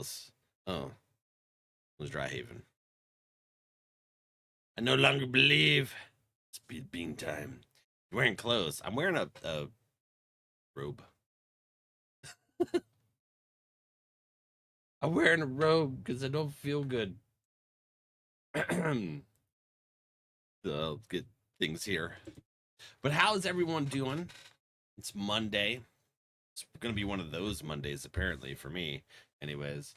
close. Oh, it was Dry Haven. I no longer believe. It's being time. You're wearing clothes. I'm wearing a robe. I'm wearing a robe because I don't feel good. So get things here. But how's everyone doing? It's Monday. It's gonna be one of those Mondays, apparently, for me. Anyways,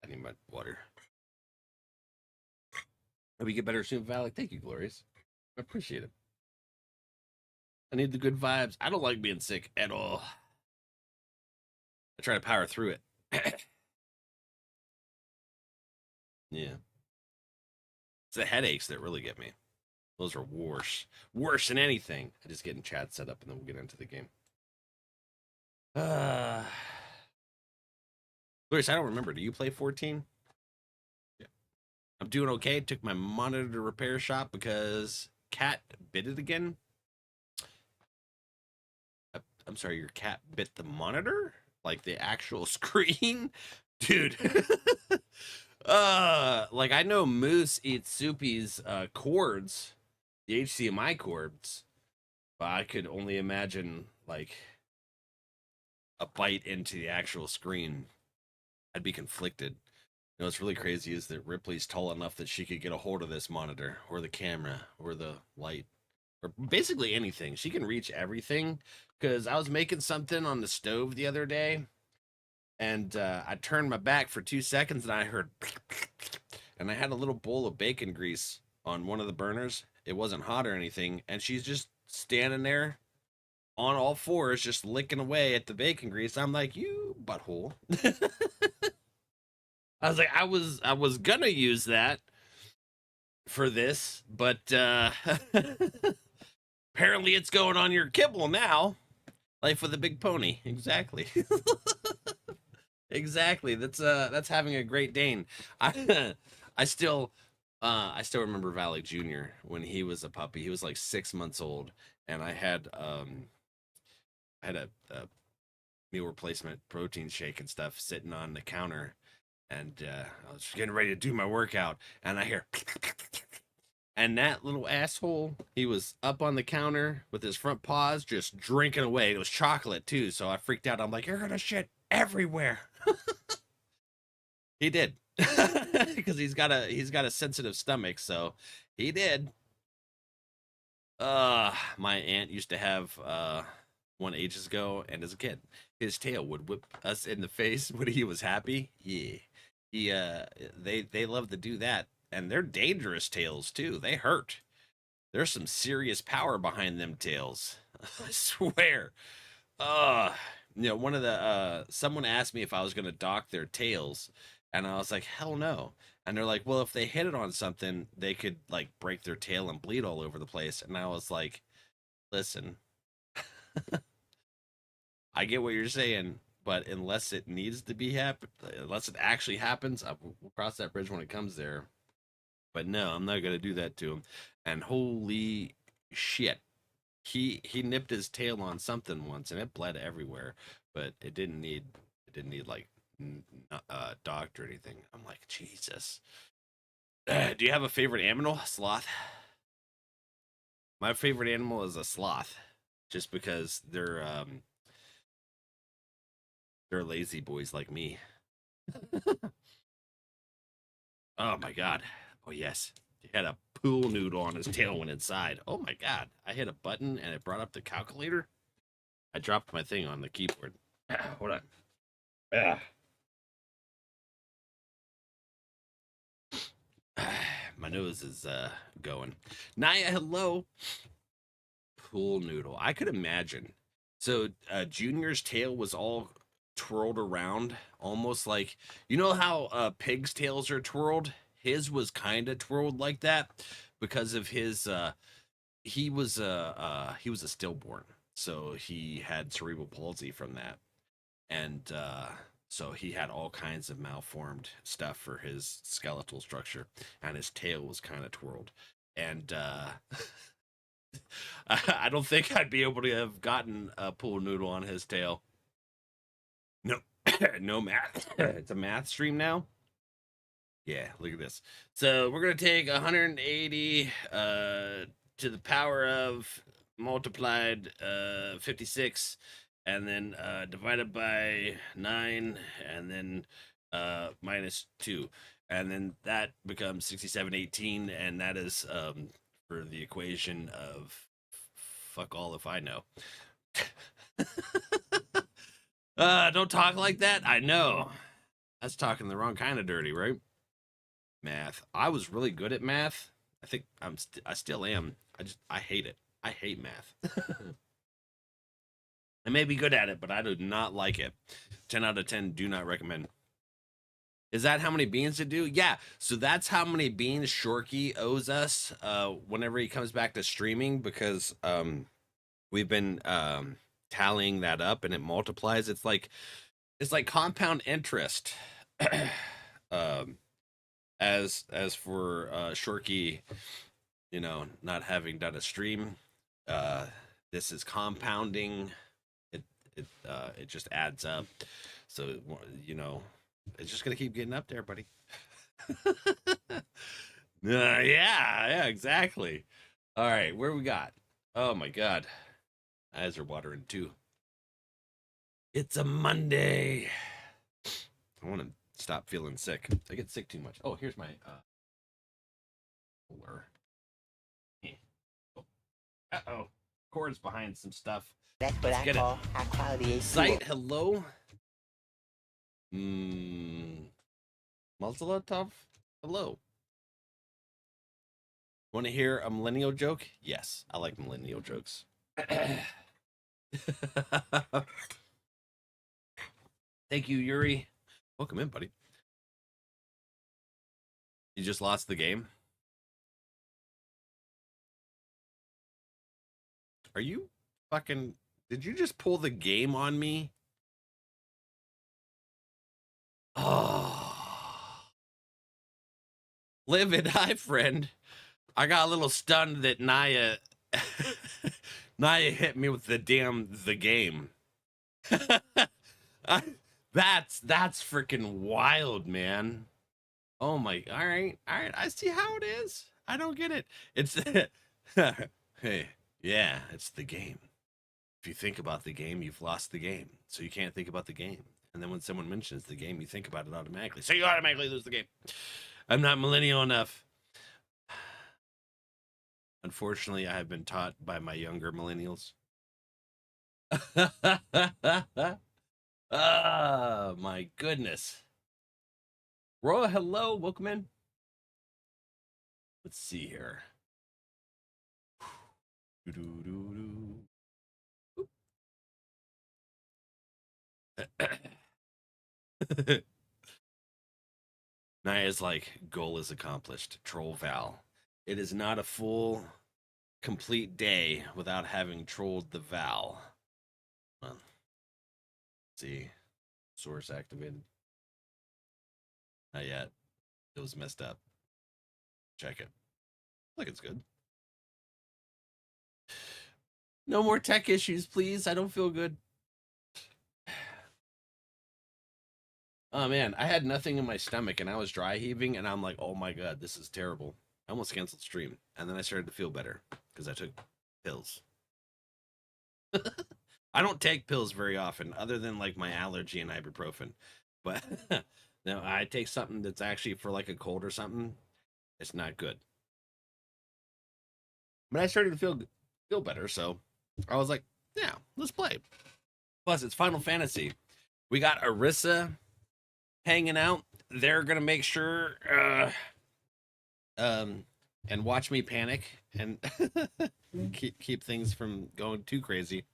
I need my water. Hope we get better soon, Valak. Thank you, Glorious. I appreciate it. I need the good vibes. I don't like being sick at all. I try to power through it. Yeah. It's the headaches that really get me. Those are worse. Worse than anything. I just getting chat set up and then we'll get into the game. Glorious, I don't remember. Do you play 14? Yeah. I'm doing okay. Took my monitor to repair shop because cat bit it again. I'm sorry, your cat bit the monitor? Like the actual screen? Dude. Like I know Moose eats Soupy's cords, the HDMI cords, but I could only imagine like a bite into the actual screen. I'd be conflicted. You know what's really crazy is that Ripley's tall enough that she could get a hold of this monitor or the camera or the light or basically anything. She can reach everything because I was making something on the stove the other day and I turned my back for 2 seconds and I heard and I had a little bowl of bacon grease on one of the burners. It wasn't hot or anything, and she's just standing there on all fours, just licking away at the bacon grease. I'm like, you butthole. I was like, I was gonna use that for this, but apparently it's going on your kibble now. Life with a big pony. Exactly. Exactly. That's having a Great Dane. I still remember Valak Jr. when he was a puppy. He was like 6 months old, and I had a meal replacement protein shake and stuff sitting on the counter, and I was getting ready to do my workout, and I hear, and that little asshole, he was up on the counter with his front paws just drinking away. It was chocolate too, so I freaked out. I'm like, you're gonna shit everywhere. He did. Because he's got a sensitive stomach, so he did. My aunt used to have one ages ago, and as a kid, his tail would whip us in the face when he was happy. Yeah. They love to do that, and they're dangerous tails too. They hurt. There's some serious power behind them tails. I swear. One of the someone asked me if I was gonna dock their tails, and I was like, hell no. And they're like, well, if they hit it on something, they could like break their tail and bleed all over the place. And I was like, listen, I get what you're saying, but unless it needs to be unless it actually happens, we'll cross that bridge when it comes there. But no, I'm not gonna do that to him. And holy shit, he nipped his tail on something once, and it bled everywhere. But it didn't need like docked or anything. I'm like, Jesus. Do you have a favorite animal? Sloth. My favorite animal is a sloth, just because they're lazy boys like me. Oh my god. Oh yes. He had a pool noodle on his tail went inside. Oh my god. I hit a button and it brought up the calculator. I dropped my thing on the keyboard. Hold on. My nose is going. Naya, hello. Pool noodle. I could imagine. So Junior's tail was all twirled around, almost like, you know how pigs' tails are twirled? His was kind of twirled like that because of his he was a stillborn, so he had cerebral palsy from that, and so he had all kinds of malformed stuff for his skeletal structure, and his tail was kind of twirled, and I don't think I'd be able to have gotten a pool noodle on his tail. No. no math. It's a math stream now. Yeah, look at this. So we're gonna take 180 to the power of multiplied 56, and then divided by 9, and then minus 2, and then that becomes 6718, and that is for the equation of fuck all if I know. Don't talk like that. I know. That's talking the wrong kind of dirty, right? Math. I was really good at math. I think I still am. I hate it. I hate math. I may be good at it, but I do not like it. 10 out of 10 do not recommend. Is that how many beans to do? Yeah. So that's how many beans Shorky owes us whenever he comes back to streaming, because we've been tallying that up and it multiplies. It's like compound interest. As for Shorky, you know, not having done a stream, this is compounding. It just adds up. So, you know, it's just gonna keep getting up there, buddy. Yeah, exactly. All right, where we got? Oh my god, eyes are watering too. It's a Monday. I want to stop feeling sick. I get sick too much. Oh, here's my cooler. Uh-oh. Cord's behind some stuff. That's what I call high quality AC. Site, hello? Muzzletov? Hello. Want to hear a millennial joke? Yes, I like millennial jokes. Thank you, Yuri. Welcome in, buddy. You just lost the game? Are you fucking... Did you just pull the game on me? Oh. Live it, hi, friend. I got a little stunned that Naya... Naya hit me with the game. That's freaking wild, man. Oh my, all right, I see how it is. I don't get it. It's hey, yeah, it's the game. If you think about the game, you've lost the game, so you can't think about the game. And then when someone mentions the game, you think about it automatically, so you automatically lose the game. I'm not millennial enough. Unfortunately, I have been taught by my younger millennials. Oh my goodness. Roa, hello, welcome in. Let's see here. Naya's like, goal is accomplished. Troll Val. It is not a full, complete day without having trolled the Val. Well, see, source activated. Not yet. It was messed up. Check it. Look, it's good. No more tech issues, please. I don't feel good. Oh man, I had nothing in my stomach and I was dry heaving and I'm like, oh my god, this is terrible. I almost canceled stream and then I started to feel better because I took pills. I don't take pills very often other than like my allergy and ibuprofen. But no, I take something that's actually for like a cold or something. It's not good. But I started to feel better, so I was like, yeah, let's play. Plus, it's Final Fantasy. We got Arissa hanging out. They're gonna make sure and watch me panic and keep things from going too crazy.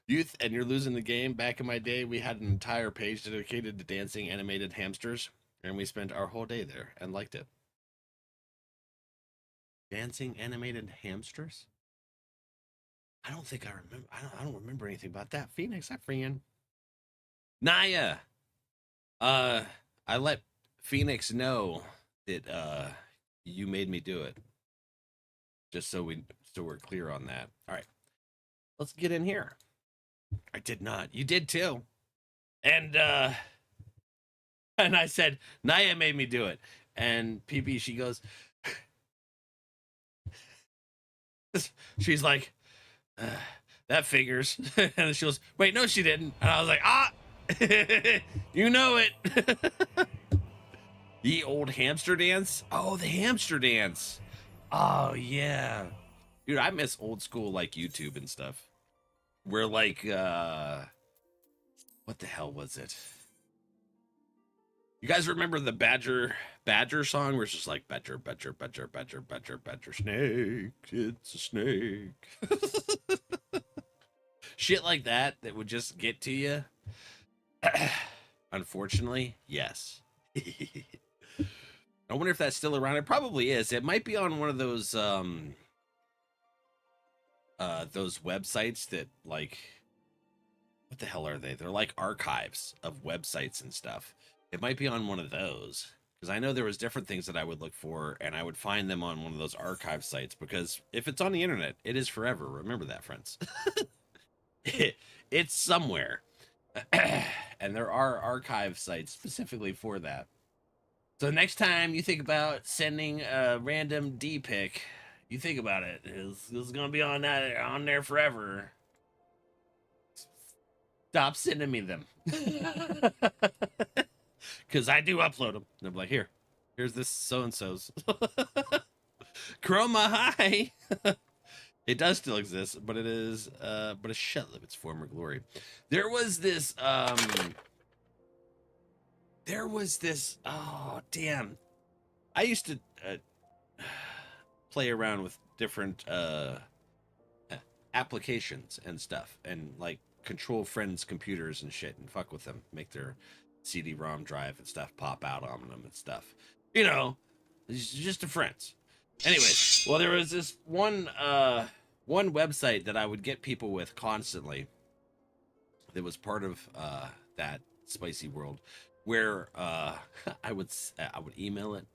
Youth, and you're losing the game. Back in my day, we had an entire page dedicated to dancing animated hamsters, and we spent our whole day there and liked it. Dancing animated hamsters? I don't think I remember. I don't remember anything about that. Phoenix, I friend. Naya. I let Phoenix know that you made me do it. Just so we're clear on that. All right. Let's get in here. I did not. You did too. And I said, Naya made me do it. And PP, she goes, she's like, that figures. And she goes, wait, no, she didn't. And I was like, you know it. The old hamster dance. Oh, the hamster dance. Oh, yeah. Dude, I miss old school, like, YouTube and stuff. Where, like, what the hell was it? You guys remember the Badger song where it's just like Badger, Badger, Badger, Badger, Badger, Badger, snake, it's a snake. Shit like that would just get to you. Unfortunately, yes. I wonder if that's still around. It probably is. It might be on one of those websites that, like, what the hell are they? They're like archives of websites and stuff. It might be on one of those, because I know there was different things that I would look for, and I would find them on one of those archive sites, because if it's on the internet, it is forever. Remember that, friends. It's somewhere. And there are archive sites specifically for that. So next time you think about sending a random D pic, you think about it. It's gonna be on there forever. Stop sending me them. Because I do upload them. And I'm like, here's this so-and-so's. Chroma, hi. It does still exist, but it is, but a shell of its former glory. There was this, oh, damn. I used to play around with different applications and stuff, and, like, control friends' computers and shit and fuck with them, make their CD-ROM drive and stuff pop out on them and stuff. You know, just to friends. Anyways, well, there was this one website that I would get people with constantly that was part of that spicy world, where I would email it,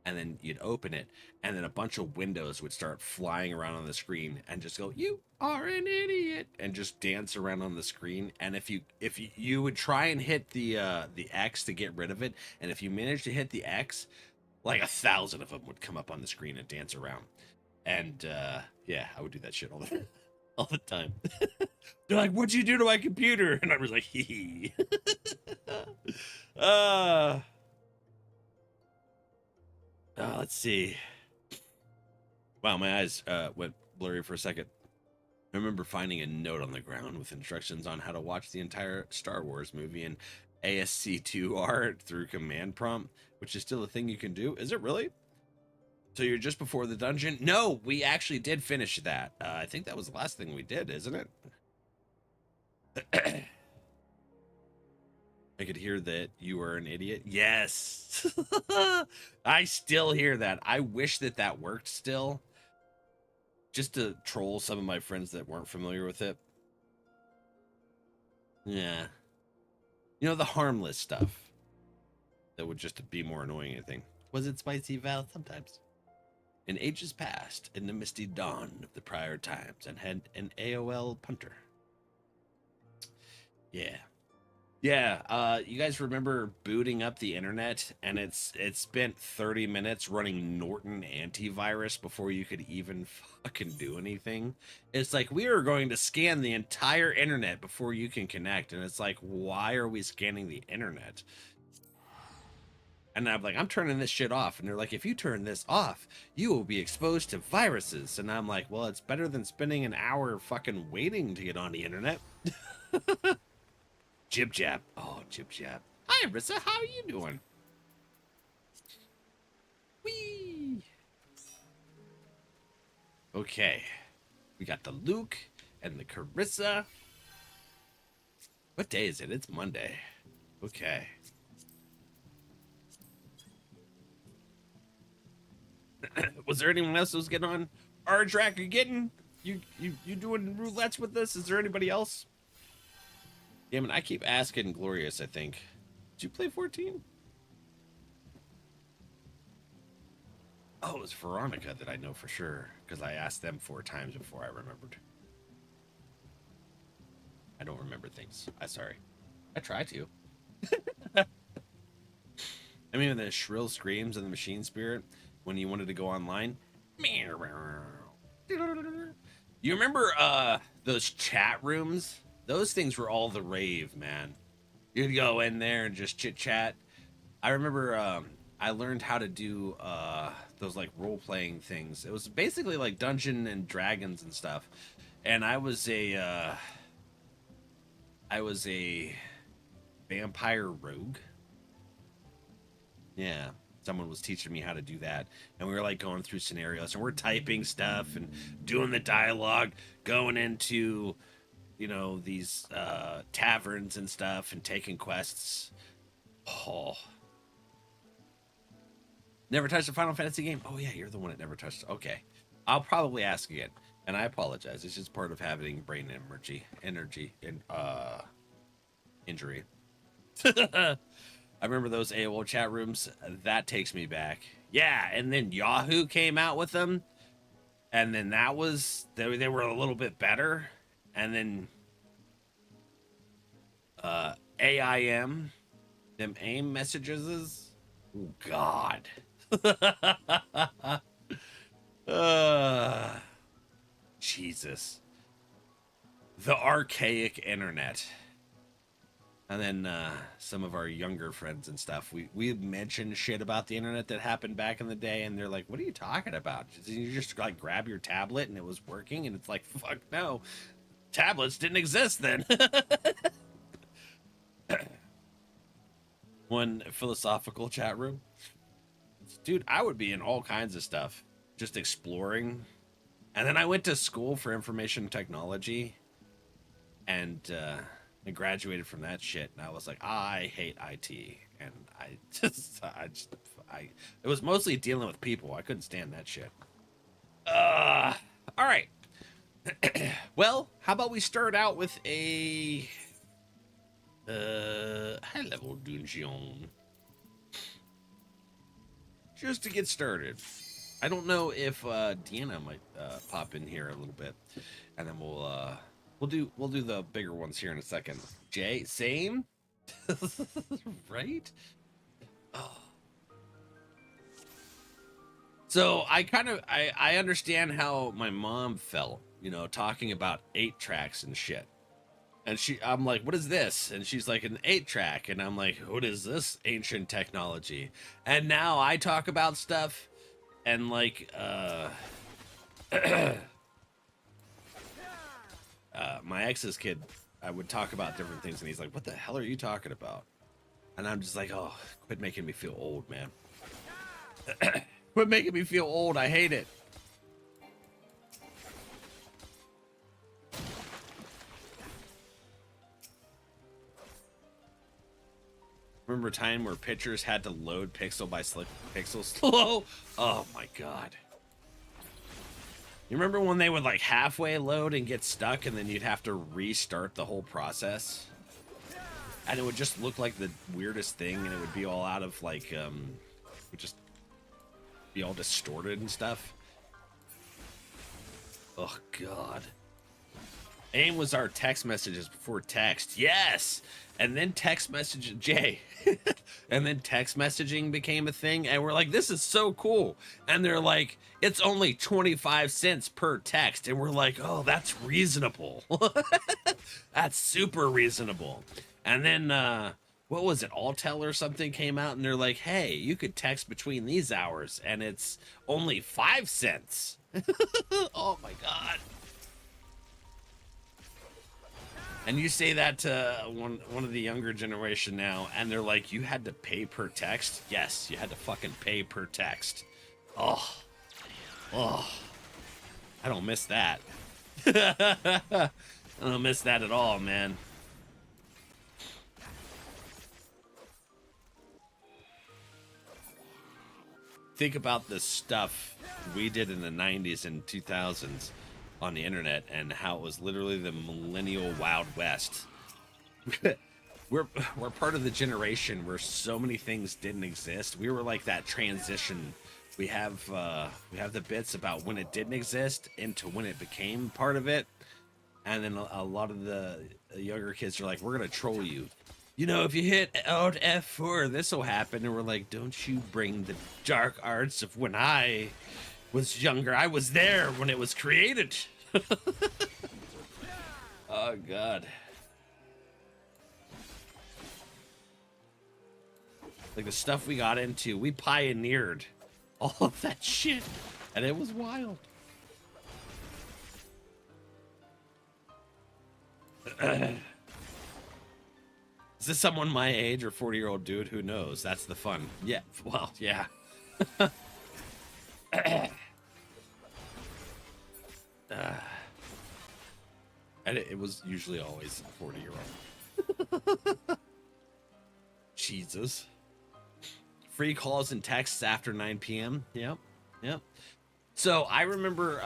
and then you'd open it, and then a bunch of windows would start flying around on the screen and just go, "You are an idiot," and just dance around on the screen. And if you would try and hit the X to get rid of it, and if you managed to hit the X, like 1,000 of them would come up on the screen and dance around. And yeah, I would do that shit all the time. They're like, "What'd you do to my computer?" And I was like, "Hee." Let's see. Wow, my eyes went blurry for a second. I remember finding a note on the ground with instructions on how to watch the entire Star Wars movie in ASC2R through command prompt, which is still a thing you can do. Is it really? So you're just before the dungeon? No, we actually did finish that. I think that was the last thing we did, isn't it? I could hear that you were an idiot. Yes. I still hear that. I wish that worked still. Just to troll some of my friends that weren't familiar with it. Yeah. You know, the harmless stuff. That would just be more annoying, I think. Was it spicy, Val? Sometimes. In ages past, in the misty dawn of the prior times, and had an AOL punter. Yeah. Yeah, you guys remember booting up the internet, and it spent 30 minutes running Norton antivirus before you could even fucking do anything? It's like, we are going to scan the entire internet before you can connect, and it's like, why are we scanning the internet? And I'm like, I'm turning this shit off. And they're like, if you turn this off, you will be exposed to viruses. And I'm like, well, it's better than spending an hour fucking waiting to get on the internet. Jib Jab. Oh, Jib Jab. Hi, Rissa. How are you doing? Whee! Okay. We got the Luke and the Carissa. What day is it? It's Monday. Okay. Was there anyone else that was getting on? Ardrak, you doing roulettes with this? Is there anybody else? Damn it, I keep asking Glorious, I think. Did you play 14? Oh, it was Veronica that I know for sure, because I asked them 4 times before I remembered. I don't remember things. I'm sorry. I try to. I mean, the shrill screams of the machine spirit when you wanted to go online. You remember those chat rooms? Those things were all the rave, man. You'd go in there and just chit chat. I remember I learned how to do those like role playing things. It was basically like Dungeon and Dragons and stuff. And I was a vampire rogue. Yeah, someone was teaching me how to do that, and we were like going through scenarios, and we're typing stuff and doing the dialogue, going into, these taverns and stuff, and taking quests. Oh, never touched a Final Fantasy game? Oh yeah, you're the one that never touched. Okay, I'll probably ask again, and I apologize. It's just part of having brain energy, and injury. I remember those AOL chat rooms. That takes me back. Yeah, and then Yahoo came out with them, and then that was they were a little bit better, and then AIM, them AIM messages. Oh God. Jesus. The archaic internet. And then some of our younger friends and stuff, we mentioned shit about the internet that happened back in the day, and they're like, "What are you talking about? You just like grab your tablet and it was working?" And it's like, "Fuck no, tablets didn't exist then." One philosophical chat room, dude. I would be in all kinds of stuff, just exploring. And then I went to school for information technology, and I graduated from that shit, and I was like, I hate IT, and it was mostly dealing with people. I couldn't stand that shit. All right. Well, how about we start out with a high level dungeon, just to get started. I don't know if Deanna might pop in here a little bit, and then we'll do the bigger ones here in a second. Jay, same, right? Oh. So I understand how my mom felt, talking about 8-tracks and shit. And I'm like, what is this? And she's like, an 8-track. And I'm like, what is this ancient technology? And now I talk about stuff and like, my ex's kid, I would talk about different things, and he's like, what the hell are you talking about? And I'm just like, oh, quit making me feel old, man. Quit making me feel old. I hate it. Remember a time where pictures had to load pixel by pixel slow? Oh my God. You remember when they would like halfway load and get stuck, and then you'd have to restart the whole process? And it would just look like the weirdest thing, and it would be all out of like, it would just be all distorted and stuff. Oh God. AIM was our text messages before text. Yes! And then text message, Jay. And then text messaging became a thing, and we're like, this is so cool. And they're like, it's only 25 cents per text. And we're like, oh, that's reasonable. That's super reasonable. And then, what was it? Alltel or something came out, and they're like, hey, you could text between these hours, and it's only 5 cents. Oh my God. And you say that to one of the younger generation now, and they're like, you had to pay per text? Yes, you had to fucking pay per text. Oh. I don't miss that. I don't miss that at all, man. Think about the stuff we did in the 90s and 2000s on the internet, and how it was literally the millennial Wild West. we're part of the generation where so many things didn't exist. We were like that transition. We have the bits about when it didn't exist into when it became part of it, and then a lot of the younger kids are like, we're gonna troll you. you know, if you hit Alt F4, this will happen. And we're like, don't you bring the dark arts of when I was younger. I was there when it was created. Oh, God. Like the stuff we got into, we pioneered all of that shit. And it was wild. Is this someone my age or 40-year-old dude? Who knows? That's the fun. Yeah, well, yeah. And it was usually always a 40-year-old. Jesus. Free calls and texts after 9 p.m. Yep, yep. So I remember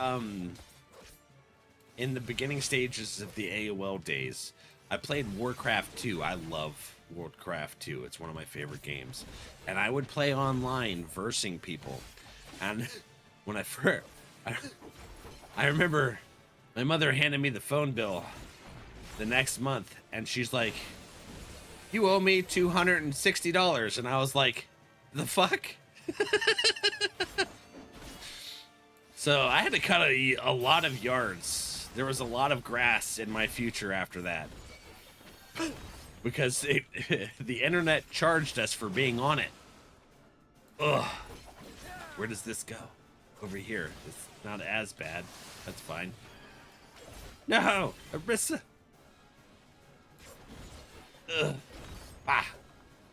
in the beginning stages of the AOL days, I played Warcraft 2. I love Warcraft 2. It's one of my favorite games. And I would play online versing people. And when I first... I remember my mother handed me the phone bill the next month. And she's like, you owe me $260. And I was like, the fuck? So I had to cut a lot of yards. There was a lot of grass in my future after that. Because the internet charged us for being on it. Ugh. Where does this go? Over here. It's not as bad. That's fine. No! Arissa! Ugh. Ah!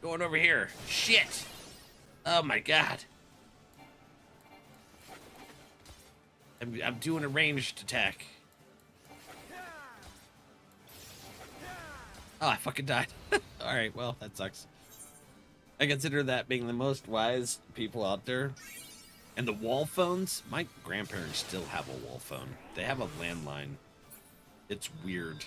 Going over here. Shit! Oh my god. I'm doing a ranged attack. Oh, I fucking died. Alright, well, that sucks. I consider that being the most wise people out there. And the wall phones, my grandparents still have a wall phone. They have a landline. It's weird.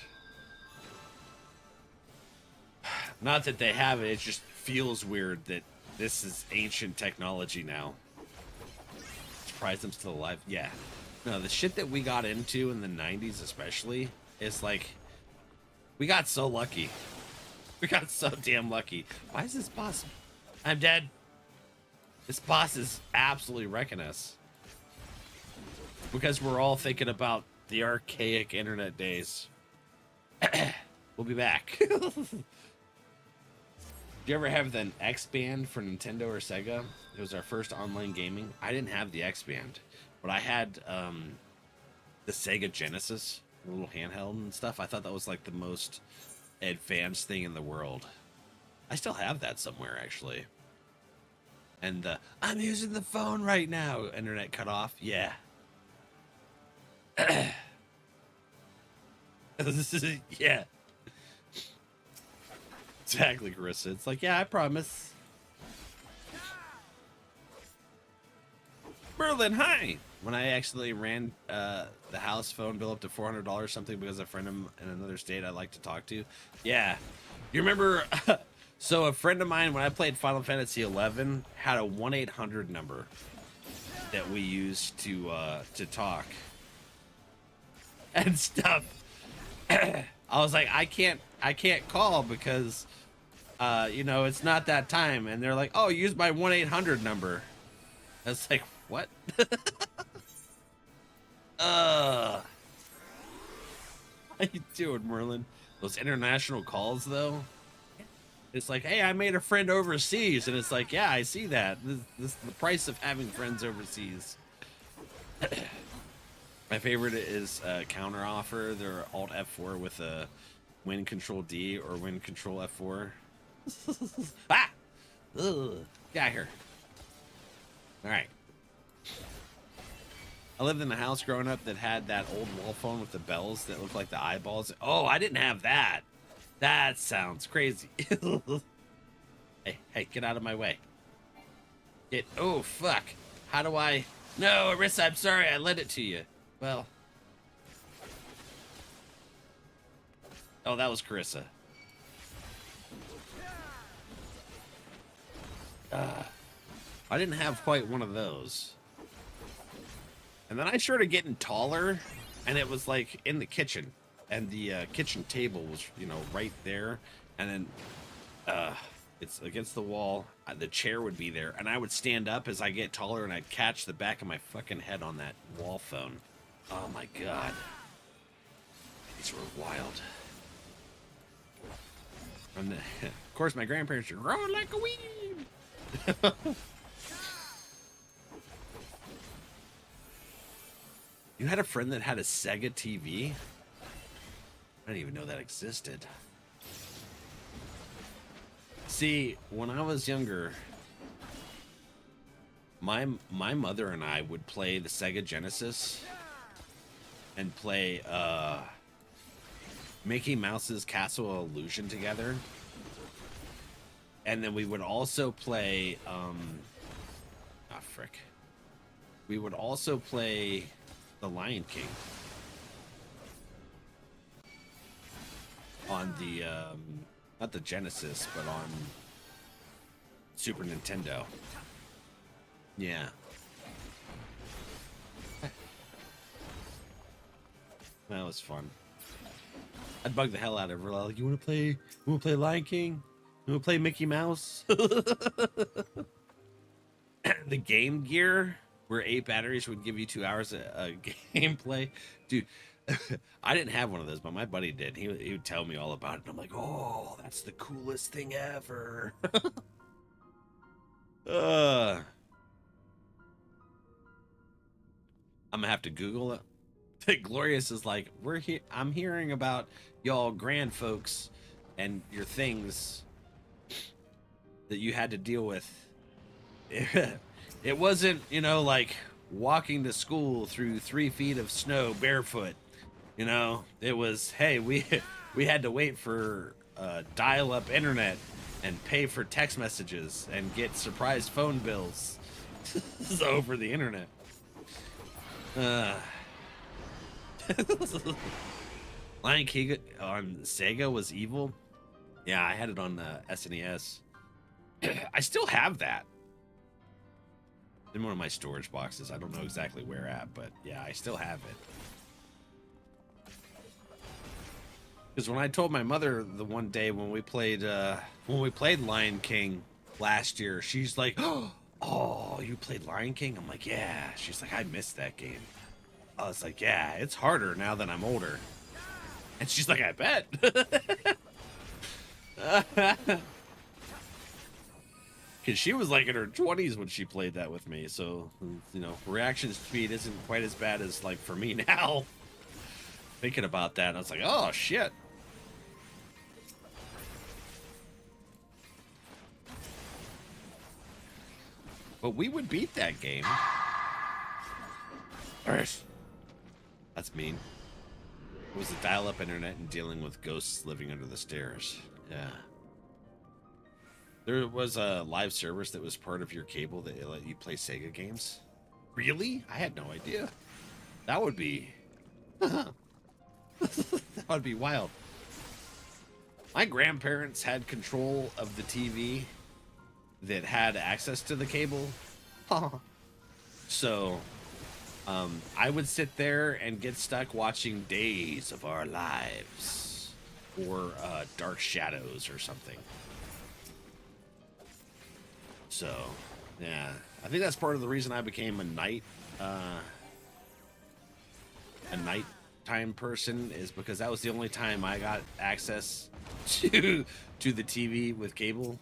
Not that they have it, it just feels weird that this is ancient technology now. Surprised I'm still alive. Yeah. No, the shit that we got into in the 90s especially is like, we got so lucky. We got so damn lucky. Why is this boss? I'm dead. This boss is absolutely wrecking us. Because we're all thinking about the archaic internet days. We'll be back. Did you ever have the X-Band for Nintendo or Sega? It was our first online gaming. I didn't have the X-Band, but I had the Sega Genesis, the little handheld and stuff. I thought that was like the most advanced thing in the world. I still have that somewhere, actually. And I'm using the phone right now. Internet cut off. Yeah. Yeah. Exactly, Carissa. It's like, yeah, I promise. Merlin, hi! When I actually ran the house phone bill up to $400 something because a friend in another state I'd like to talk to. Yeah. You remember... So a friend of mine, when I played Final Fantasy XI, had a 1-800 number that we used to talk and stuff. I was like, I can't call because, you know, it's not that time. And they're like, oh, use my 1-800 number. I was like, what? How you doing, Merlin? Those international calls, though. It's like, hey, I made a friend overseas, and it's like, yeah, I see that. This is the price of having friends overseas. My favorite is counter offer. They're Alt F4 with a Win Control D or Win Control F4. Ah! Ugh. Get out here. All right. I lived in a house growing up that had that old wall phone with the bells that looked like the eyeballs. Oh, I didn't have that. That sounds crazy. Hey, get out of my way. Oh, fuck. How do I... No, Arissa, I'm sorry. I lent it to you. Well. Oh, that was Carissa. I didn't have quite one of those. And then I started getting taller, and it was like in the kitchen. And the kitchen table was, you know, right there. And then uh, it's against the wall. The chair would be there, and I would stand up as I get taller, and I'd catch the back of my fucking head on that wall phone. Oh my god. These were wild. And of course, my grandparents are growing like a weed. You had a friend that had a Sega TV? I didn't even know that existed. See, when I was younger, my mother and I would play the Sega Genesis and play Mickey Mouse's Castle of Illusion together. And then we would also play frick. We would also play The Lion King on the not the Genesis, but on Super Nintendo. Yeah. That was fun. I'd bug the hell out of her. Like, you want to play Lion King? You want to play Mickey Mouse? The Game Gear, where 8 batteries would give you 2 hours of gameplay. Dude, I didn't have one of those, but my buddy did. He would tell me all about it. And I'm like, oh, that's the coolest thing ever. I'm gonna have to Google it. Glorious is like, I'm hearing about y'all grand folks and your things that you had to deal with. It wasn't, like walking to school through 3 feet of snow barefoot. It was, hey, we had to wait for dial-up internet and pay for text messages and get surprise phone bills over the internet. Lion King on Sega was evil. Yeah, I had it on the SNES. I still have that in one of my storage boxes. I don't know exactly where at, but yeah, I still have it. Because when I told my mother the one day when we played Lion King last year, she's like, "Oh, you played Lion King?" I'm like, "Yeah." She's like, "I missed that game." I was like, "Yeah, it's harder now that I'm older." And she's like, "I bet." Because she was like in her 20s when she played that with me, so reaction speed isn't quite as bad as like for me now. Thinking about that, I was like, "Oh shit." But we would beat that game. That's mean. It was a dial-up internet and dealing with ghosts living under the stairs. Yeah. There was a live service that was part of your cable that let you play Sega games. Really? I had no idea. That would be... that would be wild. My grandparents had control of the TV that had access to the cable. So, I would sit there and get stuck watching Days of Our Lives or Dark Shadows or something. So, yeah, I think that's part of the reason I became a nighttime person, is because that was the only time I got access to the TV with cable,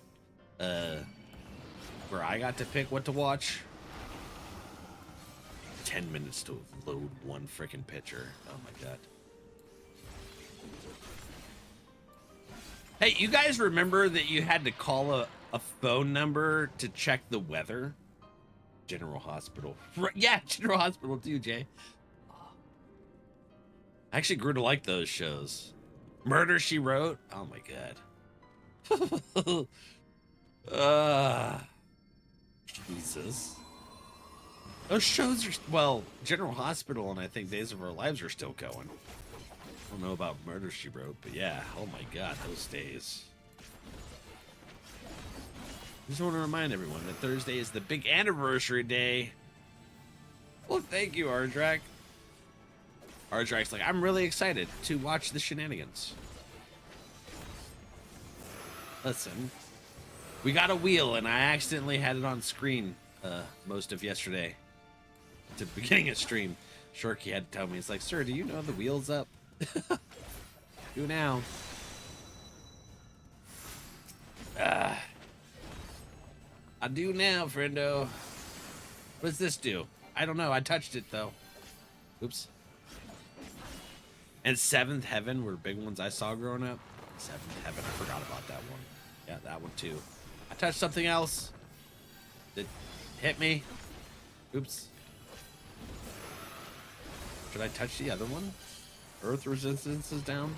where I got to pick what to watch. 10 minutes to load one freaking picture. Oh my god. Hey, you guys remember that you had to call a phone number to check the weather? General Hospital. Yeah, General Hospital too, Jay. I actually grew to like those shows. Murder, She Wrote. Oh my god. Jesus. Those shows are, well, General Hospital and I think Days of Our Lives are still going. I don't know about Murder, She Wrote, but yeah, oh my god, those days. I just want to remind everyone that Thursday is the big anniversary day. Well, thank you, Ardrak. Ardrak's like, I'm really excited to watch the shenanigans. Listen, we got a wheel, and I accidentally had it on screen most of yesterday. At the beginning of stream, Shorky had to tell me, he's like, sir, do you know the wheel's up? Do now. I do now, friendo. What does this do? I don't know. I touched it, though. Oops. And Seventh Heaven were big ones I saw growing up. Seventh Heaven, I forgot about that one. Yeah, that one, too. I touched something else. It hit me. Oops. Should I touch the other one? Earth resistance is down.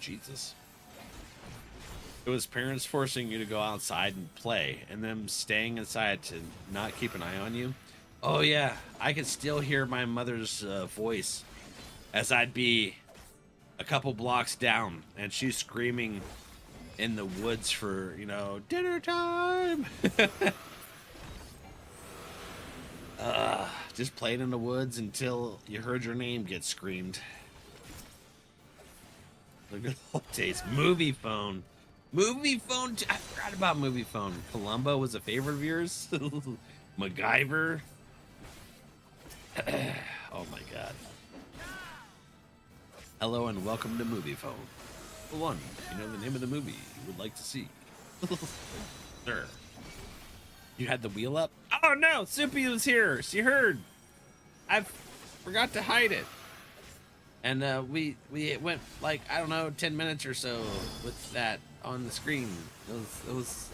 Jesus. It was parents forcing you to go outside and play, and them staying inside to not keep an eye on you. Oh yeah, I could still hear my mother's voice as I'd be a couple blocks down, and she's screaming in the woods for, you know, dinner time. Just playing in the woods until you heard your name get screamed. Look at the old days. Movie phone. Movie phone. I forgot about movie phone. Columbo was a favorite of yours. MacGyver. Oh my god. Hello and welcome to Movie Phone. One, you know the name of the movie you would like to see. Sure. You had the wheel up? Oh no, Soupy was here. She heard. I forgot to hide it. And we went like, I don't know, 10 minutes or so with that on the screen. Those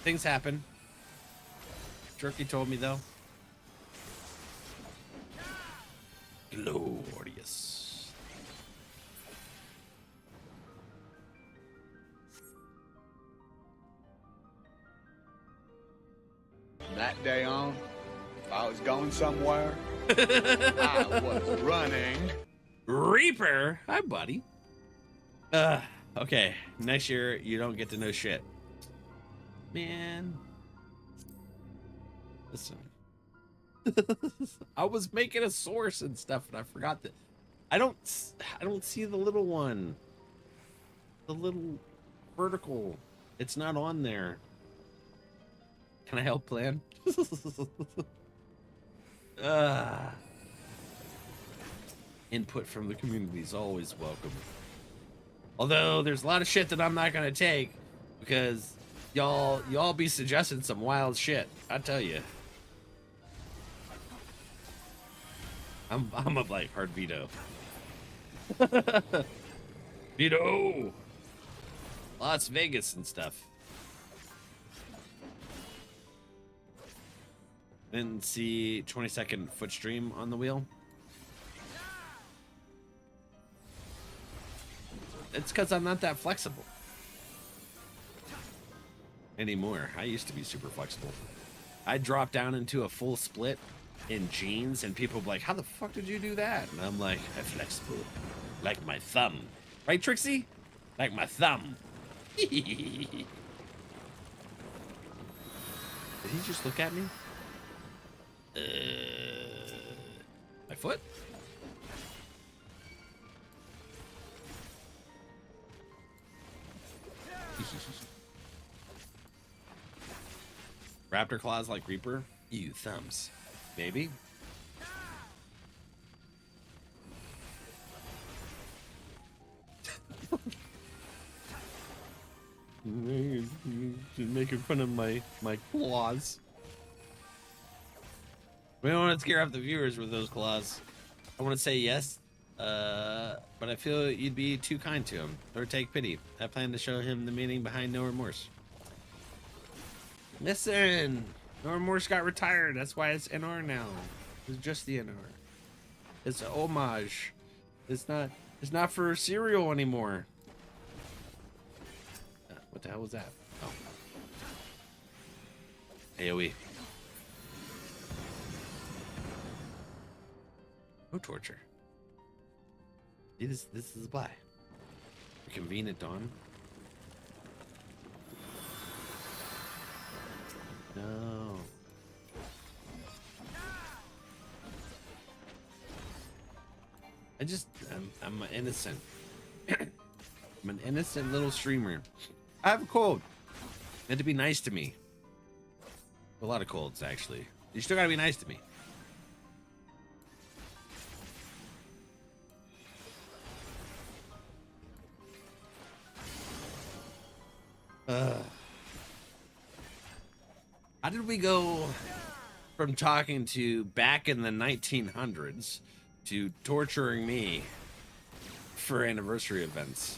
things happen. Jerky told me though. Glorious. From that day on, if I was going somewhere, I was running. Reaper? Hi, buddy. Okay. Next year, you don't get to know shit. Man. Listen. I was making a source and stuff, and I forgot that. I don't see the little one. The little vertical. It's not on there. Can I help plan? Input from the community is always welcome. Although there's a lot of shit that I'm not gonna take because y'all be suggesting some wild shit. I tell you. I'm a like hard veto. Veto. Las Vegas and stuff. Then see 20-second foot stream on the wheel. It's because I'm not that flexible anymore. I used to be super flexible. I dropped down into a full split in jeans, and people be like, how the fuck did you do that? And I'm like, I'm flexible. Like my thumb. Right, Trixie? Like my thumb. Did he just look at me? My foot? Raptor claws like Reaper? You thumbs. Maybe? Just making fun of my claws. We don't want to scare off the viewers with those claws. I want to say yes, but I feel you'd be too kind to him or take pity. I plan to show him the meaning behind no remorse. Listen, no remorse got retired. That's why it's NR now. It's just the NR. It's a homage. It's not for cereal anymore. What the hell was that? Oh. AoE. No torture. See, this is why. Reconvene at dawn. No. I'm innocent. I'm an innocent little streamer. I have a cold. You had to be nice to me. A lot of colds, actually. You still gotta be nice to me. How did we go from talking to back in the 1900s to torturing me for anniversary events?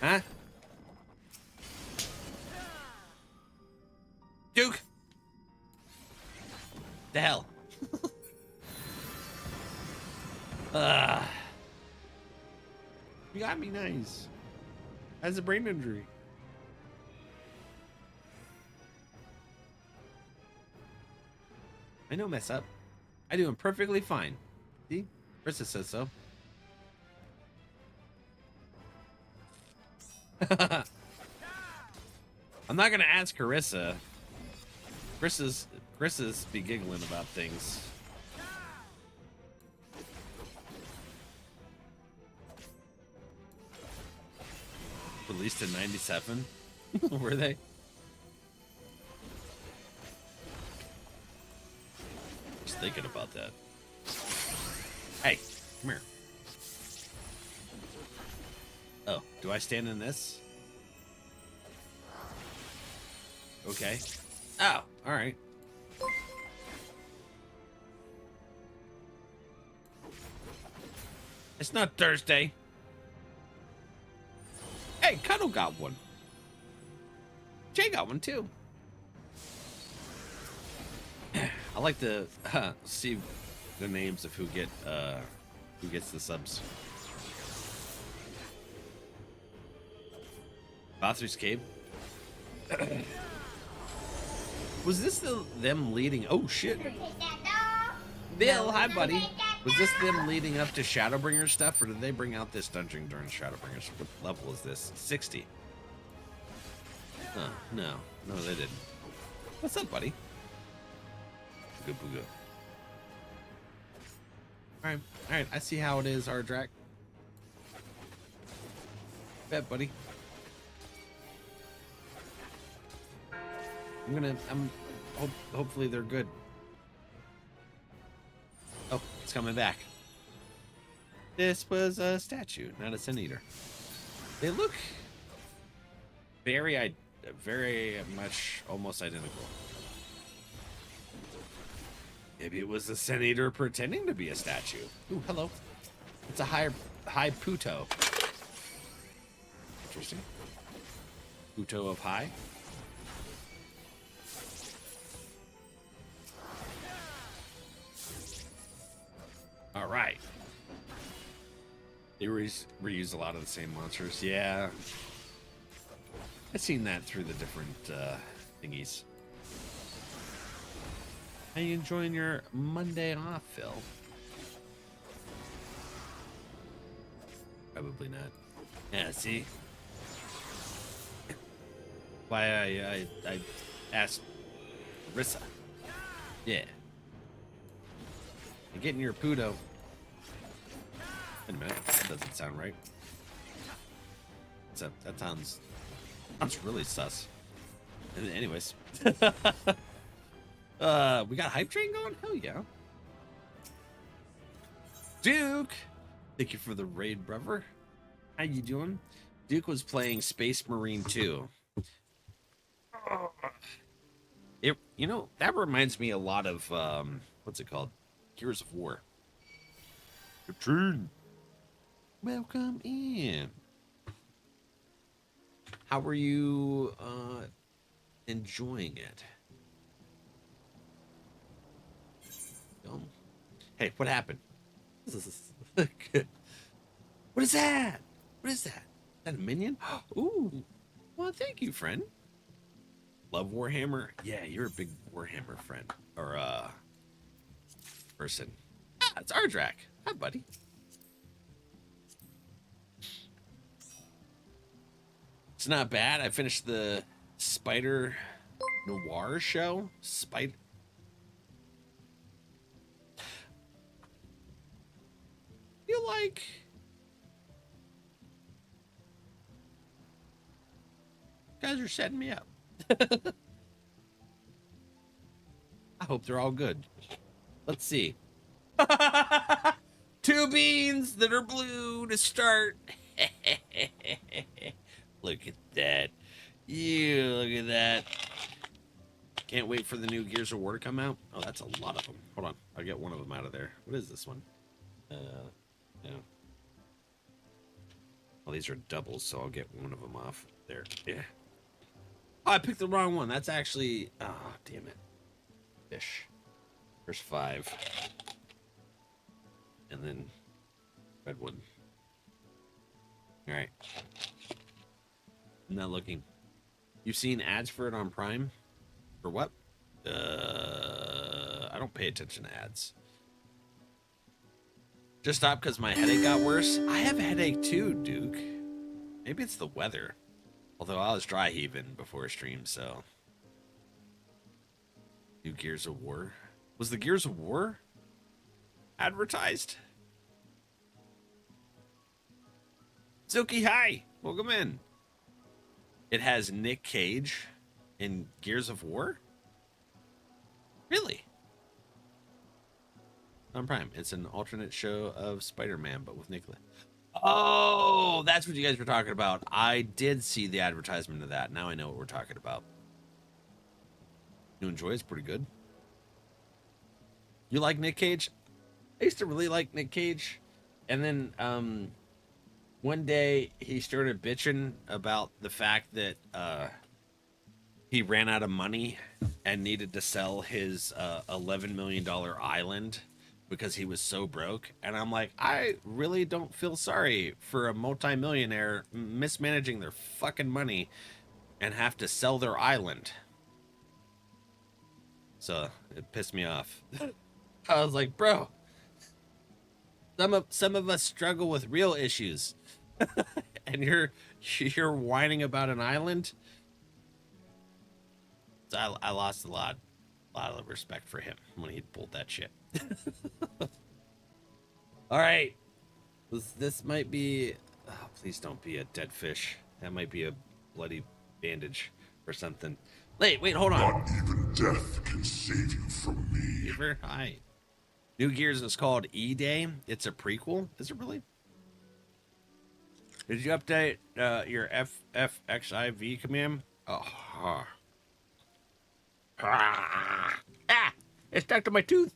Huh? Duke! The hell? You got me nice. Has a brain injury. I know mess up. I do him perfectly fine. See? Krista says so. I'm not gonna ask Carissa. Chris's be giggling about things. Released in 97? Were they? Just thinking about that. Hey, come here. Oh, do I stand in this? Okay. Oh, all right. It's not Thursday. Hey, Cuddle got one. Jay got one too. I like to see the names of who gets the subs. Bathroo's Cave. Was this them leading? Oh shit! Bill, hi buddy. Was this them leading up to Shadowbringers stuff, or did they bring out this dungeon during Shadowbringers? What level is this? 60. Huh? No, they didn't. What's up, buddy? Good booga. All right. I see how it is, Ardrak. Bet, buddy. Hopefully they're good. Oh, it's coming back. This was a statue, not a sin eater. They look very much almost identical. Maybe it was a sin eater pretending to be a statue. Ooh, hello. It's a high Puto. Interesting. Puto of high. All right. They reuse a lot of the same monsters. Yeah. I've seen that through the different thingies. How you enjoying your Monday off, Phil? Probably not. Yeah, see? Why I asked Rissa. Yeah. And getting your Puto. Wait a minute, that doesn't sound right. That sounds really sus. Anyways. We got Hype Train going? Hell yeah. Duke! Thank you for the raid, brother. How you doing? Duke was playing Space Marine 2. That reminds me a lot of, what's it called? Gears of War. Hype Train. Welcome in. How are you enjoying it? Hey, what happened? What is that? What is that? Is that a minion? Ooh. Well, thank you, friend. Love Warhammer? Yeah, you're a big Warhammer friend. Or, person. Ah, it's Ardrak. Hi, buddy. It's not bad. I finished the Spider Noir show. Feel like guys are setting me up. I hope they're all good. Let's see. 2 beans that are blue to start. Look at that. Yeah, look at that. Can't wait for the new Gears of War to come out. Oh, that's a lot of them. Hold on. I'll get one of them out of there. What is this one? Yeah. Well, these are doubles, so I'll get one of them off. There. Yeah. Oh, I picked the wrong one. That's actually... Oh, damn it. Fish. There's 5. And then redwood. All right. I'm not looking. You've seen ads for it on Prime? For what? I don't pay attention to ads. Just stopped because my headache got worse. I have a headache too, Duke. Maybe it's the weather. Although I was dry heaving before stream, so. New Gears of War. Was the Gears of War advertised? Silky, hi. Welcome in. It has Nick Cage in Gears of War? Really? On Prime. It's an alternate show of Spider-Man, but with Nicolas. Oh, that's what you guys were talking about. I did see the advertisement of that. Now I know what we're talking about. You enjoy it? It's pretty good. You like Nick Cage? I used to really like Nick Cage. And then one day he started bitching about the fact that he ran out of money and needed to sell his $11 million island because he was so broke. And I'm like, I really don't feel sorry for a multimillionaire mismanaging their fucking money and have to sell their island. So it pissed me off. I was like, bro, some of us struggle with real issues. And you're whining about an island. So I lost a lot of respect for him when he pulled that shit. All right, this might be. Oh, please don't be a dead fish. That might be a bloody bandage or something. Wait, hold on. Not even death can save you from me. Beaver, hi. New Gears is called E-Day. It's a prequel. Is it really? Did you update your FFXIV command? Oh. It's stuck to my tooth.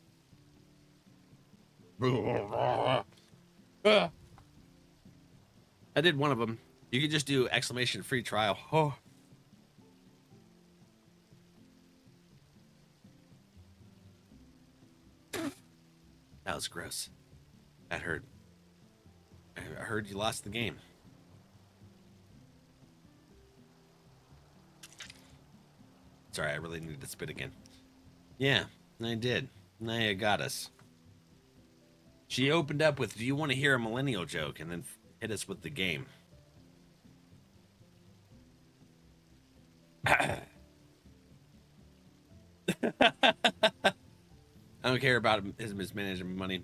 I did one of them. You could just do exclamation free trial. Oh. That was gross. That hurt. I heard you lost the game. Sorry, I really needed to spit again. Yeah, I did. Naya got us. She opened up with, do you want to hear a millennial joke? And then hit us with the game. I don't care about his mismanagement money.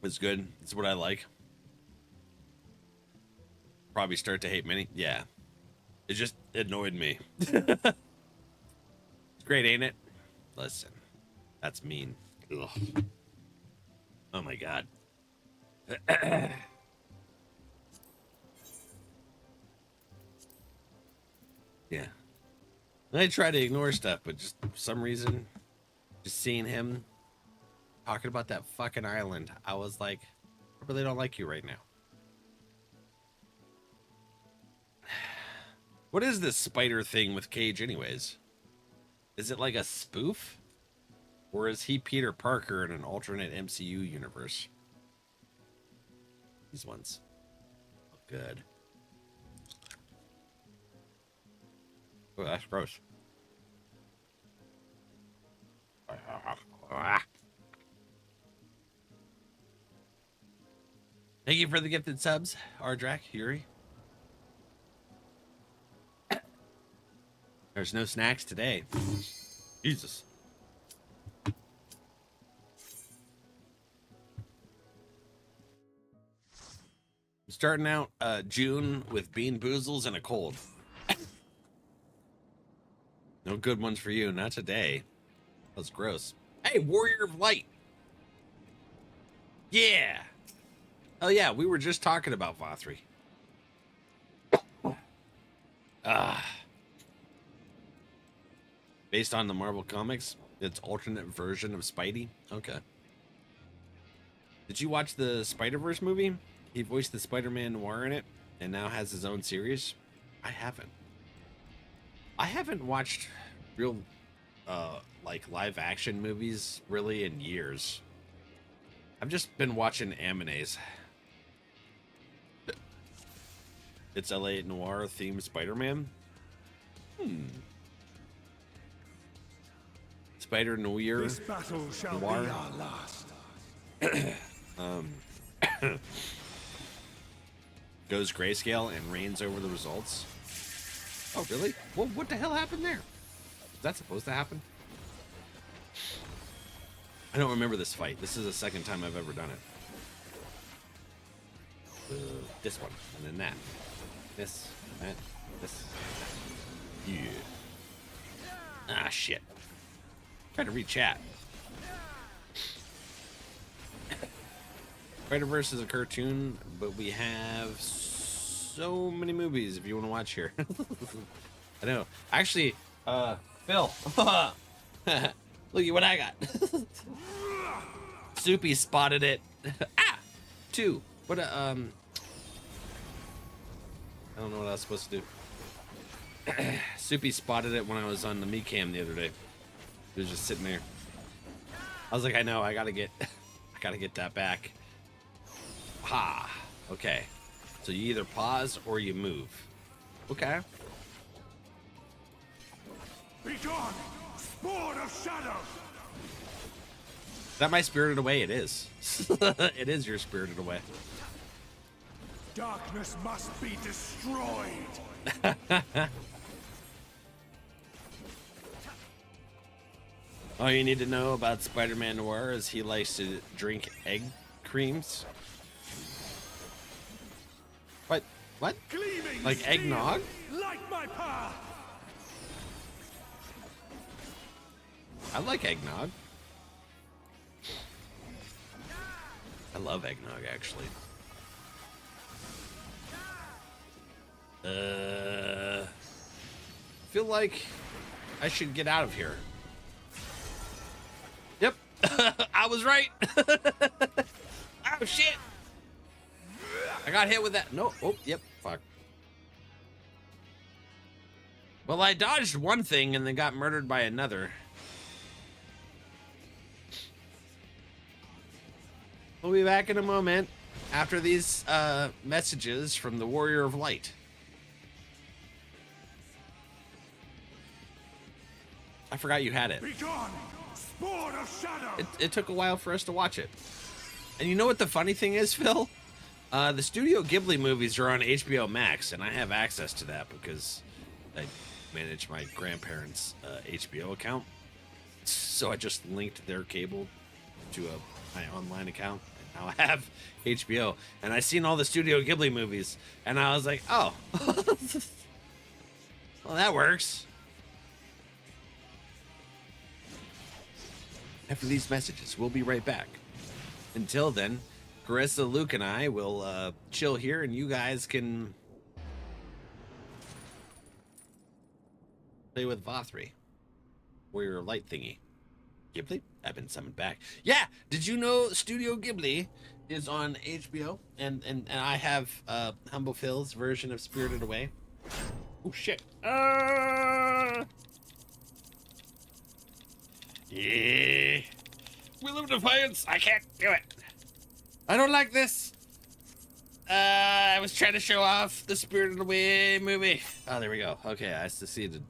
It's good. It's what I like. Probably start to hate many. Yeah. It just annoyed me. It's great, ain't it? Listen. That's mean. Ugh. Oh my god. Yeah. I try to ignore stuff, but just for some reason, just seeing him talking about that fucking island, I was like, I really don't like you right now. What is this spider thing with Cage anyways? Is it like a spoof? Or is he Peter Parker in an alternate MCU universe? These ones look good. Oh, that's gross. Thank you for the gifted subs, Ardrak, Yuri. There's no snacks today. Jesus. I'm starting out June with bean boozles and a cold. No good ones for you. Not today. That's gross. Hey, Warrior of Light. Yeah. Oh yeah, we were just talking about Vothri. Based on the Marvel Comics, it's alternate version of Spidey. Okay. Did you watch the Spider-Verse movie? He voiced the Spider-Man Noir in it, and now has his own series. I haven't. I haven't watched real, like live action movies really in years. I've just been watching animes. It's LA Noir themed Spider-Man. Spider Noir. This battle shall Noir. be our last. Goes grayscale and reigns over the results. Oh, really? Well, what the hell happened there? Is that supposed to happen? I don't remember this fight. This is the second time I've ever done it. This one, and then that. This, that, this. Yeah. Ah, shit. Trying to read chat. Spider-Verse is a cartoon, but we have so many movies if you want to watch here. I know. Actually, Phil. Look at what I got. Soupy spotted it. Ah! 2. What I don't know what I was supposed to do. Soupy spotted it when I was on the me cam the other day. He was just sitting there. I was like, I know, I gotta get that back. Ha. Okay. So you either pause or you move. Okay. Be gone, spawn of shadow. Is that my Spirited Away? It is. It is your Spirited Away. Darkness must be destroyed. All you need to know about Spider-Man Noir is he likes to drink egg creams. What? Gleaming Like steel, eggnog? Like my path. I like eggnog. I love eggnog, actually. Feel like I should get out of here. Yep. I was right. Oh, shit. I got hit with that. No. Oh, yep. Fuck. Well, I dodged one thing and then got murdered by another. We'll be back in a moment after these messages from the Warrior of Light. I forgot you had it. Be gone, spawn of shadow. It took a while for us to watch it. And you know what the funny thing is, Phil? The Studio Ghibli movies are on HBO Max, and I have access to that because I manage my grandparents' HBO account. So I just linked their cable to my online account, and now I have HBO. And I seen all the Studio Ghibli movies, and I was like, oh, well, that works. After these messages, we'll be right back. Until then, Carissa, Luke, and I will chill here, and you guys can play with Vothri, Warrior of Light thingy. Ghibli? I've been summoned back. Yeah, did you know Studio Ghibli is on HBO, and I have Humble Phil's version of Spirited Away. Oh shit! Yeah. Will of Defiance! I can't do it! I don't like this! I was trying to show off the Spirited Away movie. Oh, there we go. Okay, I succeeded.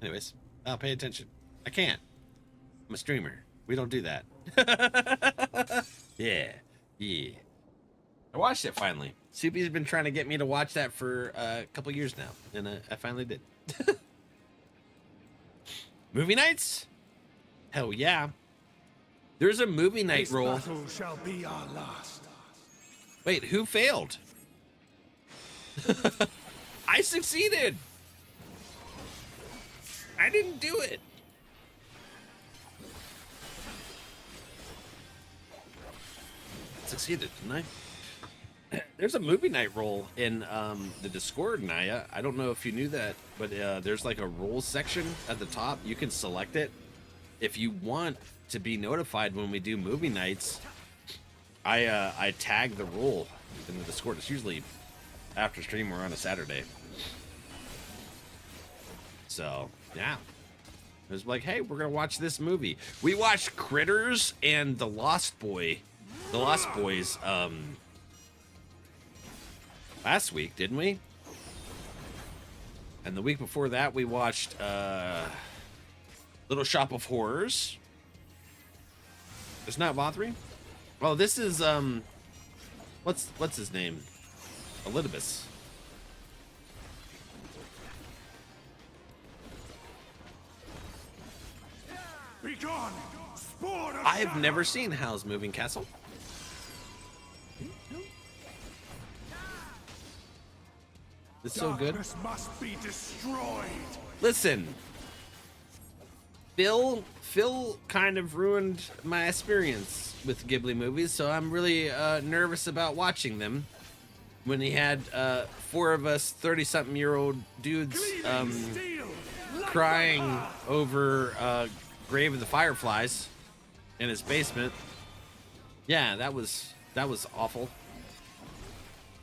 Anyways, I'll pay attention. I can't. I'm a streamer. We don't do that. Yeah. I watched it finally. Soupy's been trying to get me to watch that for a couple years now, and I finally did. Movie nights? Hell yeah. There's a movie night roll. This battle shall be our last. Wait, who failed? I succeeded. I didn't do it. Succeeded, didn't I? There's a movie night role in the Discord, Naya. I don't know if you knew that, but there's like a rules section at the top. You can select it. If you want to be notified when we do movie nights, I tag the rule in the Discord. It's usually after stream or on a Saturday. So, yeah. It was like, hey, we're going to watch this movie. We watched Critters and The Lost Boys last week, didn't we? And the week before that, we watched Little Shop of Horrors. It's not Vothry? Oh, this is what's his name? Elidibus. Be gone! Spawn of I have shadow! never seen Howl's Moving Castle. It's so good. Darkness must be destroyed! Listen, Phil kind of ruined my experience with Ghibli movies, so I'm really nervous about watching them. When he had 4 of us 30-something-year-old dudes Steel! crying over Grave of the Fireflies in his basement. Yeah, that was awful.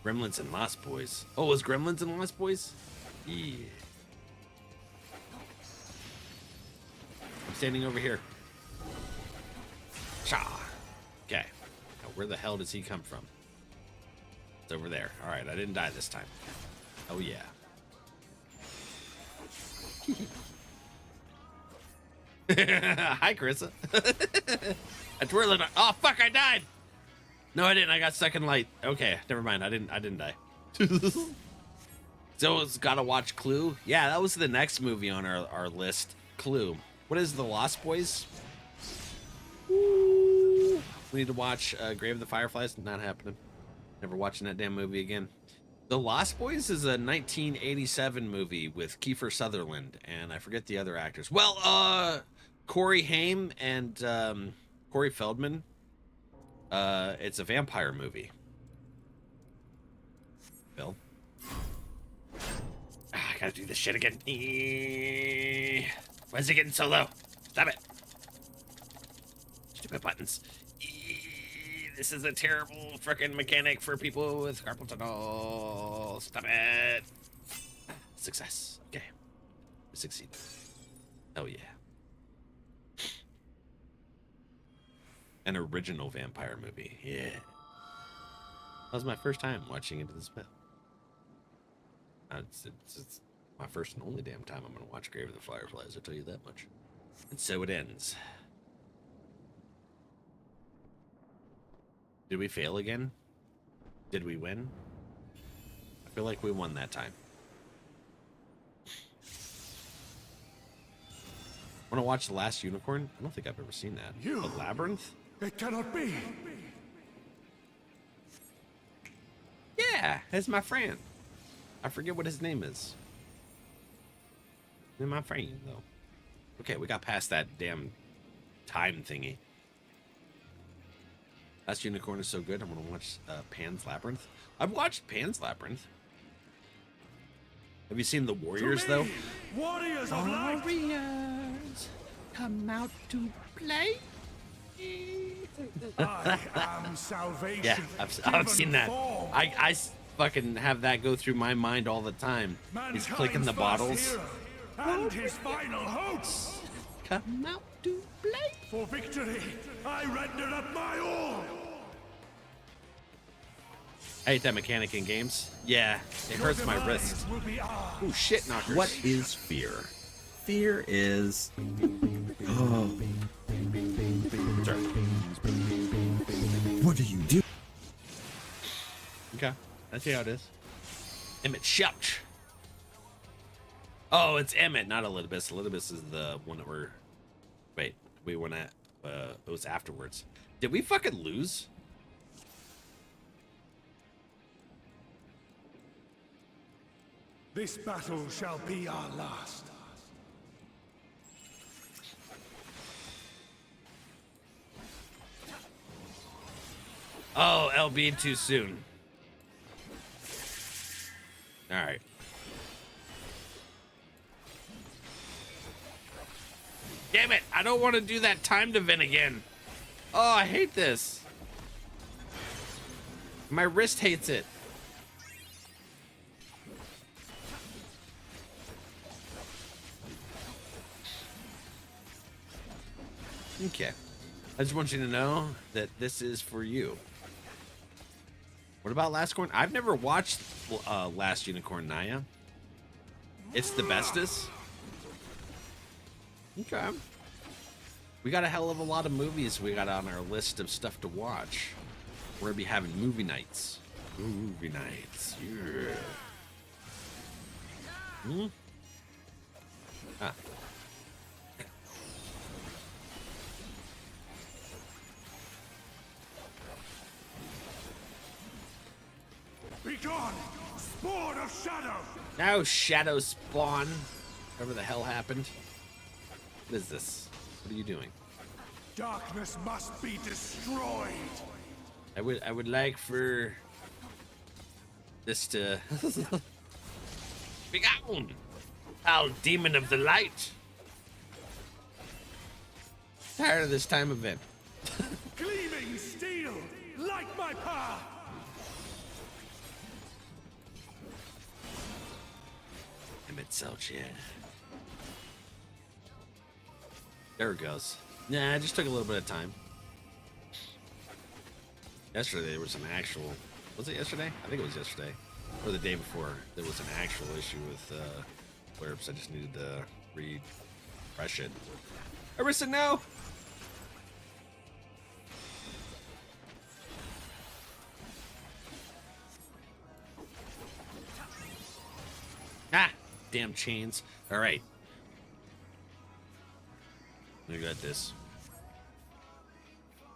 Gremlins and Lost Boys. Oh, was Gremlins and Lost Boys? Yeah. I'm standing over here. Cha. Okay. Now, where the hell does he come from? It's over there. All right, I didn't die this time. Oh yeah. Hi, Carissa. I twirled. Oh fuck! I died. No, I didn't. I got second light. Okay, never mind. I didn't die. So it's gotta watch Clue. Yeah, that was the next movie on our list. Clue. What is The Lost Boys? Ooh. We need to watch Grave of the Fireflies. Not happening. Never watching that damn movie again. The Lost Boys is a 1987 movie with Kiefer Sutherland and I forget the other actors. Well, Corey Haim and Corey Feldman. It's a vampire movie. Bill. I gotta do this shit again. Why is it getting so low? Stop it. Stupid buttons. This is a terrible freaking mechanic for people with carpal tunnel. Stop it. Success. Okay. We succeeded. Oh yeah. An original vampire movie. Yeah. That was my first time watching Into the Spell. It's my first and only damn time I'm going to watch Grave of the Fireflies, I'll tell you that much. And so it ends. Did we fail again? Did we win? I feel like we won that time. Want to watch The Last Unicorn? I don't think I've ever seen that. You. The Labyrinth? It cannot be! Yeah, that's my friend. I forget what his name is. He's my friend, though. Okay, we got past that damn time thingy. Last Unicorn is so good. I'm gonna watch Pan's Labyrinth. I've watched Pan's Labyrinth. Have you seen The Warriors, though? Warriors of light! Warriors, come out to play. I am salvation. Yeah, I've seen that. I fucking have that go through my mind all the time. He's clicking the bottles. And his final hope. Come out to play. For victory, I render up my all. I hate that mechanic in games. Yeah, it hurts my wrist. Ooh, shit knockers. What is fear? Fear is... Oh. Sorry. What do you do? Okay, that's how it is. Emmett Shouch. Oh, it's Emmett, not Elidibus. Elidibus is the one that we're... Wait, we went at... it was afterwards. Did we fucking lose? This battle shall be our last. Oh, LB too soon. All right. Damn it! I don't want to do that timed event again. Oh, I hate this. My wrist hates it. Okay. I just want you to know that this is for you. What about Last Unicorn? I've never watched Last Unicorn, Naya. It's the bestest. Okay. We got a hell of a lot of movies we got on our list of stuff to watch. We're gonna be having movie nights. Movie nights. Yeah. Hmm? Ah. Be gone, spawn of shadow! Now shadow spawn. Whatever the hell happened. What is this? What are you doing? Darkness must be destroyed! I would like for this to be gone. Foul demon of the light. Tired of this time event. Gleaming steel, light my path! Yeah. There it goes. Nah, it just took a little bit of time. Yesterday there was an actual... Was it yesterday? I think it was yesterday. Or the day before. There was an actual issue with Blurps. I just needed to refresh it. Arissa, no! Ah! Damn chains. Alright. We got this.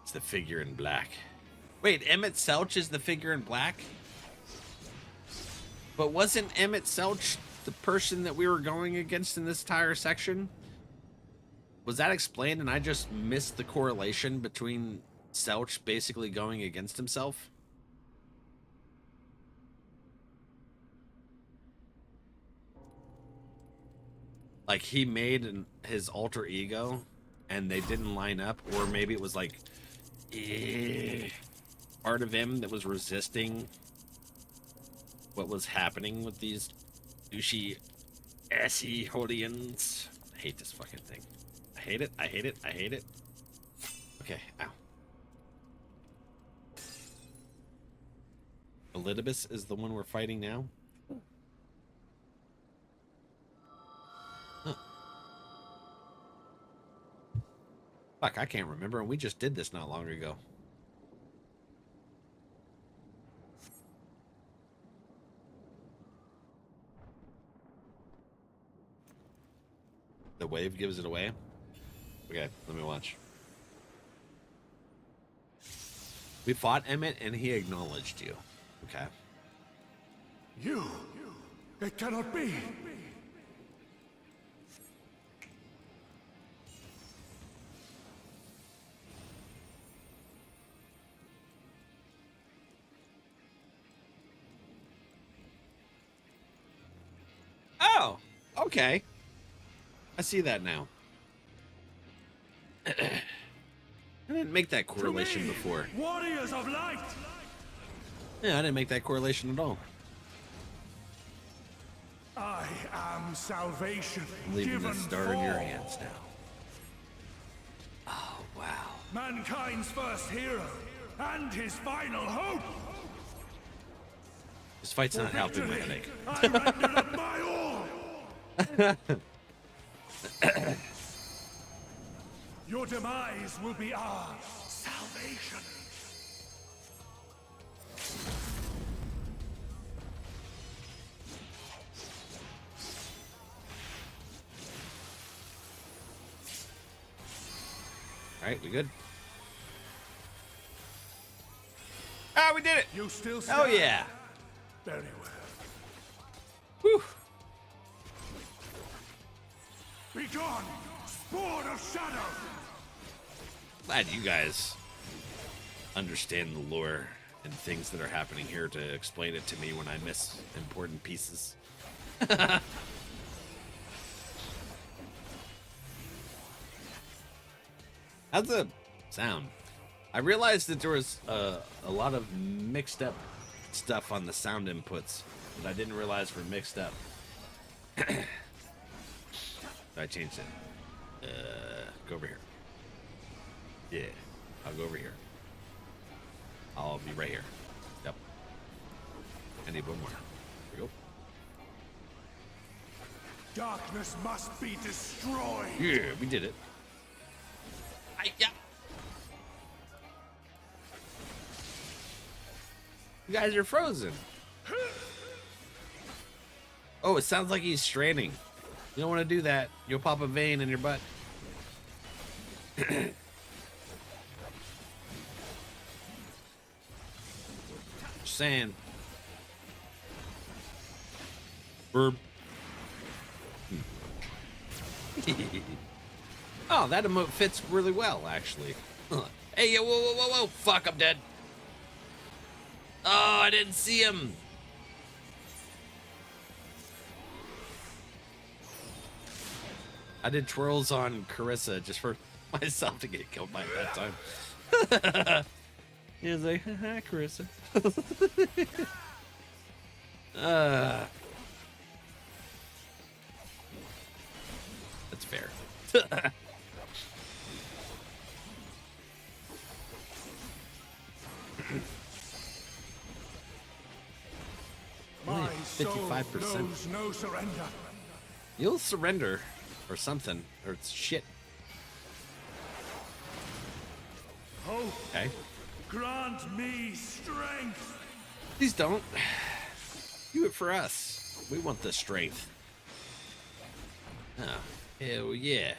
It's the figure in black. Wait, Emmett Selch is the figure in black? But wasn't Emmett Selch the person that we were going against in this entire section? Was that explained and I just missed the correlation between Selch basically going against himself? Like he made his alter ego and they didn't line up, or maybe it was like part of him that was resisting what was happening with these douchey assy Hodians. I hate this fucking thing. I hate it. I hate it. I hate it. Okay, ow. Elidibus is the one we're fighting now? Fuck, I can't remember. We just did this not long ago. The wave gives it away? Okay, let me watch. We fought Emmett and he acknowledged you. Okay. You! It cannot be! Oh, okay. I see that now. I didn't make that correlation before. Warriors of light! Yeah, I didn't make that correlation at all. I am salvation. I'm leaving given this star in your for hands now. Oh, wow. mankind's first hero and his final hope. This fight's not helping my Victory, headache. I rendered up my all. Your demise will be our salvation. All right, we good? Ah, we did it! You still Oh stand? yeah! Very well. Whew! Be gone, spawn of shadow. Glad you guys understand the lore and things that are happening here to explain it to me when I miss important pieces. How's the sound? I realized that there was a lot of mixed up stuff on the sound inputs that I didn't realize were mixed up. I changed it. Go over here. Yeah, I'll go over here. I'll be right here. Yep. I need one more. Here we go. Darkness must be destroyed. Yeah, we did it. Yeah. You guys are frozen. Oh, it sounds like he's straining. You don't want to do that. You'll pop a vein in your butt. Just saying. Burp. Oh, that emote fits really well, actually. Hey, yo, whoa, whoa, whoa, whoa. Fuck, I'm dead. Oh, I didn't see him. I did twirls on Carissa just for myself to get killed by it that time. He was like, hi, Carissa. That's fair. My 55%. soul knows no surrender. You'll surrender or something, or it's shit. Oh, Okay. grant me strength. Please don't. Do it for us. We want the strength. Oh, hell yeah.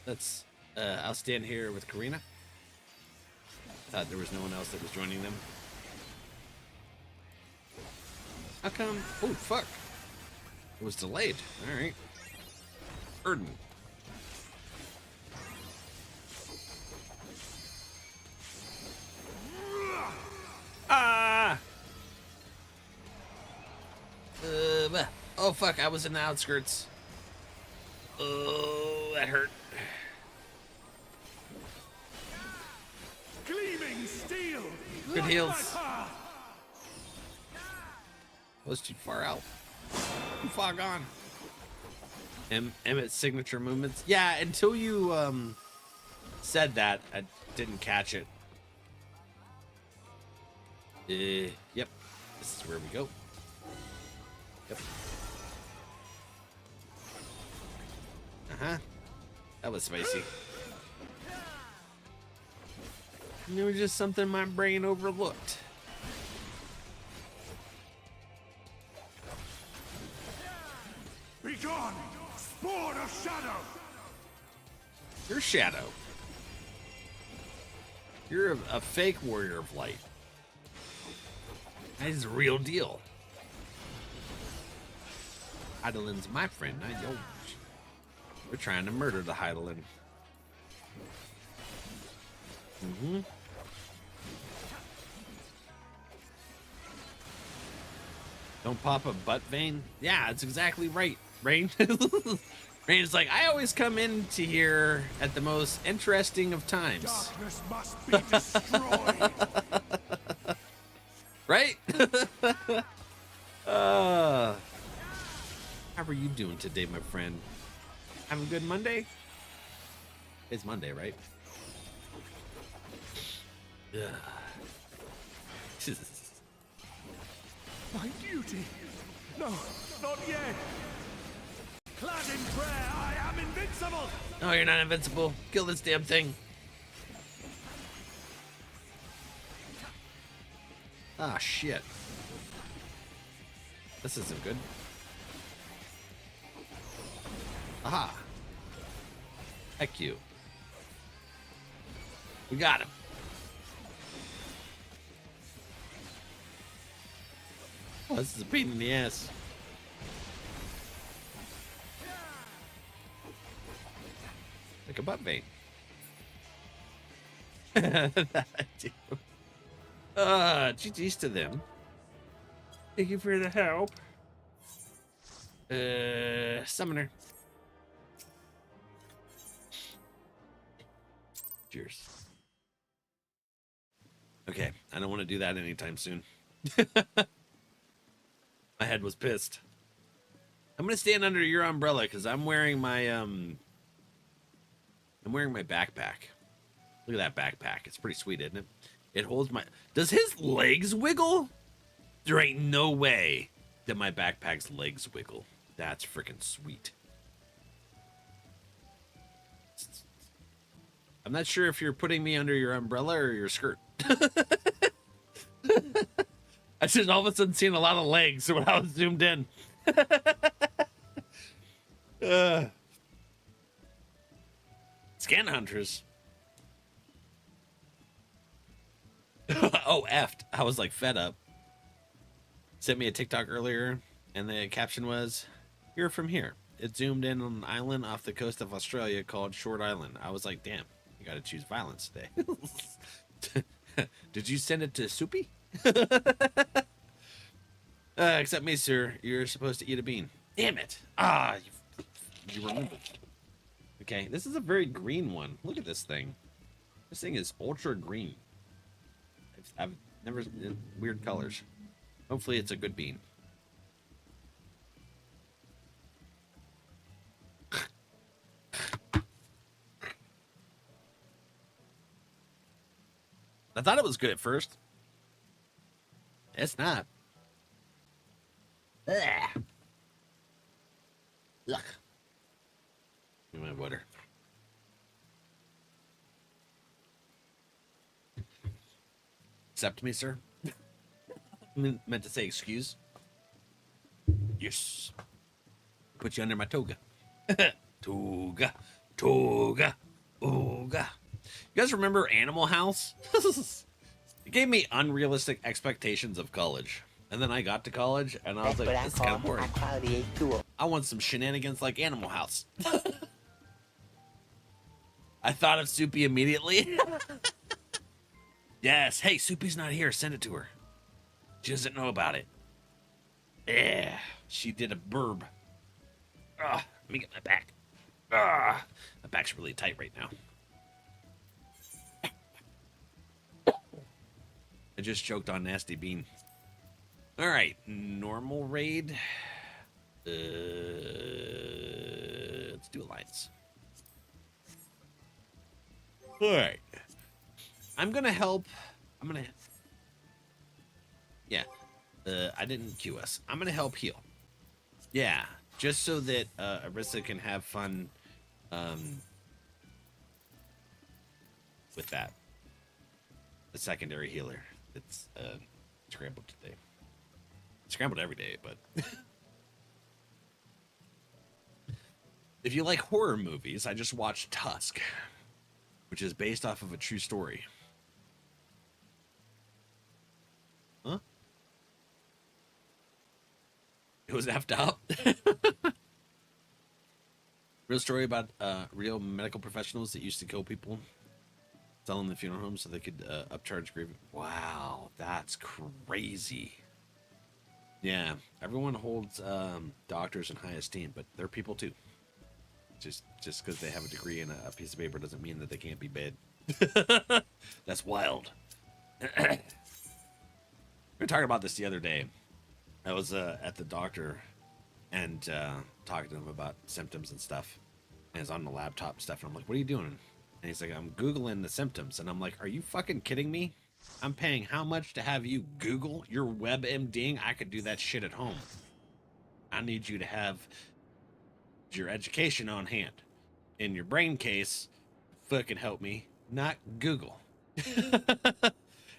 Let's, I'll stand here with Karina. Thought there was no one else that was joining them. How come? Oh, fuck. It was delayed. All right. Burden. Ah! Oh, fuck. I was in the outskirts. Oh, that hurt. Gleaming steel. Good light heals. my path. Was too far out. Too far gone. Emmett's signature movements. Yeah, until you said that, I didn't catch it. Yep. This is where we go. Yep. Uh-huh. That was spicy. It was just something my brain overlooked. Be gone, spawn of shadow. You're Shadow. You're a fake warrior of light. That is the real deal. Heidelin's my friend, not yours. We're trying to murder the Heidelin. Mm-hmm. Don't pop a butt vein? Yeah, that's exactly right, Rain. Rain's like, I always come into here at the most interesting of times. Darkness must be destroyed. Right? How are you doing today, my friend? Having a good Monday? It's Monday, right? Yeah. My duty. No, not yet. Clad in prayer, I am invincible. No, you're not invincible. Kill this damn thing. Ah, shit. This isn't good. Aha. Heck you. We got him. Oh, this is a pain in the ass. Like a butt vein. That I do. GG's to them. Thank you for the help. Summoner. Cheers. Okay, I don't want to do that anytime soon. My head was pissed. I'm gonna stand under your umbrella because I'm wearing my backpack. Look at that backpack. It's pretty sweet, isn't it? It holds my. Does his legs wiggle? There ain't no way that my backpack's legs wiggle. That's freaking sweet. I'm not sure if you're putting me under your umbrella or your skirt. I just all of a sudden seen a lot of legs when I was zoomed in. Scan hunters. Oh, effed. I was like fed up. Sent me a TikTok earlier, and the caption was, "You're from here." It zoomed in on an island off the coast of Australia called Short Island. I was like, damn, you gotta choose violence today. Did you send it to Soupy? Except me, sir. You're supposed to eat a bean. Damn it. Ah, you remembered. Okay, this is a very green one. Look at this thing. This thing is ultra green. I've never... Weird colors. Hopefully it's a good bean. I thought it was good at first. It's not. Ugh. Ugh. Give me my water. Accept me, sir. Meant to say excuse. Yes. Put you under my toga. Toga. Toga. Ooga. You guys remember Animal House? It gave me unrealistic expectations of college. And then I got to college, and I was like, this is kind of boring. I want some shenanigans like Animal House. I thought of Soupy immediately. Yes. Hey, Soupy's not here. Send it to her. She doesn't know about it. Yeah. She did a burb. Let me get my back. My back's really tight right now. I just choked on Nasty Bean. All right, normal raid. Let's do alliance. All right. I'm gonna help. Yeah. I didn't QS. I'm gonna help heal. Yeah, just so that Arissa can have fun with that. The secondary healer. It's scrambled today. Scrambled every day, but if you like horror movies, I just watched Tusk, which is based off of a true story. Huh? It was effed up. Real story about real medical professionals that used to kill people, selling the funeral homes so they could upcharge grievance. Wow, that's crazy. Yeah, everyone holds doctors in high esteem, but they're people too. Just because they have a degree and a piece of paper doesn't mean that they can't be bad. That's wild. We were talking about this the other day. I was at the doctor and talking to him about symptoms and stuff. And he's on the laptop and stuff. And I'm like, what are you doing? And he's like, I'm Googling the symptoms. And I'm like, are you fucking kidding me? I'm paying how much to have you Google? You're WebMDing? I could do that shit at home. I need you to have your education on hand. In your brain case, fucking help me, not Google.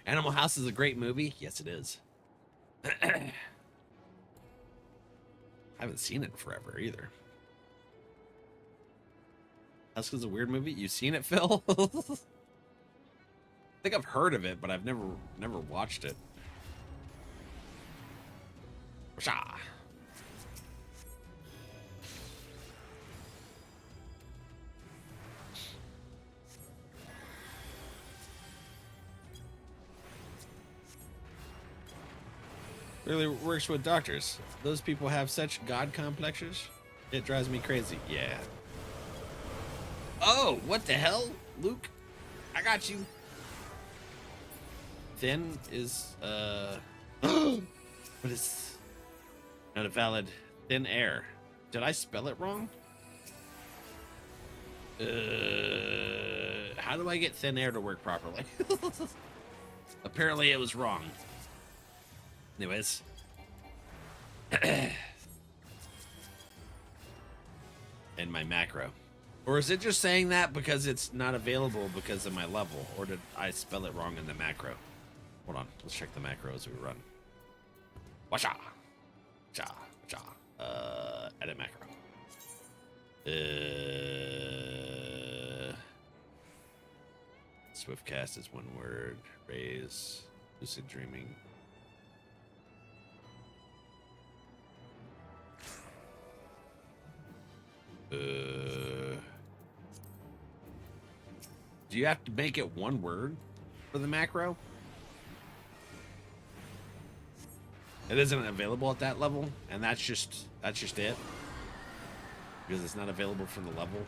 Animal House is a great movie. Yes, it is. I haven't seen it in forever either. Tusk is a weird movie. You seen it, Phil? I think I've heard of it, but I've never watched it. Shah. Really works with doctors. Those people have such god complexes. It drives me crazy. Yeah. Oh, what the hell, Luke? I got you. Thin is what is not a valid thin air. Did I spell it wrong? How do I get thin air to work properly? Apparently it was wrong. Anyways. And my macro. Or is it just saying that because it's not available because of my level? Or did I spell it wrong in the macro? Hold on. Let's check the macro as we run. Washa. Cha. Cha. Edit macro. Swiftcast is one word. Raise. Lucid dreaming. Do you have to make it one word for the macro? It isn't available at that level, and that's just it. Because it's not available from the level,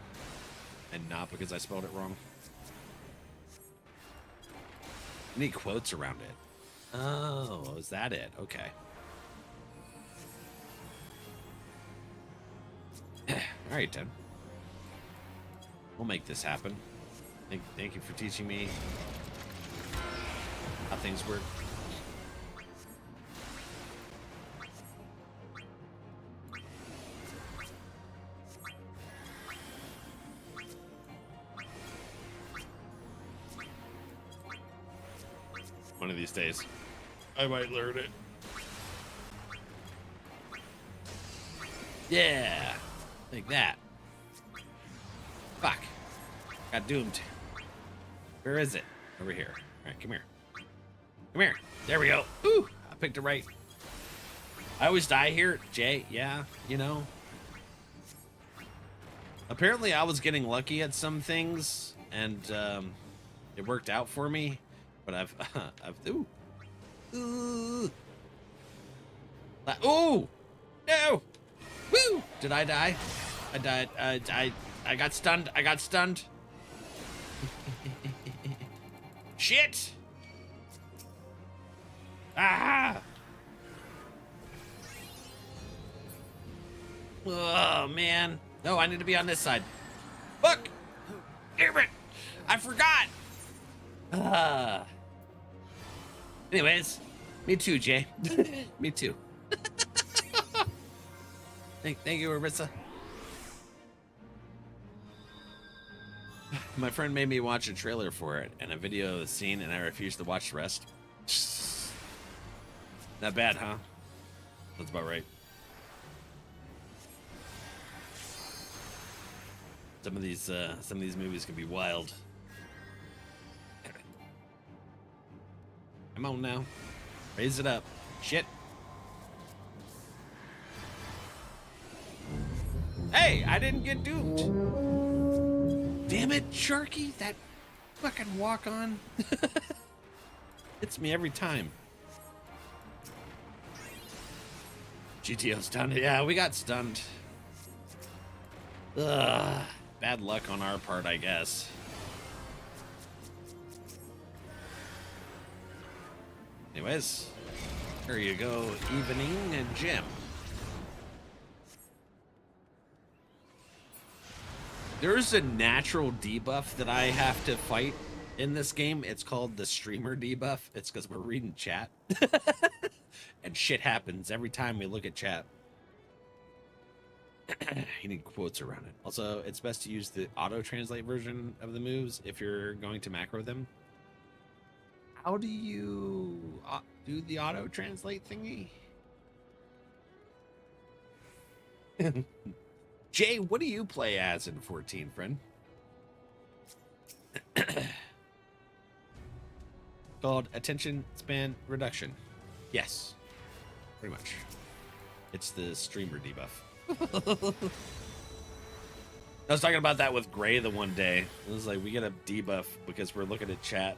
and not because I spelled it wrong. I need quotes around it. Oh, is that it? Okay. All right, then. We'll make this happen. Thank you for teaching me how things work. One of these days, I might learn it. Yeah, like that. Fuck. Got doomed. Where is it? Over here. All right, come here. Come here. There we go. Ooh, I picked it right. I always die here, Jay. Yeah, you know. Apparently, I was getting lucky at some things, and it worked out for me. But I've ooh. Ooh. Ooh. No. Woo! Did I die? I died. I got stunned. I got stunned. Shit! Ah! Oh, man. No, I need to be on this side. Fuck! Damn it! I forgot! Anyways, me too, Jay. Me too. Thank you, Arissa. My friend made me watch a trailer for it and a video of the scene, and I refused to watch the rest. Not bad, huh? That's about right. Some of these movies can be wild. Come on now, raise it up. Shit. Hey, I didn't get doomed. Damn it, Sharky, that fucking walk on. Hits me every time. GTO stunned. Yeah, we got stunned. Ugh, bad luck on our part, I guess. Anyways, here you go, evening and gym. There's a natural debuff that I have to fight in this game. It's called the streamer debuff. It's because we're reading chat. And shit happens every time we look at chat. You need quotes around it. Also, it's best to use the auto-translate version of the moves if you're going to macro them. How do you do the auto-translate thingy? Jay, what do you play as in 14, friend? Called attention span reduction. Yes, pretty much. It's the streamer debuff. I was talking about that with Gray the one day. It was like, we get a debuff because we're looking at chat.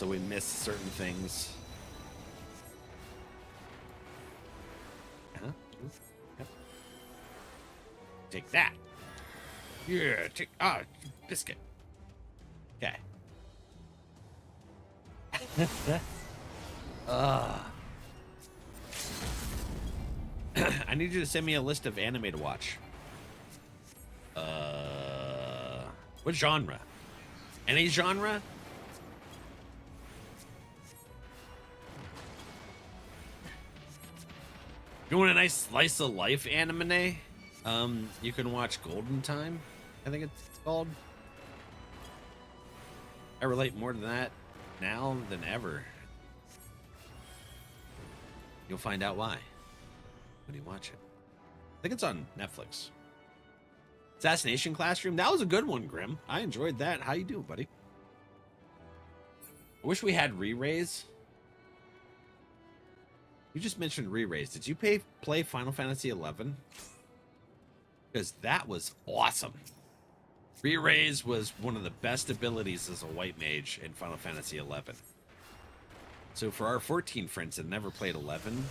so we miss certain things. Yep. Take that. Yeah, take biscuit. Okay. I need you to send me a list of anime to watch. What genre? Any genre? You want a nice slice of life anime? You can watch Golden Time, I think it's called. I relate more to that now than ever. You'll find out why when you watch it. I think it's on Netflix. Assassination Classroom. That was a good one, Grim. I enjoyed that. How you doing, buddy? I wish we had re-raise. You just mentioned re-raise. Did you play Final Fantasy XI? Because that was awesome. Re-raise was one of the best abilities as a white mage in Final Fantasy XI. So for our 14 friends that never played 11,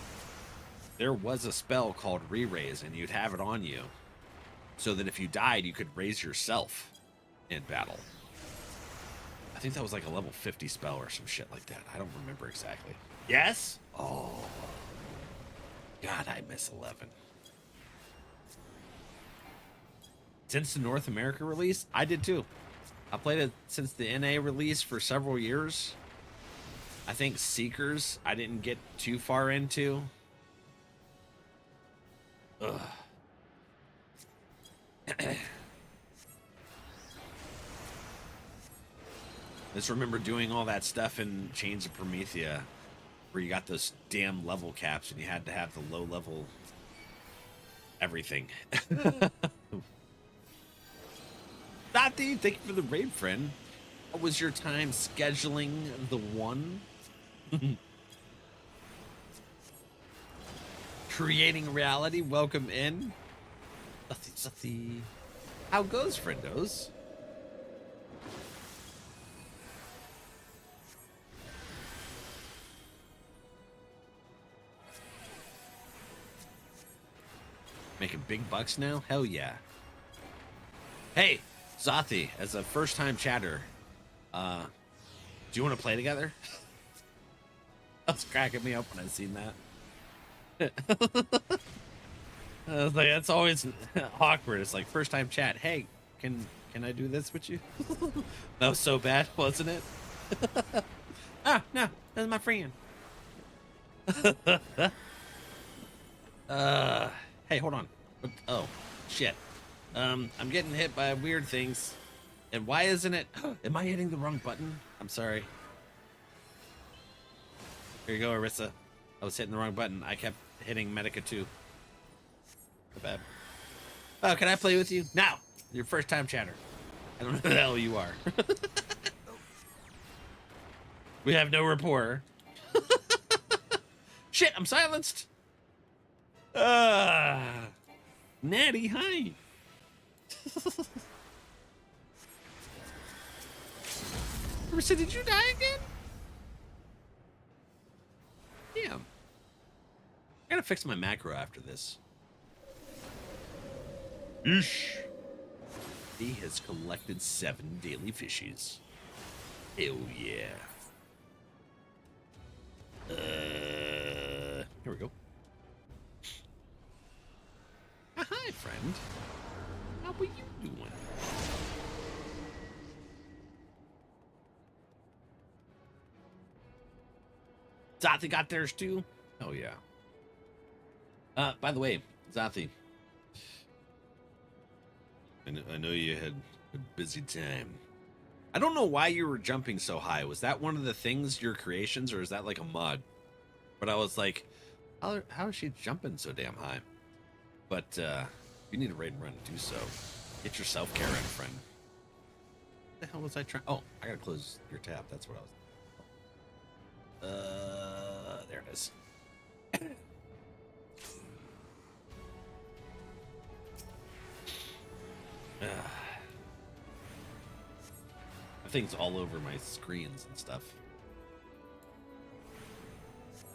there was a spell called re-raise, and you'd have it on you so that if you died, you could raise yourself in battle. I think that was like a level 50 spell or some shit like that. I don't remember exactly. Yes? Oh. God, I miss 11. Since the North America release, I did too. I played it since the NA release for several years. I think Seekers, I didn't get too far into. Ugh. Just remember doing all that stuff in Chains of Promethea, where you got those damn level caps and you had to have the low level everything. Dottie, thank you for the raid, friend. What was your time scheduling the one? Creating reality, welcome in. How goes, friendos? Making big bucks now? Hell yeah. Hey, Zathi, as a first-time chatter, do you want to play together? That was cracking me up when I seen that. I was like, that's always awkward. It's like first-time chat. Hey, can I do this with you? That was so bad, wasn't it? Ah, no, that's my friend. Hey, hold on. Oh, shit. I'm getting hit by weird things. And why isn't it? Am I hitting the wrong button? I'm sorry. Here you go, Arissa. I was hitting the wrong button. I kept hitting Medica 2. Bad. Oh, can I play with you? Now! Your first time chatter. I don't know who the hell you are. We have no rapport. Shit, I'm silenced. Natty, hi. Marissa, did you die again? Damn. I gotta fix my macro after this. Eesh. He has collected 7 daily fishes. Hell yeah. Here we go. Hi, friend. How are you doing? Zathi got theirs too? Oh, yeah. By the way, Zathi, I know you had a busy time. I don't know why you were jumping so high. Was that one of the things, your creations, or is that like a mod? But I was like, how is she jumping so damn high? But you need a raid and run to do so. Get your self-care in, friend. What the hell was I trying? Oh, I gotta close your tab. That's what I was. There it is. Things all over my screens and stuff.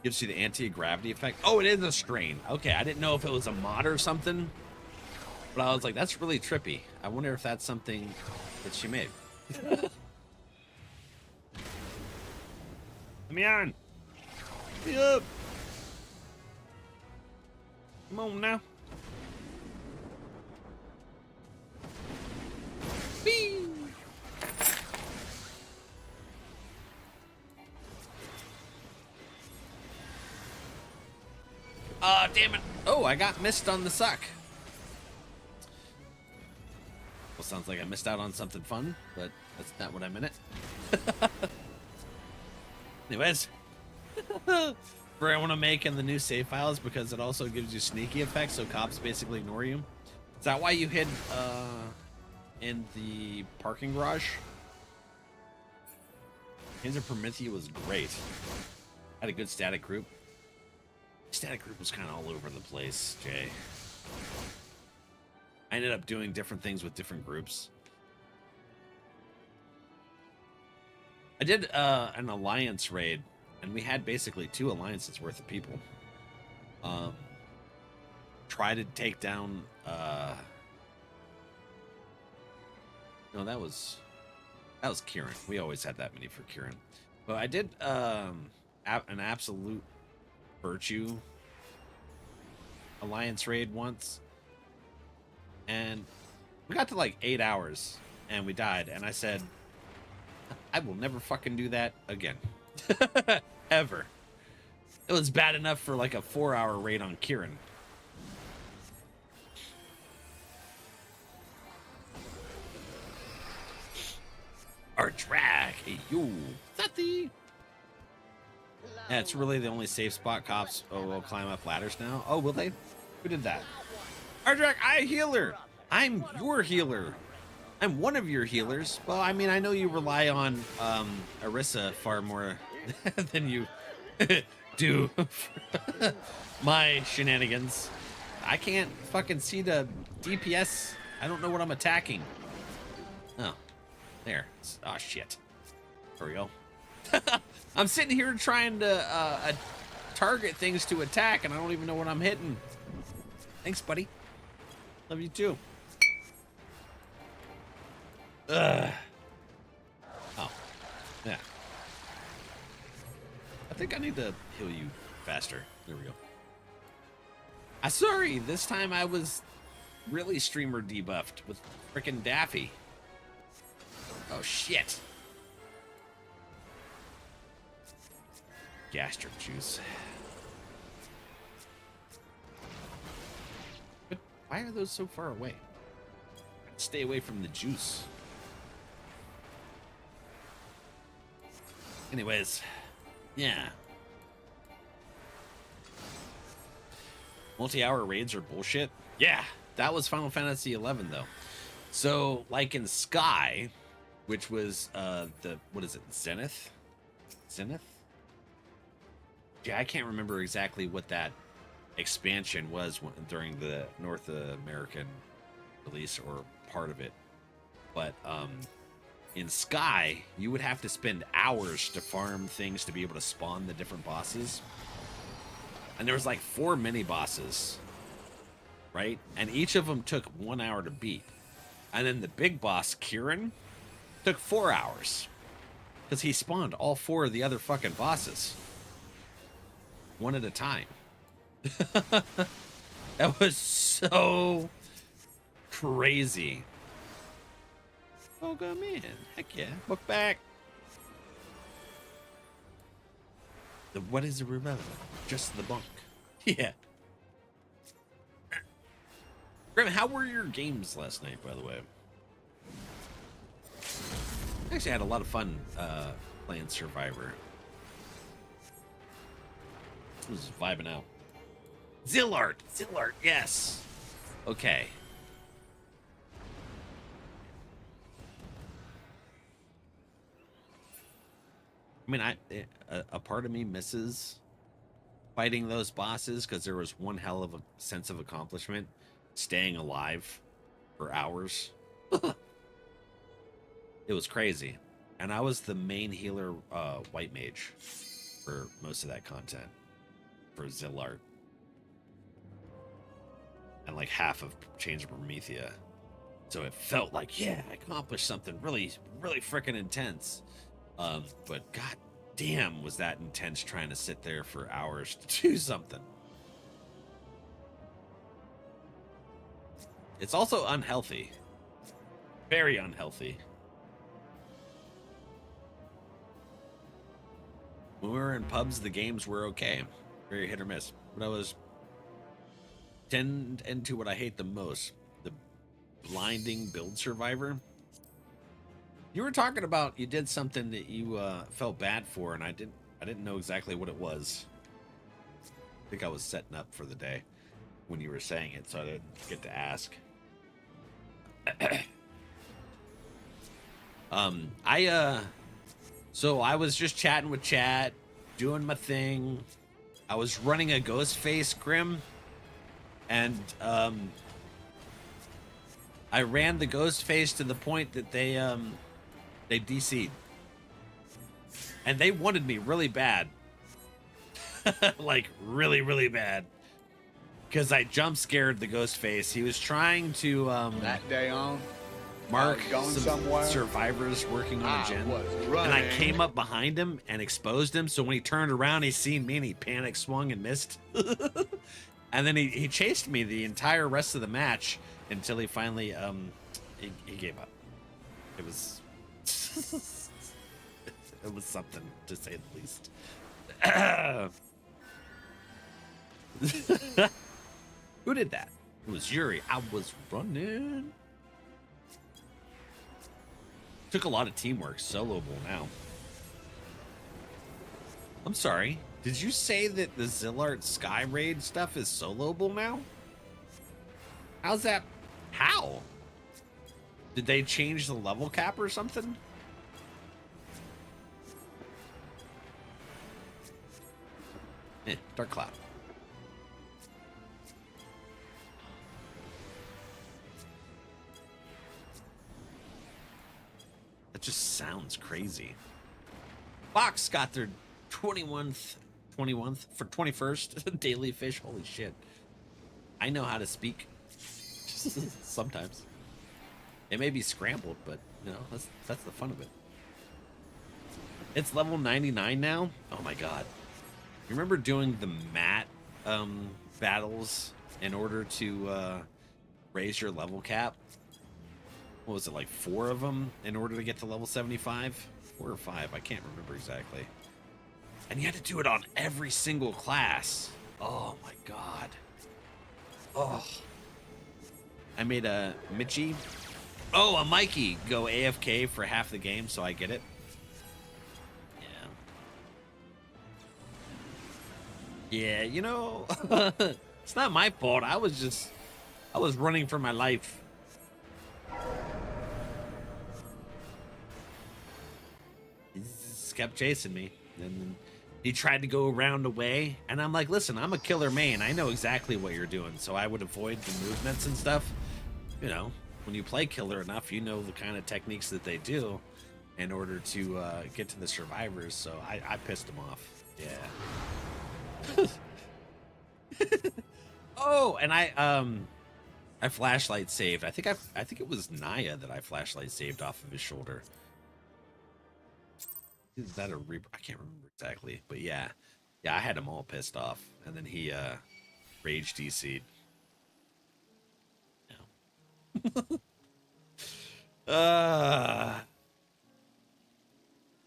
Gives you the anti-gravity effect. Oh, it is a strain. Okay, I didn't know if it was a mod or something. But I was like, that's really trippy. I wonder if that's something that she made. Let me on. Let me up. Come on now. Whee! Damn it. Oh, I got missed on the suck. Well, sounds like I missed out on something fun, but that's not what I meant it. Anyways. For I want to make in the new save files because it also gives you sneaky effects, so cops basically ignore you. Is that why you hid in the parking garage? Hands of Promethea was great. Had a good static group. Static group was kind of all over the place, Jay. I ended up doing different things with different groups. I did an alliance raid, and we had basically 2 alliances worth of people. Try to take down no, that was Kieran. We always had that many for Kieran. But I did an absolute virtue alliance raid once, and we got to like 8 hours and we died, and I said I will never fucking do that again. Ever. It was bad enough for like a 4-hour raid on Kieran. Our drag, hey yo, Sati. Yeah, it's really the only safe spot. Cops will climb up ladders now. Oh, will they? Who did that? Ardrak, I healer. I'm your healer. I'm one of your healers. Well, I mean, I know you rely on Arissa far more than you do my shenanigans. I can't fucking see the DPS. I don't know what I'm attacking. Oh, there. Oh, shit. There we go. I'm sitting here trying to target things to attack, and I don't even know what I'm hitting. Thanks, buddy. Love you too. Ugh. Oh, yeah. I think I need to heal you faster. There we go. Sorry, this time I was really streamer debuffed with frickin' Daffy. Oh, shit. Gastric juice. But why are those so far away? Stay away from the juice. Anyways, yeah. Multi-hour raids are bullshit. Yeah, that was Final Fantasy XI though. So, like in Sky, which was what is it, Zenith? Zenith? Yeah, I can't remember exactly what that expansion was during the North American release or part of it. But in Sky, you would have to spend hours to farm things to be able to spawn the different bosses. And there was like 4 mini bosses, right? And each of them took 1 hour to beat. And then the big boss, Kieran, took 4 hours. Because he spawned all 4 of the other fucking bosses. One at a time. That was so crazy. Oh, come in. Heck yeah. Book back. What is irrelevant? Just the bunk. Yeah. Grim, how were your games last night, by the way? Actually, I had a lot of fun playing Survivor. I was vibing out. Zillard, yes. Okay. I mean, a part of me misses fighting those bosses because there was one hell of a sense of accomplishment staying alive for hours. It was crazy. And I was the main healer white mage for most of that content. for Zillart. And like half of Chains of Promethea. So it felt like, yeah, I accomplished something really, really freaking intense. But god damn, was that intense trying to sit there for hours to do something. It's also unhealthy. Very unhealthy. When we were in pubs, the games were okay. Very hit or miss. But I was tend into what I hate the most. The blinding build survivor. You were talking about you did something that you felt bad for, and I didn't know exactly what it was. I think I was setting up for the day when you were saying it, so I didn't get to ask. So I was just chatting with chat, doing my thing. I was running a ghost face Grim, and I ran the ghost face to the point that they DC'd. And they wanted me really bad. Like really, really bad. Because I jump scared the ghost face. He was trying to That day on, mark going some somewhere. survivors working on a gen. And I came up behind him and exposed him. So when he turned around, he seen me and he panic swung and missed. And then he chased me the entire rest of the match until he finally he gave up. It was it was something, to say the least. Who did that? It was Yuri. I was running. Took a lot of teamwork. Soloable now. I'm sorry. Did you say that the Zillart Sky Raid stuff is soloable now? How's that? How? Did they change the level cap or something? Dark Cloud. That just sounds crazy. Fox got their 21st for 21st daily fish. Holy shit. I know how to speak. Sometimes. It may be scrambled, but you know, that's the fun of it. It's level 99 now? Oh my god. You remember doing the mat battles in order to raise your level cap? What was it, like 4 of them in order to get to level 75? 4 or 5, I can't remember exactly. And you had to do it on every single class. Oh my god. Oh. I made a Mitchie. Oh, a Mikey go AFK for half the game, so I get it. Yeah, you know, it's not my fault. I was running for my life. He just kept chasing me. And he tried to go around away. And I'm like, listen, I'm a killer main. I know exactly what you're doing. So I would avoid the movements and stuff. You know, when you play killer enough, you know the kind of techniques that they do in order to get to the survivors. So I pissed him off. Yeah. Oh, and I flashlight saved. I think it was Naya that I flashlight saved off of his shoulder. Is that a Reaper? I can't remember exactly, but yeah, I had him all pissed off, and then he rage DC'd. Yeah.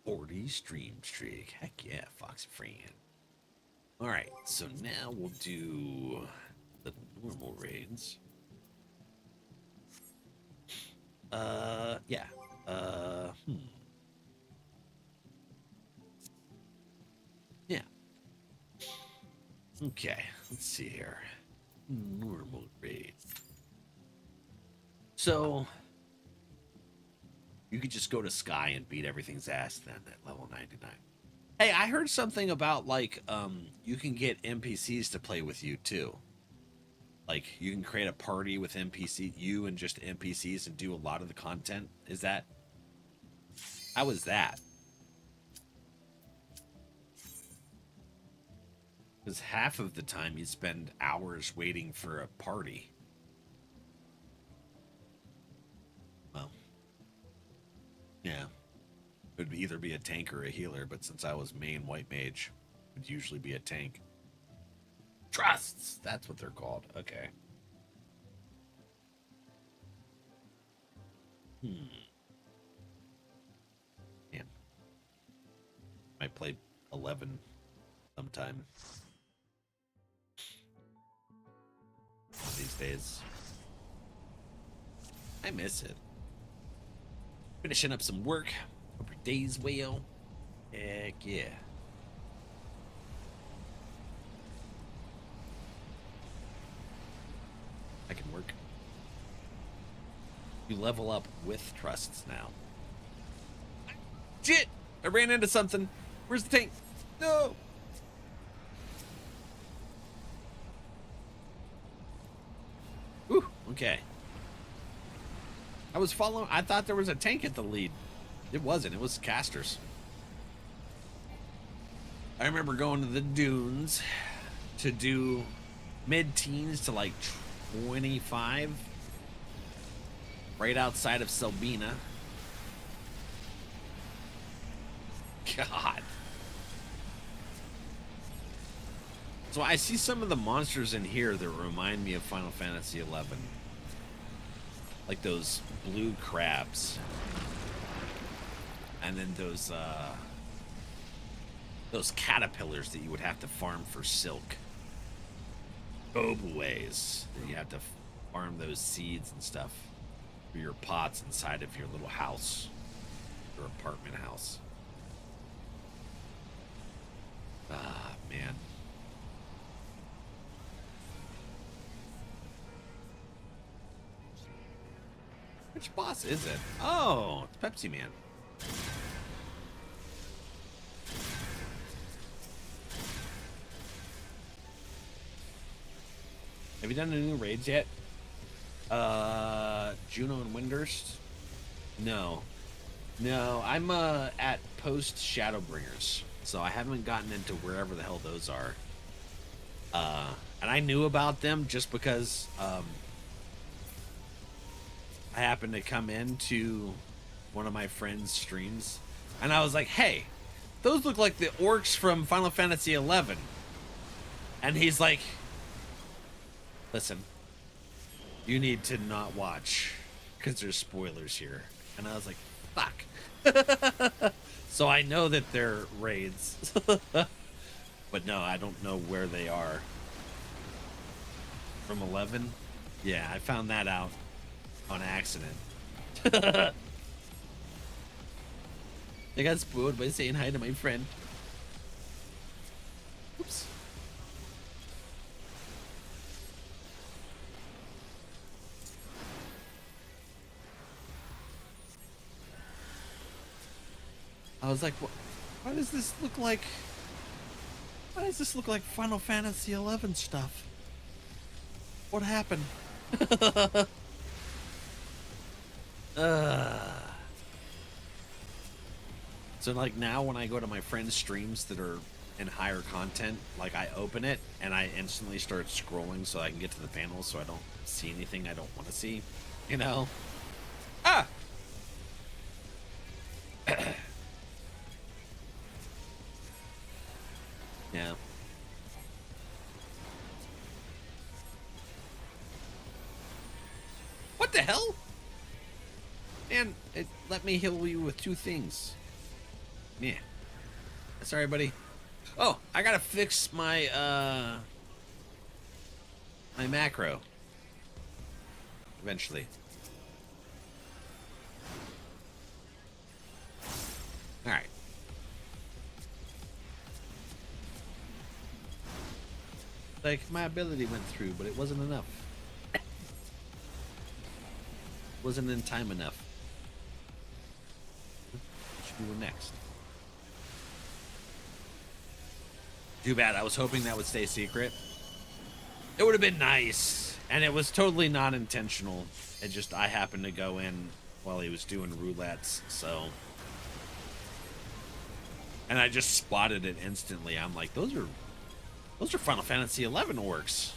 40 stream streak. Heck yeah, Foxy friend. All right, so now we'll do the normal raids. Yeah. Yeah. Okay, let's see here. Normal raid. So you could just go to Sky and beat everything's ass then at level 99. Hey, I heard something about, like, you can get NPCs to play with you, too. Like, you can create a party with you and just NPCs and do a lot of the content. Is that... How is that? Because half of the time you spend hours waiting for a party. Well, yeah. It would either be a tank or a healer, but since I was main white mage, it would usually be a tank. Trusts! That's what they're called. Okay. Man. Might play 11 sometime. These days. I miss it. Finishing up some work. Hope your day's well. Heck yeah. I can work. You level up with trusts now. Shit! I ran into something. Where's the tank? No! Whew, okay. I was following. I thought there was a tank at the lead. It wasn't. It was casters. I remember going to the dunes to do mid-teens to like 25. Right outside of Selbina. God. So I see some of the monsters in here that remind me of Final Fantasy XI. Like those blue crabs. And then those caterpillars that you would have to farm for silk. Oboways. That you have to farm those seeds and stuff for your pots inside of your little house. Your apartment house. Ah, man. Which boss is it? Oh, it's Pepsi Man. Have you done any new raids yet? Juno and Windurst? No. No, I'm at post Shadowbringers. So I haven't gotten into wherever the hell those are. And I knew about them just because I happened to come into one of my friend's streams, and I was like, hey, those look like the orcs from Final Fantasy XI. And he's like, listen, you need to not watch because there's spoilers here. And I was like, fuck. So I know that they're raids. But no, I don't know where they are. From 11? Yeah, I found that out on accident. I got spoiled by saying hi to my friend. Oops. I was like, why does this look like... Why does this look like Final Fantasy XI stuff? What happened? So like now when I go to my friends' streams that are in higher content, like I open it and I instantly start scrolling so I can get to the panels so I don't see anything I don't want to see, you know? Ah! Yeah. What the hell? Man, it let me heal you with 2 things. Yeah. Sorry, buddy. Oh, I gotta fix my, my macro. Eventually. Alright. Like, my ability went through, but it wasn't enough. Wasn't in time enough. What should we do next? Too bad. I was hoping that would stay secret. It would have been nice. And it was totally not intentional. It just, I happened to go in while he was doing roulettes, so. And I just spotted it instantly. I'm like, those are Those are Final Fantasy 11 orcs.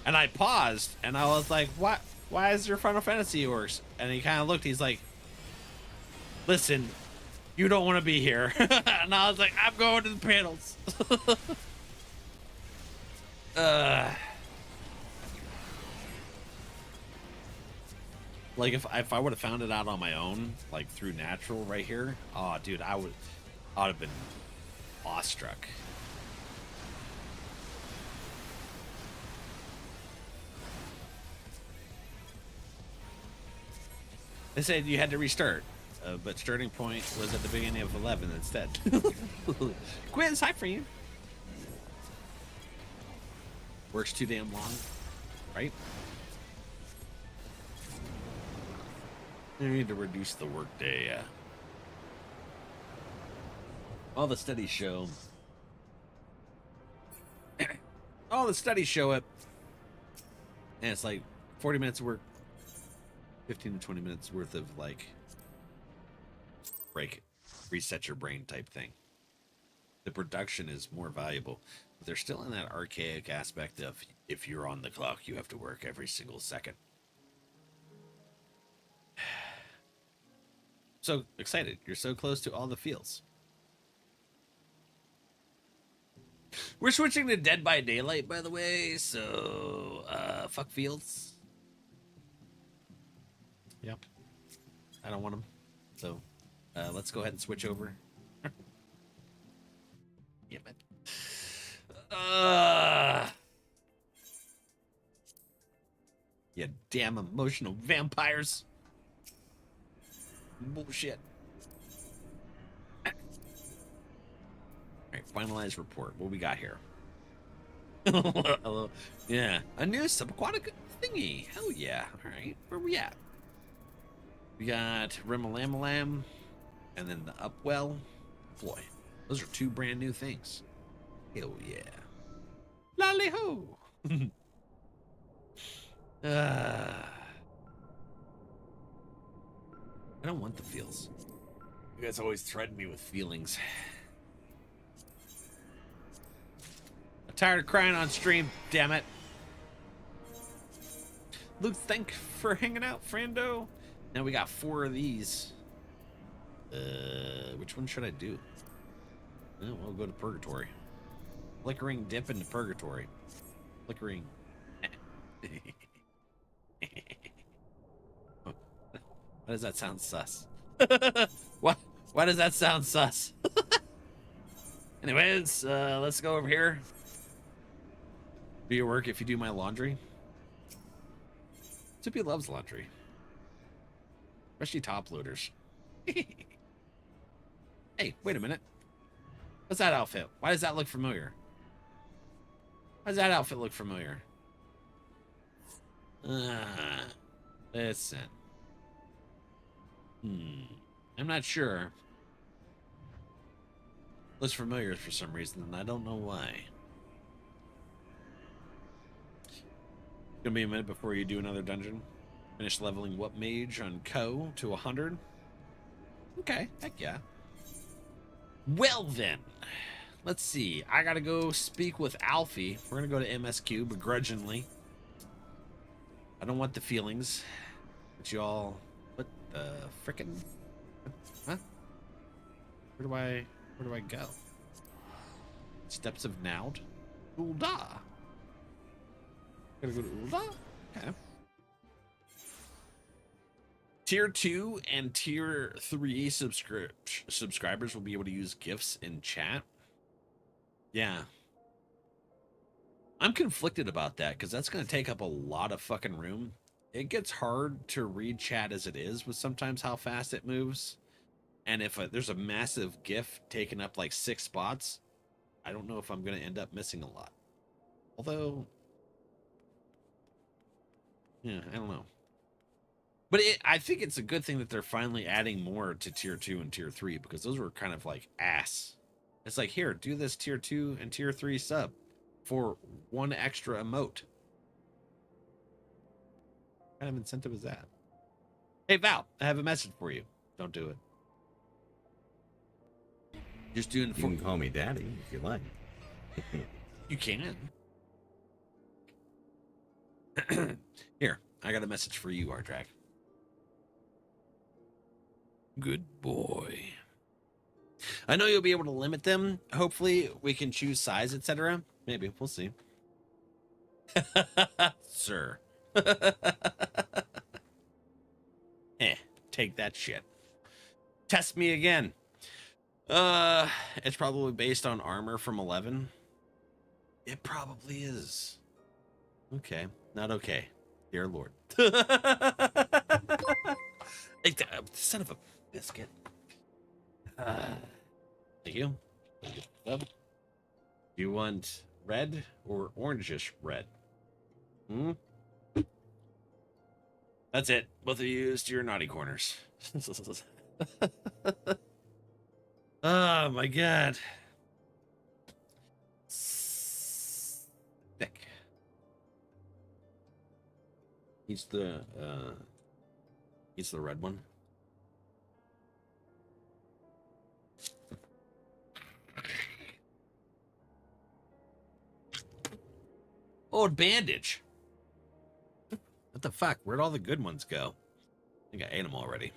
And I paused, and I was like, what? Why is there Final Fantasy orcs? And he kind of looked, he's like, listen, you don't want to be here. And I was like, I'm going to the panels. Like, if I would have found it out on my own, like, through natural right here, oh, dude, I would have been awestruck. They said you had to restart, but starting point was at the beginning of 11 instead. Quiz, hi for you. Works too damn long, right? I need to reduce the workday. All the studies show. All the studies show it. And it's like 40 minutes of work, 15 to 20 minutes worth of like break, reset your brain type thing. The production is more valuable. But they're still in that archaic aspect of if you're on the clock, you have to work every single second. So excited. You're so close to all the fields. We're switching to Dead by Daylight, by the way, so fuck fields. Yep. I don't want them. So let's go ahead and switch over. Damn it. You damn emotional vampires. Bullshit. Alright, finalized report. What we got here? Hello. Yeah, a new subaquatic thingy. Hell yeah. Alright, where we at? We got Rimalamalam and then the Upwell. Boy, those are two brand new things. Hell yeah. Lolly ho. I don't want the feels. You guys always threaten me with feelings. I'm tired of crying on stream, damn it. Luke, thank for hanging out, friendo. Now we got 4 of these. Which one should I do? Oh, we'll go to Purgatory. Flickering dip into Purgatory. Flickering. Why does that sound sus? Why does that sound sus? Anyways, let's go over here. Do your work if you do my laundry. Zippy loves laundry. Especially top loaders. Hey, wait a minute. What's that outfit? Why does that look familiar? Why does that outfit look familiar? Listen. I'm not sure. Looks familiar for some reason, and I don't know why. Gonna be a minute before you do another dungeon. Finish leveling what mage on Co to 100. Okay, heck yeah. Well then, let's see. I gotta go speak with Alfie. We're gonna go to MSQ begrudgingly. I don't want the feelings, but y'all. What the frickin'? Huh? Where do I go? Steps of Naud? Ulda. Gotta go to Ulda? Okay. Tier 2 and Tier 3 subscribers will be able to use gifts in chat. Yeah. I'm conflicted about that because that's going to take up a lot of fucking room. It gets hard to read chat as it is with sometimes how fast it moves. And if there's a massive GIF taking up like 6 spots, I don't know if I'm going to end up missing a lot. Although, yeah, I don't know. But I think it's a good thing that they're finally adding more to Tier 2 and Tier 3 because those were kind of like ass. It's like, here, do this Tier 2 and Tier 3 sub for 1 extra emote. What kind of incentive is that? Hey, Val, I have a message for you. Don't do it. Just doing. You can call me daddy if you like. You can. Here, I got a message for you, Ardrak. Good boy. I know you'll be able to limit them. Hopefully, we can choose size, etc. Maybe. We'll see. Sir. Take that shit. Test me again. It's probably based on armor from 11. It probably is. Okay. Not okay. Dear Lord. Son of a biscuit. Thank you. Do you want red or orangish red? Hmm? That's it. Both of you used your naughty corners. Oh my god. Thick. He's the red one. Old bandage. What the fuck? Where'd all the good ones go? I think I ate them already.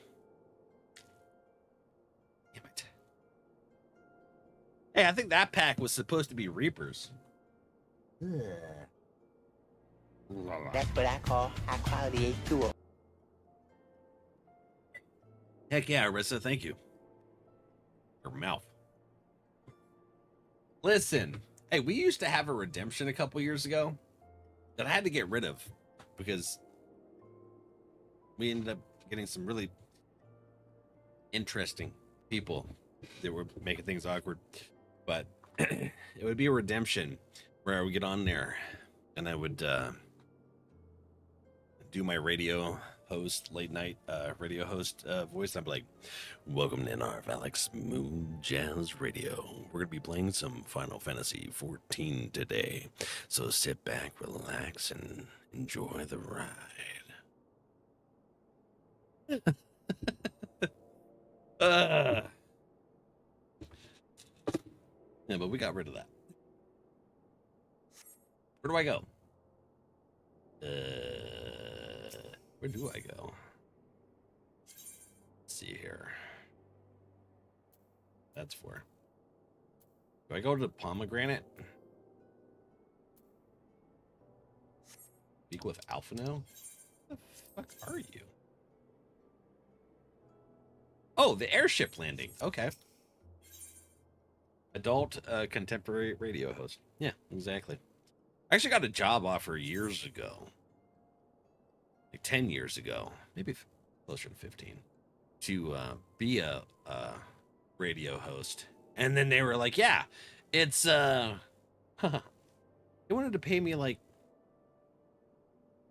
Damn it. Hey, I think that pack was supposed to be Reapers. That's what I call high quality H2O. Heck yeah, Arissa, thank you. Her mouth. Listen, hey, we used to have a redemption a couple years ago that I had to get rid of because we ended up getting some really interesting people that were making things awkward. But it would be a redemption where I would get on there and I would do my radio host, late night radio host voice. And I'd be like, welcome to NRValeck Smooth Jazz Radio. We're going to be playing some Final Fantasy XIV today. So sit back, relax, and enjoy the ride. Yeah, but we got rid of that. Where do I go? Where do I go? Let's see here. That's for. Do I go to Pomegranate? Speak with Alphino? What the fuck are you? Oh, the airship landing. Okay. Adult contemporary radio host. Yeah, exactly. I actually got a job offer years ago. Like 10 years ago. Maybe closer to 15. To be a radio host. And then they were like, yeah, it's they wanted to pay me like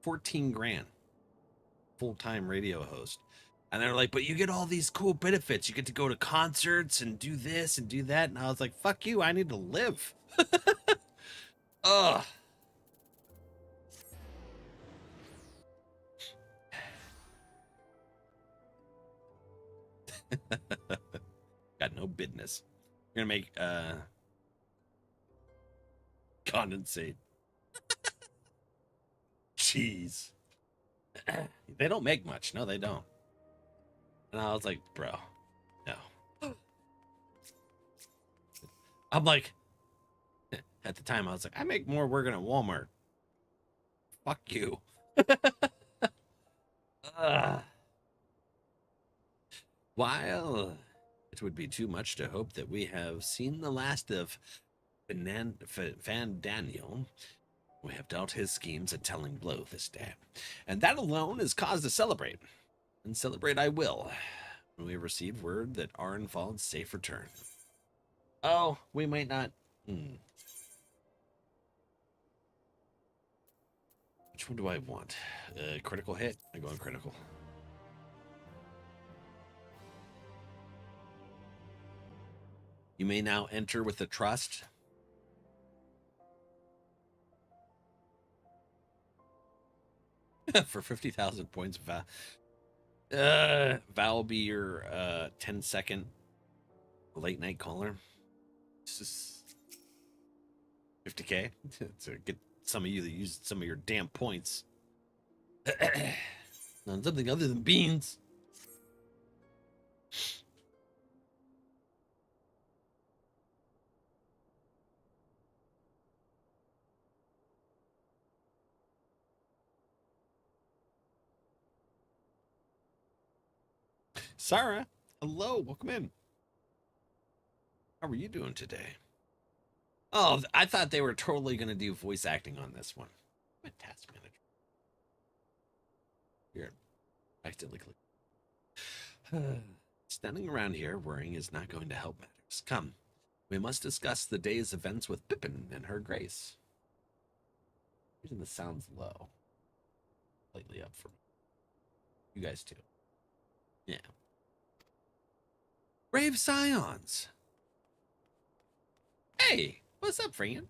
14 grand. Full-time radio host. And they're like, but you get all these cool benefits. You get to go to concerts and do this and do that. And I was like, fuck you. I need to live. Ugh. Got no business. You're going to make condensate. Jeez. They don't make much. No, they don't. And I was like, bro, no. I'm like, at the time, I was like, I make more working at Walmart. Fuck you. While it would be too much to hope that we have seen the last of Van Daniel, we have dealt his schemes a telling blow this day. And that alone is cause to celebrate. And celebrate I will, when we receive word that Arenfald's safe return. Oh, we might not. Which one do I want? Critical hit? I go on critical. You may now enter with the trust. For 50,000 points. Val will be your 10-second late night caller. Just... 50k to get some of you that use some of your damn points on something other than beans. Sarah, hello, welcome in. How are you doing today? Oh, I thought they were totally going to do voice acting on this one. I'm a task manager. Here, accidentally click. Standing around here worrying is not going to help matters. Come, we must discuss the day's events with Pippin and her grace. Reason the sounds low. Slightly up for me. You guys too. Yeah. Brave Scions. Hey, what's up, friend?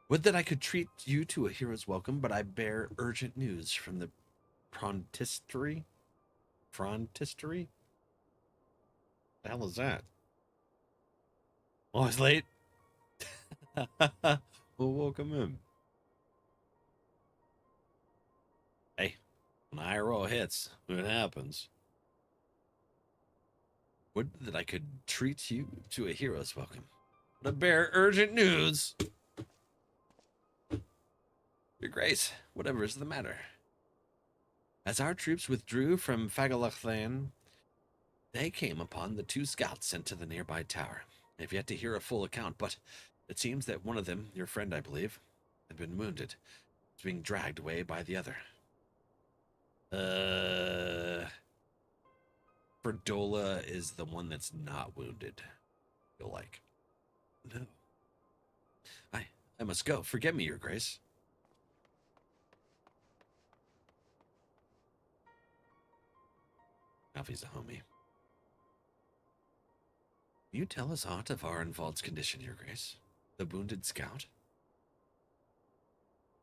Would that I could treat you to a hero's welcome, but I bear urgent news from the Frontistery? Frontistery? The hell is that? Always late? Well, welcome in. Hey, when IRO hits, it happens. Would that I could treat you to a hero's welcome, but I bear urgent news. Your Grace, whatever is the matter? As our troops withdrew from Fagalachlan, they came upon the 2 scouts sent to the nearby tower. I've yet to hear a full account, but it seems that one of them, your friend I believe, had been wounded. Was being dragged away by the other. Ferdola is the one that's not wounded. I feel like. No. I must go. Forget me, Your Grace. Alfie's a homie. Can you tell us aught of Arenvald's condition, Your Grace? The wounded scout?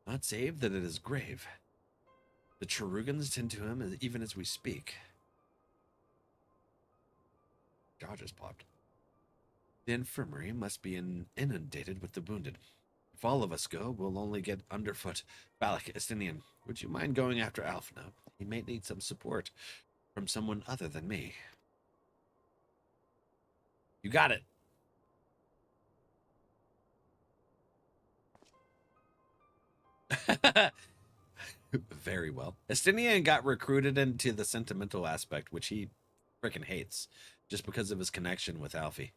Not save that it is grave. The Cherugans tend to him even as we speak. Jaw just popped. The infirmary must be inundated with the wounded. If all of us go, we'll only get underfoot. Valak, Estinian, would you mind going after Alfna? He may need some support from someone other than me. You got it. Very well. Estinian got recruited into the sentimental aspect, which he freaking hates, just because of his connection with Alfie.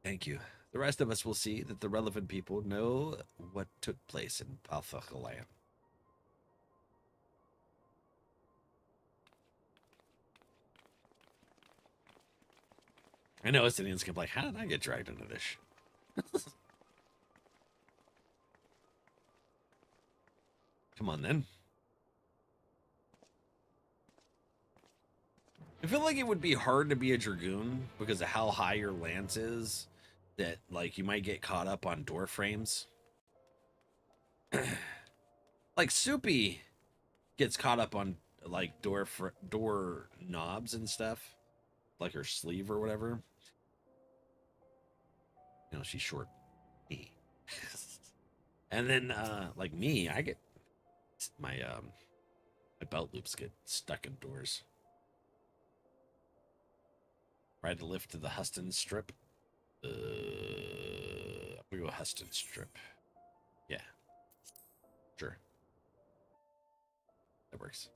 Thank you. The rest of us will see that the relevant people know what took place in Palthakalan. I know Estinians can be like, how did I get dragged into this? Come on, then. I feel like it would be hard to be a Dragoon because of how high your lance is, that, like, you might get caught up on door frames. Like, Soupy gets caught up on, like, door knobs and stuff. Like her sleeve or whatever. You know, she's short. And then, like me, I get... My belt loops get stuck in doors. Ride the lift to the Huston Strip. We go Huston Strip. Yeah. Sure. That works.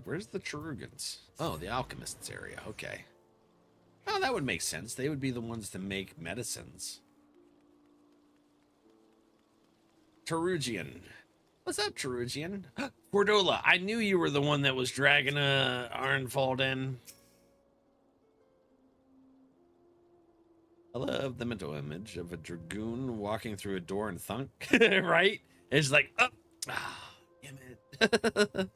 Where's the Cherugans? Oh, the alchemists area. Okay. Oh, that would make sense. They would be the ones to make medicines. Terugian. What's up, Terugian? Fordola, I knew you were the one that was dragging Arenvald in. I love the mental image of a dragoon walking through a door and thunk, right? It's like, oh, damn it.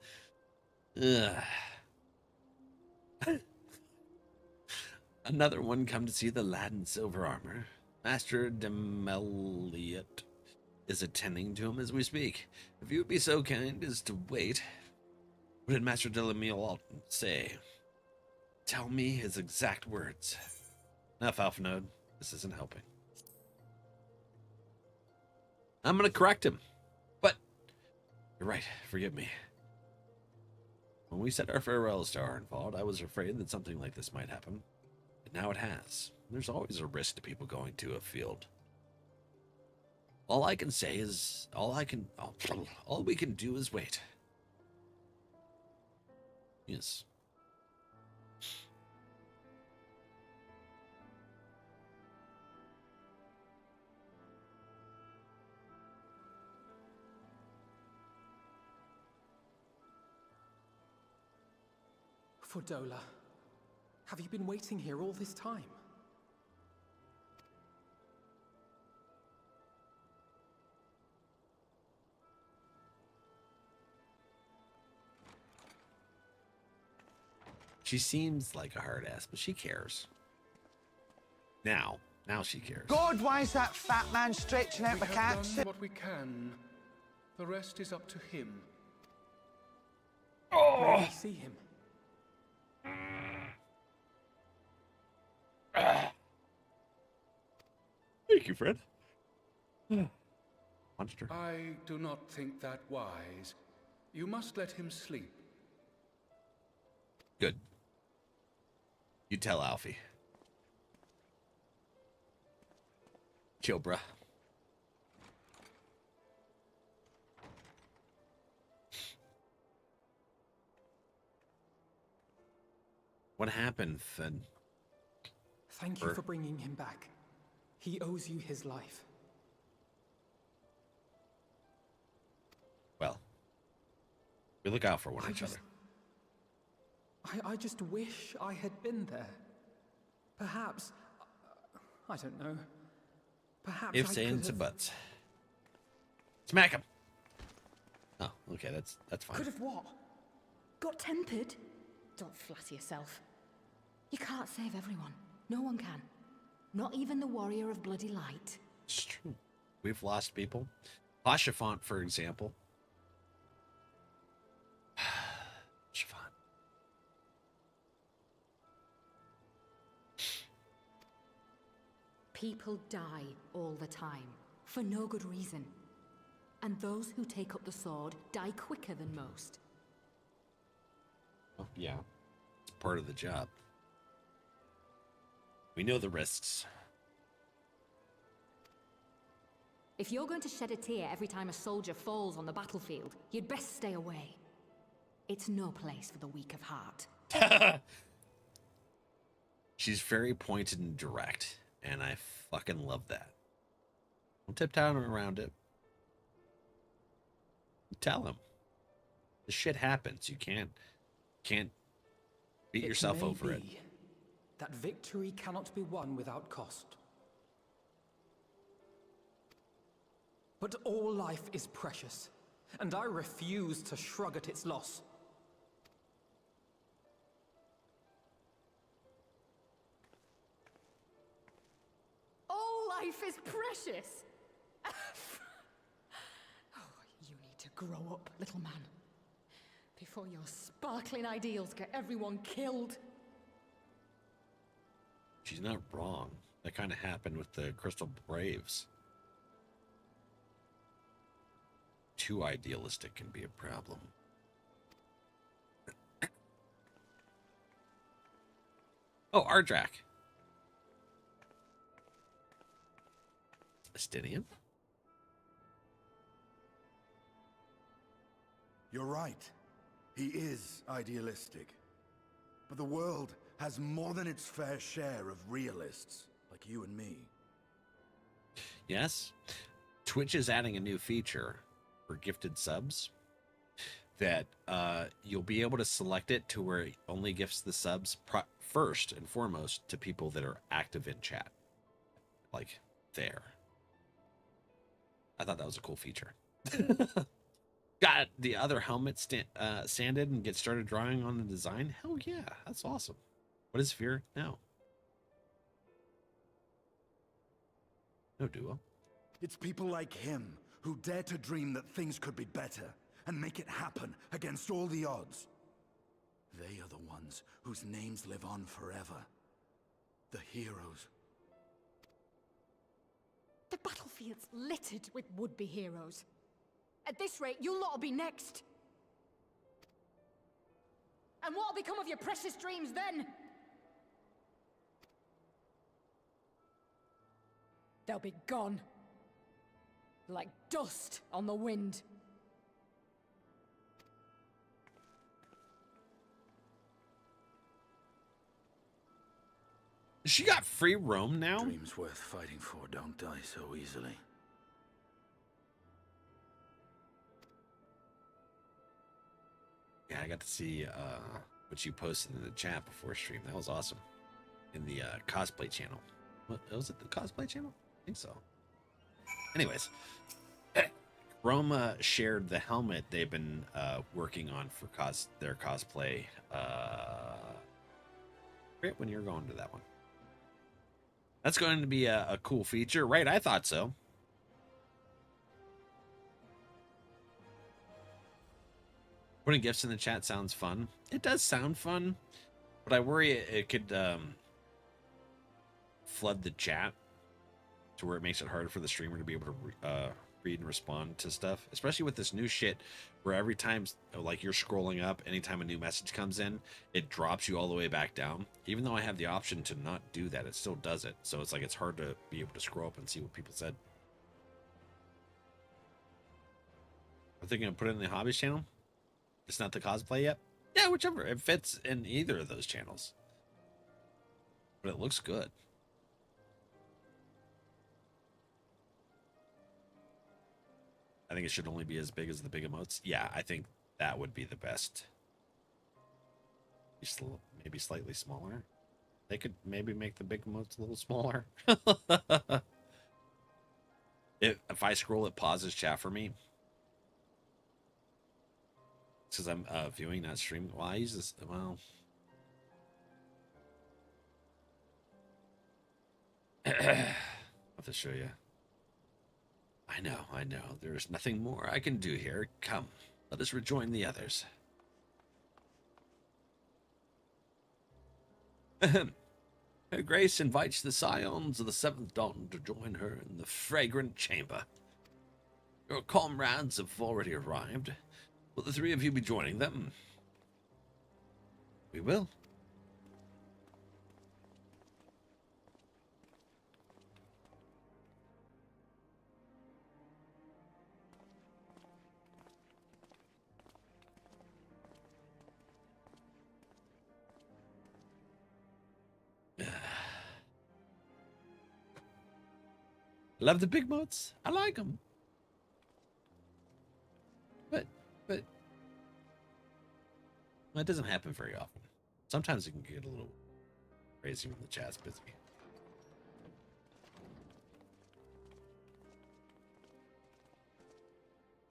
Another one come to see the lad in silver armor. Master Demeliot. is attending to him as we speak. If you would be so kind as to wait, what did Master Delamille say? Tell me his exact words. Enough, Alpha Node. This isn't helping. I'm gonna correct him. But you're right, forgive me. When we said our farewells to Arnvald, I was afraid that something like this might happen. And now it has. There's always a risk to people going to a field. All I can say is, all we can do is wait. Yes. Fordola, have you been waiting here all this time? She seems like a hard ass, but she cares. Now she cares. God, why is that fat man stretching out We my have cat's done what we can. The rest is up to him. May we see him? Thank you, Fred. Monster. I do not think that wise. You must let him sleep. Good. You tell Alfie. Chill, bruh. What happened, then? Thank you for bringing him back. He owes you his life. Well, we look out for one each other. I just wish I had been there. Perhaps, I don't know. Perhaps Ifs, I could ands, and have... buts. Smack him. Oh, okay, that's fine. Could have what? Got tempered? Don't flatter yourself. You can't save everyone. No one can. Not even the warrior of bloody light. It's true. We've lost people. Chiffon, for example. Chiffon. People die all the time, for no good reason. And those who take up the sword die quicker than most. Oh, yeah. It's part of the job. We know the risks. If you're going to shed a tear every time a soldier falls on the battlefield, you'd best stay away. It's no place for the weak of heart. She's very pointed and direct, and I fucking love that. Don't tiptoe around it. Tell him. This shit happens. You can't beat yourself over it. That victory cannot be won without cost. But all life is precious, and I refuse to shrug at its loss. All life is precious! Oh, you need to grow up, little man. Before your sparkling ideals get everyone killed. She's not wrong. That kind of happened with the Crystal Braves. Too idealistic can be a problem. Oh, Ardrak. Estinian? You're right. He is idealistic. But the world has more than its fair share of realists, like you and me. Yes. Twitch is adding a new feature for gifted subs that you'll be able to select it to where it only gifts the subs first and foremost to people that are active in chat. Like, there. I thought that was a cool feature. Got the other helmet sanded and get started drawing on the design? Hell yeah, that's awesome. What is fear now? No duo. It's people like him who dare to dream that things could be better and make it happen against all the odds. They are the ones whose names live on forever. The heroes. The battlefield's littered with would-be heroes. At this rate, you lot'll be next. And what'll become of your precious dreams then? They'll be gone. Like dust on the wind. She got free roam now? Dreams worth fighting for don't die so easily. Yeah, I got to see what you posted in the chat before stream. That was awesome. In the cosplay channel. What was it? The cosplay channel? I think so. Anyways, Roma shared the helmet they've been working on for their cosplay. Right when you're going to that one. That's going to be a cool feature, right? I thought so. Putting gifts in the chat sounds fun. It does sound fun, but I worry it could flood the chat to where it makes it harder for the streamer to be able to read and respond to stuff, especially with this new shit where every time like you're scrolling up, anytime a new message comes in, it drops you all the way back down. Even though I have the option to not do that, it still does it. So it's like it's hard to be able to scroll up and see what people said. I'm thinking of putting it in the hobbies channel. It's not the cosplay yet. Yeah, whichever. It fits in either of those channels. But it looks good. I think it should only be as big as the big emotes. Yeah, I think that would be the best. Maybe slightly smaller. They could maybe make the big emotes a little smaller. If I scroll, it pauses chat for me. Because I'm viewing, not streaming. Well, I use this. Well, I'll have to show you. I know. There's nothing more I can do here. Come, let us rejoin the others. Her Grace invites the scions of the Seventh Dawn to join her in the fragrant chamber. Your comrades have already arrived. Will the three of you be joining them? We will. Love the big moats. I like them. But well, it doesn't happen very often. Sometimes it can get a little crazy when the chat's busy.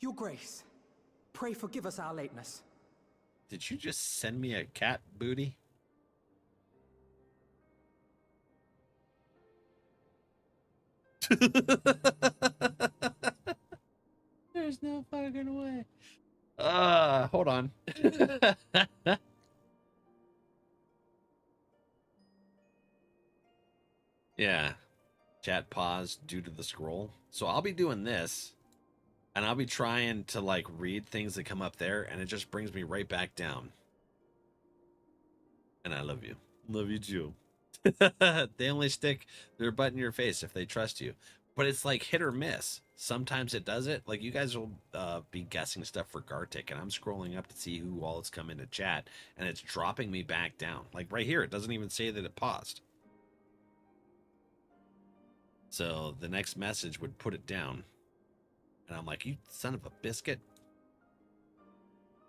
Your Grace, pray forgive us our lateness. Did you just send me a cat booty? There's no fucking way. Hold on. Yeah. Chat paused due to the scroll. So I'll be doing this. And I'll be trying to like read things that come up there, and it just brings me right back down. And I love you. Love you too. They only stick their butt in your face if they trust you. But it's like hit or miss. Sometimes it does it. Like you guys will be guessing stuff for Gartic, and I'm scrolling up to see who all has come into chat, and it's dropping me back down. Like right here, it doesn't even say that it paused. So the next message would put it down. And I'm like, you son of a biscuit.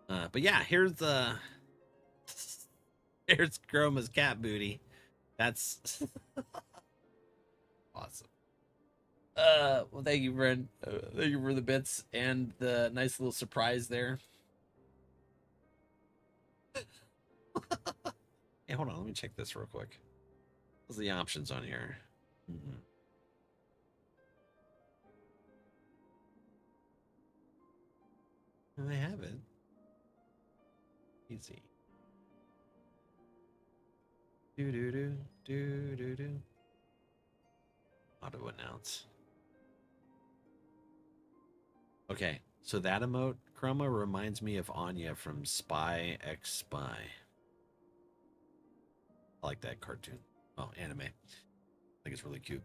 But yeah, here's Chroma's cat booty. That's awesome. Well, thank you, Brent. Thank you for the bits and the nice little surprise there. Hey, hold on. Let me check this real quick. What's the options on here? I have it. Easy. Do do do do do do. Auto announce. Okay, so that emote, Chroma, reminds me of Anya from Spy X Spy. I like that cartoon. Oh, anime. I think it's really cute.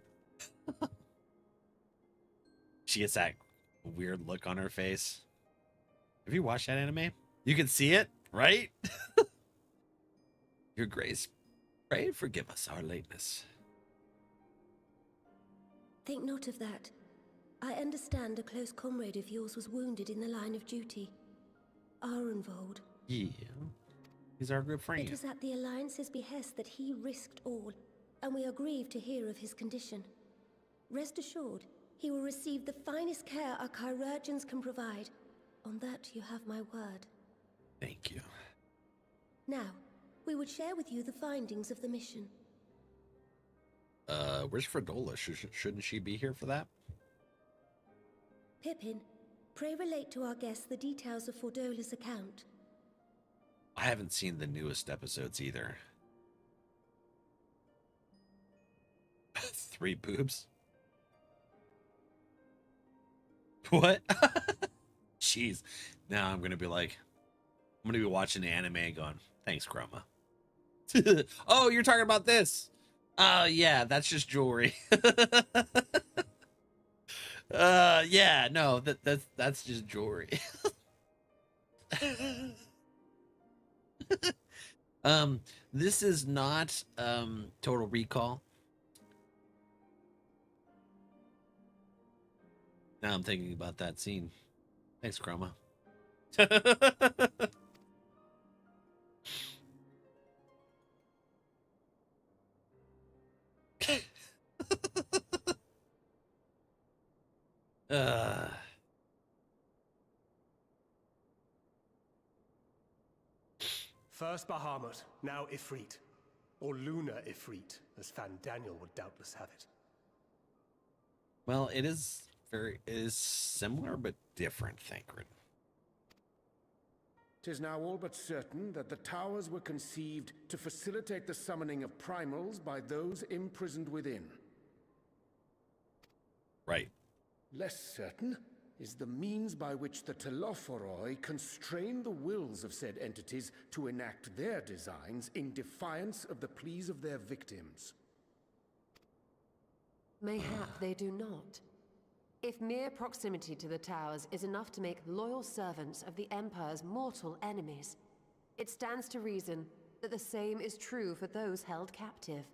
She gets that weird look on her face. Have you watched that anime? You can see it, right? Your grace, pray and forgive us our lateness. Think not of that. I understand a close comrade of yours was wounded in the line of duty. Arenvold. Yeah, he's our good friend. It was at the Alliance's behest that he risked all, and we are grieved to hear of his condition. Rest assured, he will receive the finest care our chirurgeons can provide. On that you have my word. Thank you. Now, we would share with you the findings of the mission. Where's Fredola? Shouldn't she be here for that? Pippin, pray relate to our guests the details of Fordola's account. I haven't seen the newest episodes either. 3 boobs? What? Jeez. Now I'm gonna be like, I'm gonna be watching the anime going, thanks, Chroma. Oh, you're talking about this. Oh, yeah, that's just jewelry. Yeah, no, that's just jewelry. This is not Total Recall. Now I'm thinking about that scene. Thanks, Chroma. First Bahamut, now Ifrit. Or Lunar Ifrit, as Fan Daniel would doubtless have it. Well, it is similar but different, Thancred. 'Tis now all but certain that the towers were conceived to facilitate the summoning of primals by those imprisoned within. Right. Less certain is the means by which the Telophoroi constrain the wills of said entities to enact their designs in defiance of the pleas of their victims. Mayhap they do not. If mere proximity to the towers is enough to make loyal servants of the Empire's mortal enemies, it stands to reason that the same is true for those held captive.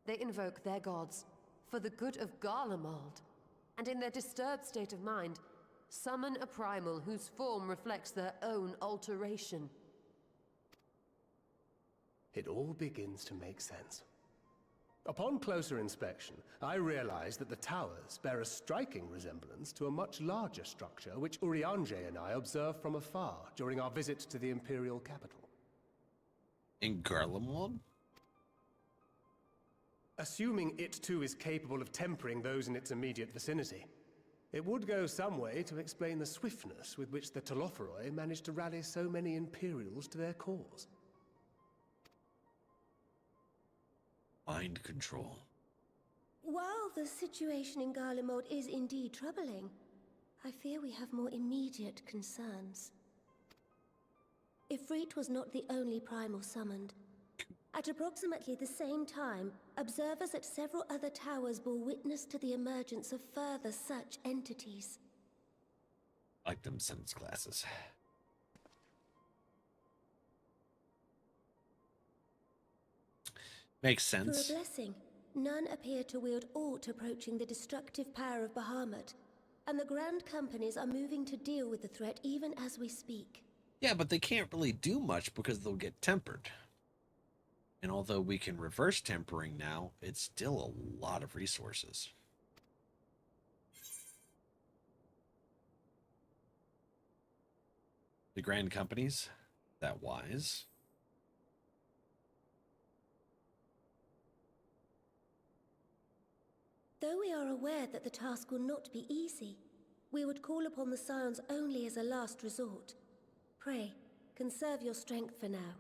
They invoke their gods for the good of Garlemald, and in their disturbed state of mind, summon a primal whose form reflects their own alteration. It all begins to make sense. Upon closer inspection, I realized that the towers bear a striking resemblance to a much larger structure which Urianger and I observed from afar during our visit to the Imperial capital. In Garlemald? Assuming it too is capable of tempering those in its immediate vicinity, it would go some way to explain the swiftness with which the Telophoroi managed to rally so many Imperials to their cause. Mind control. While the situation in Garlemald is indeed troubling, I fear we have more immediate concerns. Ifrit was not the only primal summoned. At approximately the same time, observers at several other towers bore witness to the emergence of further such entities. Like them sense glasses. Makes sense. For a blessing, none appear to wield aught approaching the destructive power of Bahamut, and the Grand Companies are moving to deal with the threat even as we speak. Yeah, but they can't really do much because they'll get tempered. And although we can reverse tempering now, it's still a lot of resources. The Grand Companies, that wise. Though we are aware that the task will not be easy, we would call upon the Scions only as a last resort. Pray, conserve your strength for now.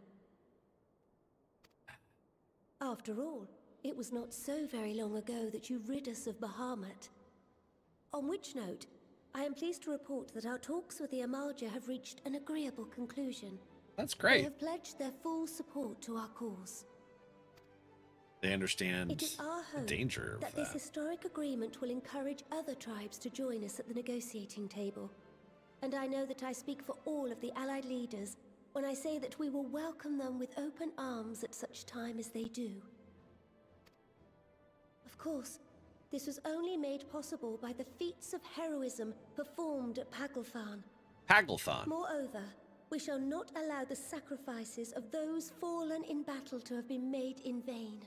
After all, it was not so very long ago that you rid us of Bahamut. On which note, I am pleased to report that our talks with the Amalja have reached an agreeable conclusion. That's They great. have pledged their full support to our cause. They understand It is our the hope danger of that that. this historic agreement will encourage other tribes to join us at the negotiating table. And I know that I speak for all of the Allied leaders when I say that we will welcome them with open arms at such time as they do. Of course, this was only made possible by the feats of heroism performed at Paglthon. Paglthon. Moreover, we shall not allow the sacrifices of those fallen in battle to have been made in vain.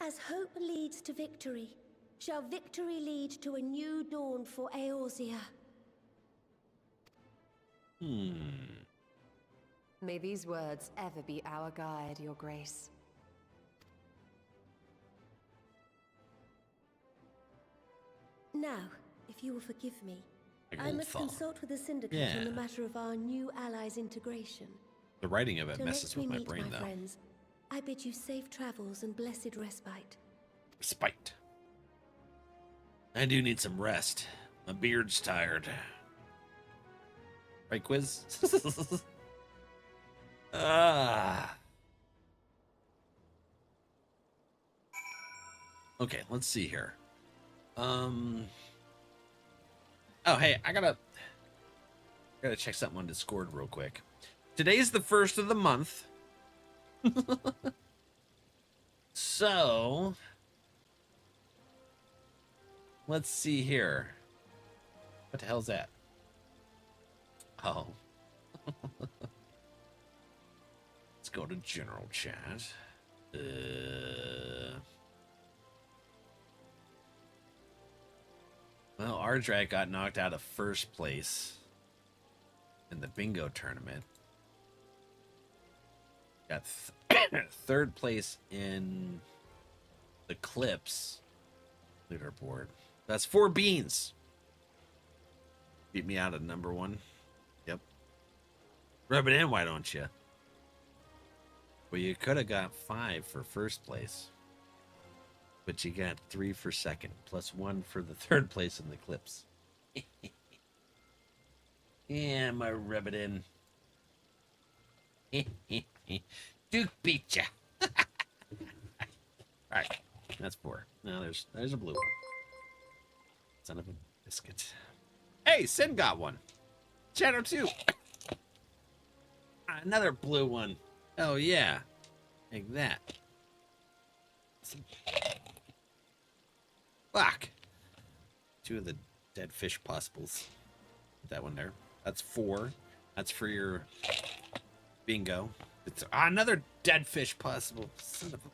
As hope leads to victory, shall victory lead to a new dawn for Eorzea. May these words ever be our guide, Your Grace. Now, if you will forgive me, I must Paglthon. consult with the Syndicate Yeah. on the matter of our new allies' integration. The writing of it Till messes next we with my meet, brain, my though. friends, I bid you safe travels and blessed respite. Spite. I do need some rest. My beard's tired. Right, Quiz? Ah. Okay, let's see here. Oh, hey, I gotta check something on Discord real quick. Today's the 1st of the month. So, let's see here. What the hell's that? Oh. Let's go to general chat. Well, Ardrak got knocked out of first place in the bingo tournament. Got third place in the Clips leaderboard. That's 4 beans. Beat me out at number 1. Yep. Rub it in, why don't you? Well, you could have got 5 for first place. But you got 3 for second, plus 1 for the third place in the Clips. Yeah, my rub it in. Duke beat ya. Alright, that's 4. Now there's a blue one. Son of a biscuit. Hey, Sin got one. Shadow 2. Another blue one. Oh yeah. Like that. Fuck. 2 of the dead fish possibles. Put that one there. That's 4. That's for your bingo. It's another dead fish possible. Son of a...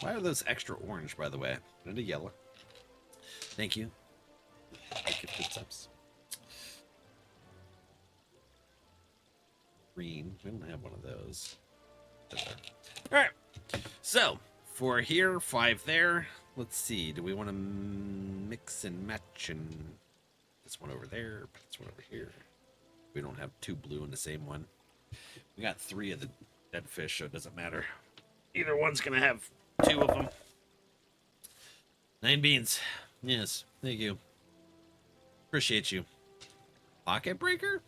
Why are those extra orange, by the way? And a yellow. Thank you. Gifted subs. Green. We don't have one of those. Alright. So, 4 here, 5 there. Let's see. Do we want to mix and match and this one over there, put this one over here? We don't have 2 blue in the same one. We got 3 of the dead fish, so it doesn't matter. Either one's going to have 2 of them. 9 beans. Yes, thank you. Appreciate you. Pocket Breaker?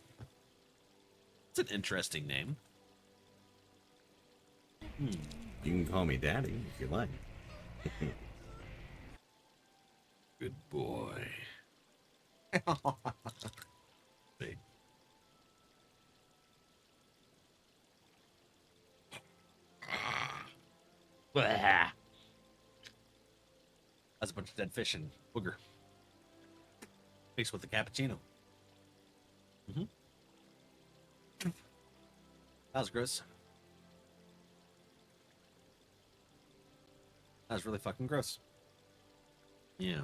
It's an interesting name. You can call me Daddy if you like. Good boy. Big. That's a bunch of dead fish and booger. Mixed with the cappuccino. That was gross. That was really fucking gross. Yeah.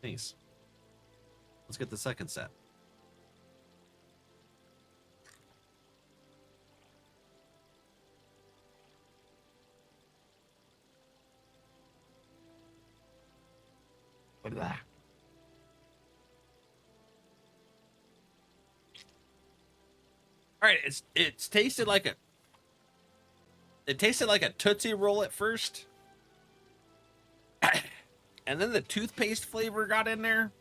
Thanks. Let's get the second set. All right, it's tasted like a. It tasted like a Tootsie Roll at first, and then the toothpaste flavor got in there,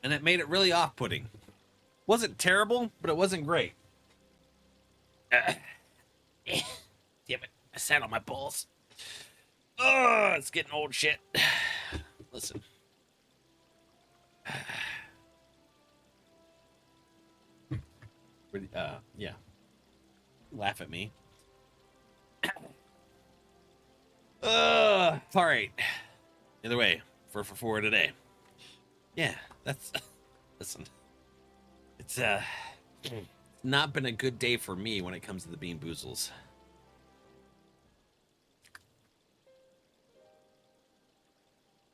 and it made it really off-putting. Wasn't terrible, but it wasn't great. Damn it! I sat on my balls. Oh, it's getting old shit. Listen. Yeah. Laugh at me. All right. Either way, 4 for 4 today. Yeah, that's. Listen, it's not been a good day for me when it comes to the Bean Boozles.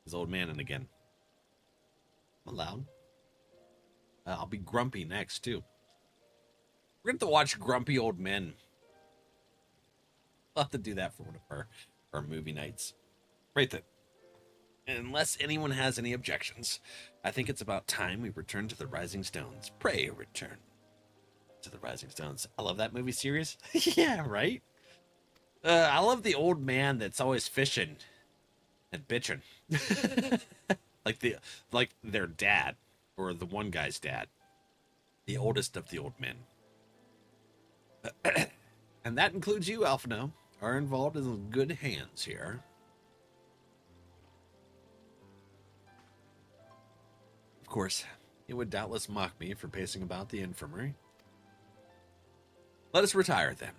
His old man and again. I'm allowed. I'll be grumpy next too. We're going to have to watch Grumpy Old Men. We'll have to do that for one of our movie nights. Right then. Unless anyone has any objections, I think it's about time we return to the Rising Stones. Pray return to the Rising Stones. I love that movie series. Yeah, right? I love the old man that's always fishing and bitching. like their dad, or the one guy's dad. The oldest of the old men. And that includes you, Alphino, are involved in good hands here. Of course, it would doubtless mock me for pacing about the infirmary. Let us retire then,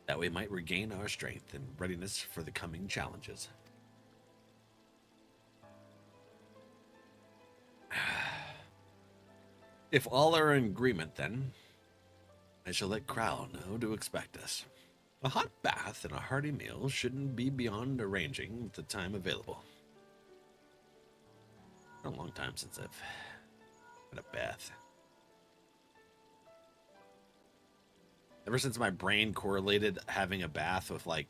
that we might regain our strength and readiness for the coming challenges. If all are in agreement, then I shall let Crowl know to expect us. A hot bath and a hearty meal shouldn't be beyond arranging with the time available. Been a long time since I've had a bath. Ever since my brain correlated having a bath with, like,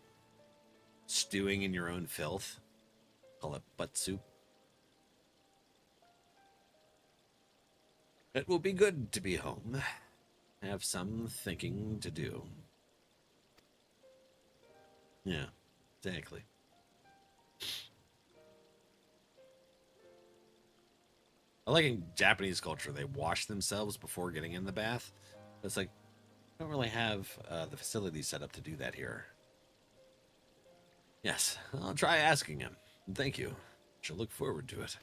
stewing in your own filth. Call it butt soup. It will be good to be home. Have some thinking to do. Yeah, exactly. I like in Japanese culture, they wash themselves before getting in the bath. It's like, I don't really have the facility set up to do that here. Yes, I'll try asking him. Thank you. Shall look forward to it.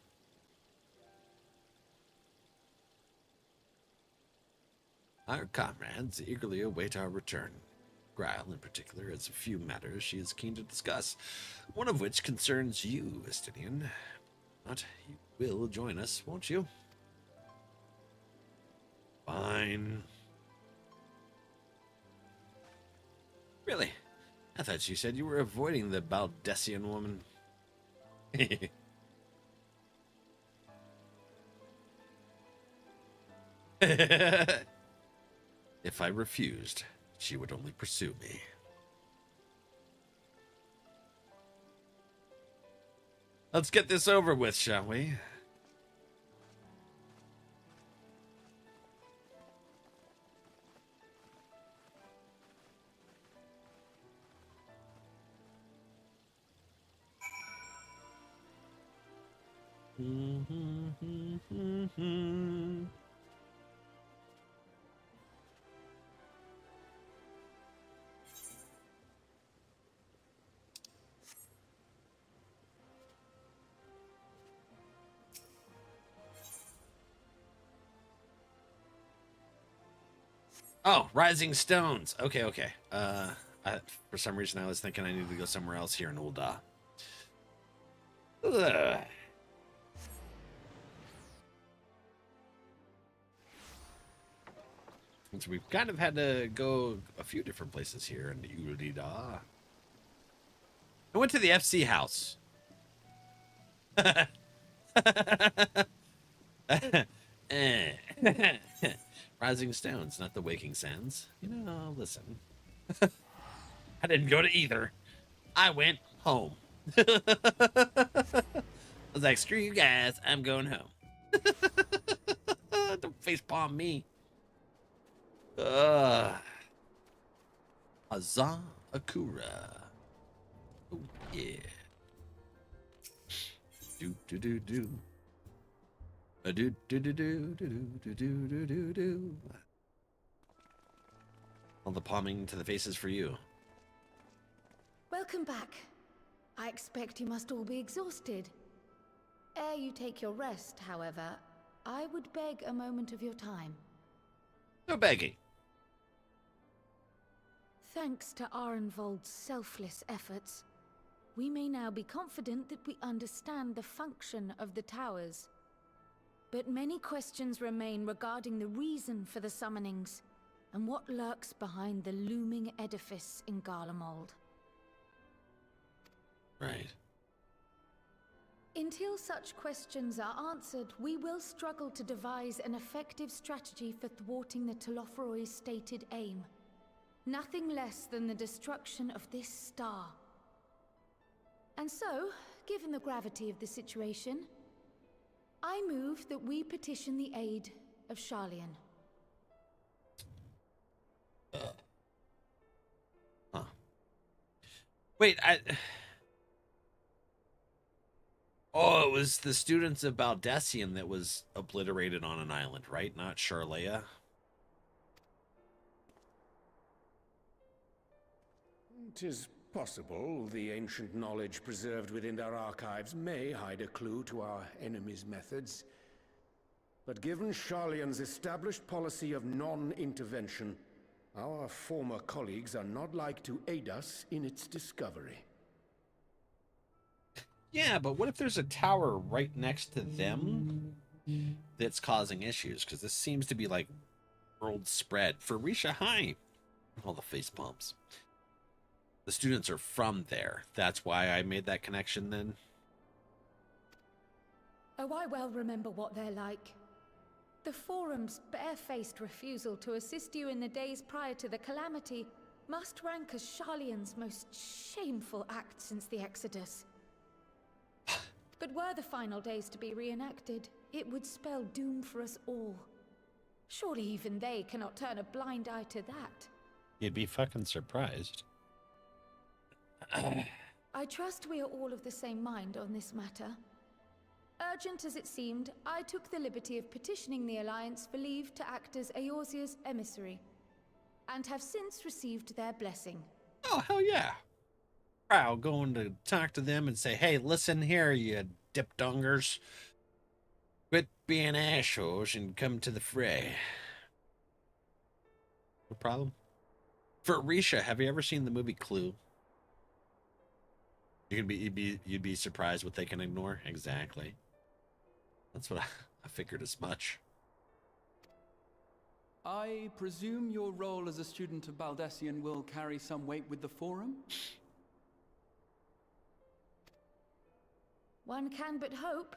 Our comrades eagerly await our return. Grail, in particular, has a few matters she is keen to discuss, one of which concerns you, Estinian. But you will join us, won't you? Fine. Really? I thought you said you were avoiding the Baldessian woman. If I refused, she would only pursue me. Let's get this over with, shall we? Oh, Rising Stones. Okay. For some reason, I was thinking I needed to go somewhere else here in Ul'dah. Ugh. So we've kind of had to go a few different places here in Ul'dah. I went to the FC house. Rising Stones, not the Waking Sands. You know, listen. I didn't go to either. I went home. was like, screw you guys, I'm going home. Don't face palm me. Azan Akura. Oh yeah. Do do do do. A do do do do do do do do do do. All the palming to the faces for you. Welcome back. I expect you must all be exhausted. Ere you take your rest, however, I would beg a moment of your time. No begging. Thanks to NRValeck's selfless efforts, we may now be confident that we understand the function of the towers. But many questions remain regarding the reason for the summonings, and what lurks behind the looming edifice in Garlemald. Right. Until such questions are answered, we will struggle to devise an effective strategy for thwarting the Telophoroi's stated aim. Nothing less than the destruction of this star. And so, given the gravity of the situation, I move that we petition the aid of Sharlayan. Huh. Wait, Oh, it was the students of Baldessian that was obliterated on an island, right? Not Sharlayan? It is possible the ancient knowledge preserved within our archives may hide a clue to our enemy's methods. But given Sharlayan's established policy of non-intervention, our former colleagues are not like to aid us in its discovery. Yeah, but what if there's a tower right next to them that's causing issues? Because this seems to be like world spread. For Risha High, all the face palms. The students are from there. That's why I made that connection then. Oh, I well remember what they're like. The Forum's barefaced refusal to assist you in the days prior to the calamity must rank as Sharlayan's most shameful act since the Exodus. But were the final days to be reenacted, it would spell doom for us all. Surely even they cannot turn a blind eye to that. You'd be fucking surprised. I trust we are all of the same mind on this matter. Urgent as it seemed, I took the liberty of petitioning the Alliance for leave to act as Eorzea's emissary, and have since received their blessing. Oh, hell yeah. Proud going to talk to them and say, hey, listen here, you dipdongers. Quit being assholes and come to the fray. No problem. For Risha, have you ever seen the movie Clue? You'd be surprised what they can ignore. Exactly. That's what I figured as much. I presume your role as a student of Baldessian will carry some weight with the Forum? One can but hope.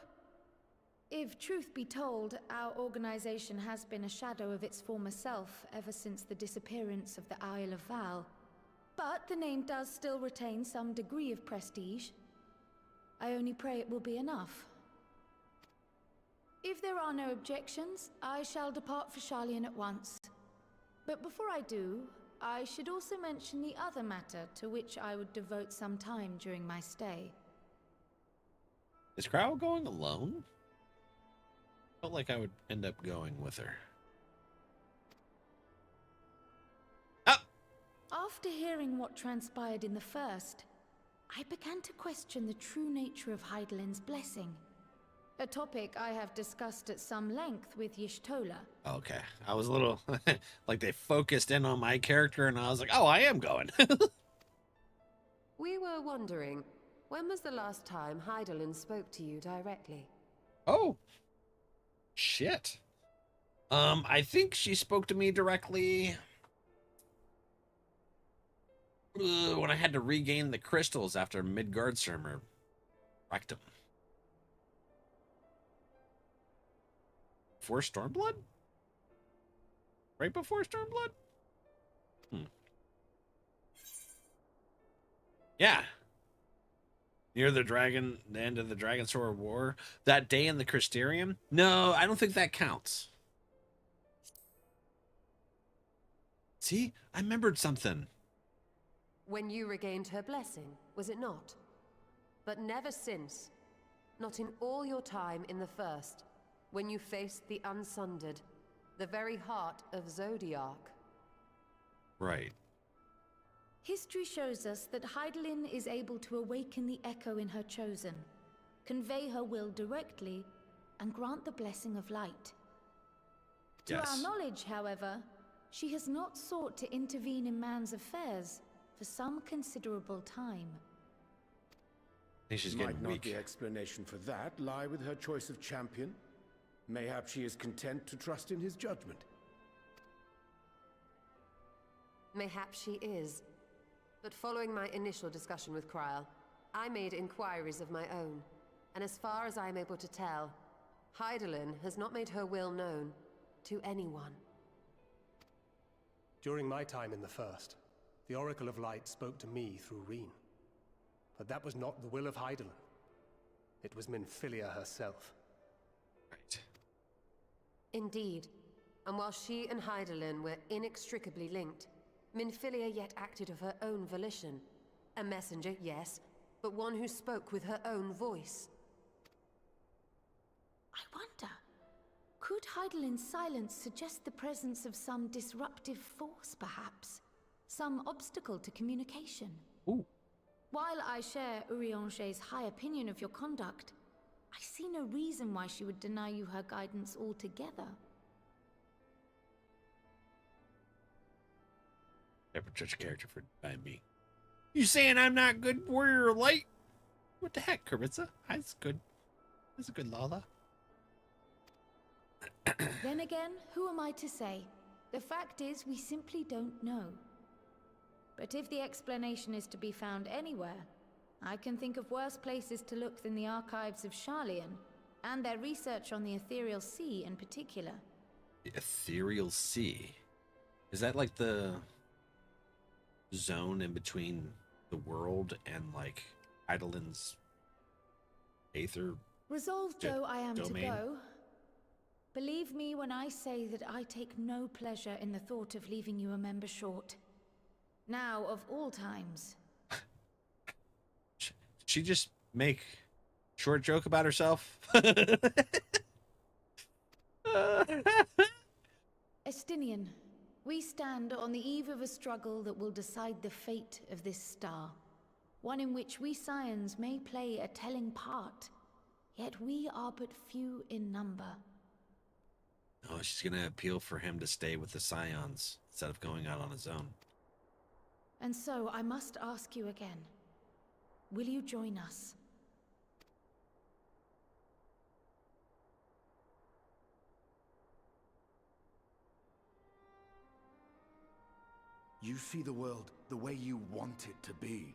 If truth be told, our organization has been a shadow of its former self ever since the disappearance of the Isle of Val. But the name does still retain some degree of prestige. I only pray it will be enough. If there are no objections, I shall depart for Sharlayan at once. But before I do, I should also mention the other matter to which I would devote some time during my stay. Is Crow going alone? Felt like I would end up going with her. After hearing what transpired in the first, I began to question the true nature of Hydaelyn's blessing. A topic I have discussed at some length with Y'shtola. Okay. I was a little like they focused in on my character and I was like, oh, I am going. We were wondering, when was the last time Hydaelyn spoke to you directly? Oh. Shit. I think she spoke to me directly when I had to regain the crystals after Midgardsormr wrecked him. Before Stormblood? Right before Stormblood? Yeah. Near the end of the Dragon Sword War, that day in the Crystarium? No, I don't think that counts. See, I remembered something. When you regained her blessing, was it not? But never since. Not in all your time in the First, when you faced the Unsundered, the very heart of Zodiark. Right. History shows us that Hydaelyn is able to awaken the echo in her chosen, convey her will directly, and grant the blessing of light. To Yes. our knowledge, however, she has not sought to intervene in man's affairs for some considerable time. I think she's Might getting not weak. the explanation for that lie with her choice of champion? Mayhap she is content to trust in his judgment. Mayhaps she is. But following my initial discussion with Kryl, I made inquiries of my own. And as far as I am able to tell, Hydaelyn has not made her will known to anyone. During my time in the First, the Oracle of Light spoke to me through Reen. But that was not the will of Hydaelyn. It was Minfilia herself. Right. Indeed. And while she and Hydaelyn were inextricably linked, Minfilia yet acted of her own volition. A messenger, yes, but one who spoke with her own voice. I wonder, could Hydaelyn's silence suggest the presence of some disruptive force, perhaps? Some obstacle to communication? Ooh. While I share Urianger's high opinion of your conduct, I see no reason why she would deny you her guidance altogether. Never judge a character for by me. You saying I'm not good warrior of light? What the heck, Carissa? That's good. That's a good Lala. Then again, who am I to say? The fact is, we simply don't know. But if the explanation is to be found anywhere, I can think of worse places to look than the archives of Sharlayan, and their research on the Ethereal Sea in particular. The Ethereal Sea? Is that like the zone in between the world and like Hydaelyn's Aether? Resolved though I am domain? to go, believe me when I say that I take no pleasure in the thought of leaving you a member short. Now, of all times. Did she just make a short joke about herself? Estinian, we stand on the eve of a struggle that will decide the fate of this star. One in which we Scions may play a telling part, yet we are but few in number. Oh, she's gonna appeal for him to stay with the Scions instead of going out on his own. And so I must ask you again, will you join us? You see the world the way you want it to be.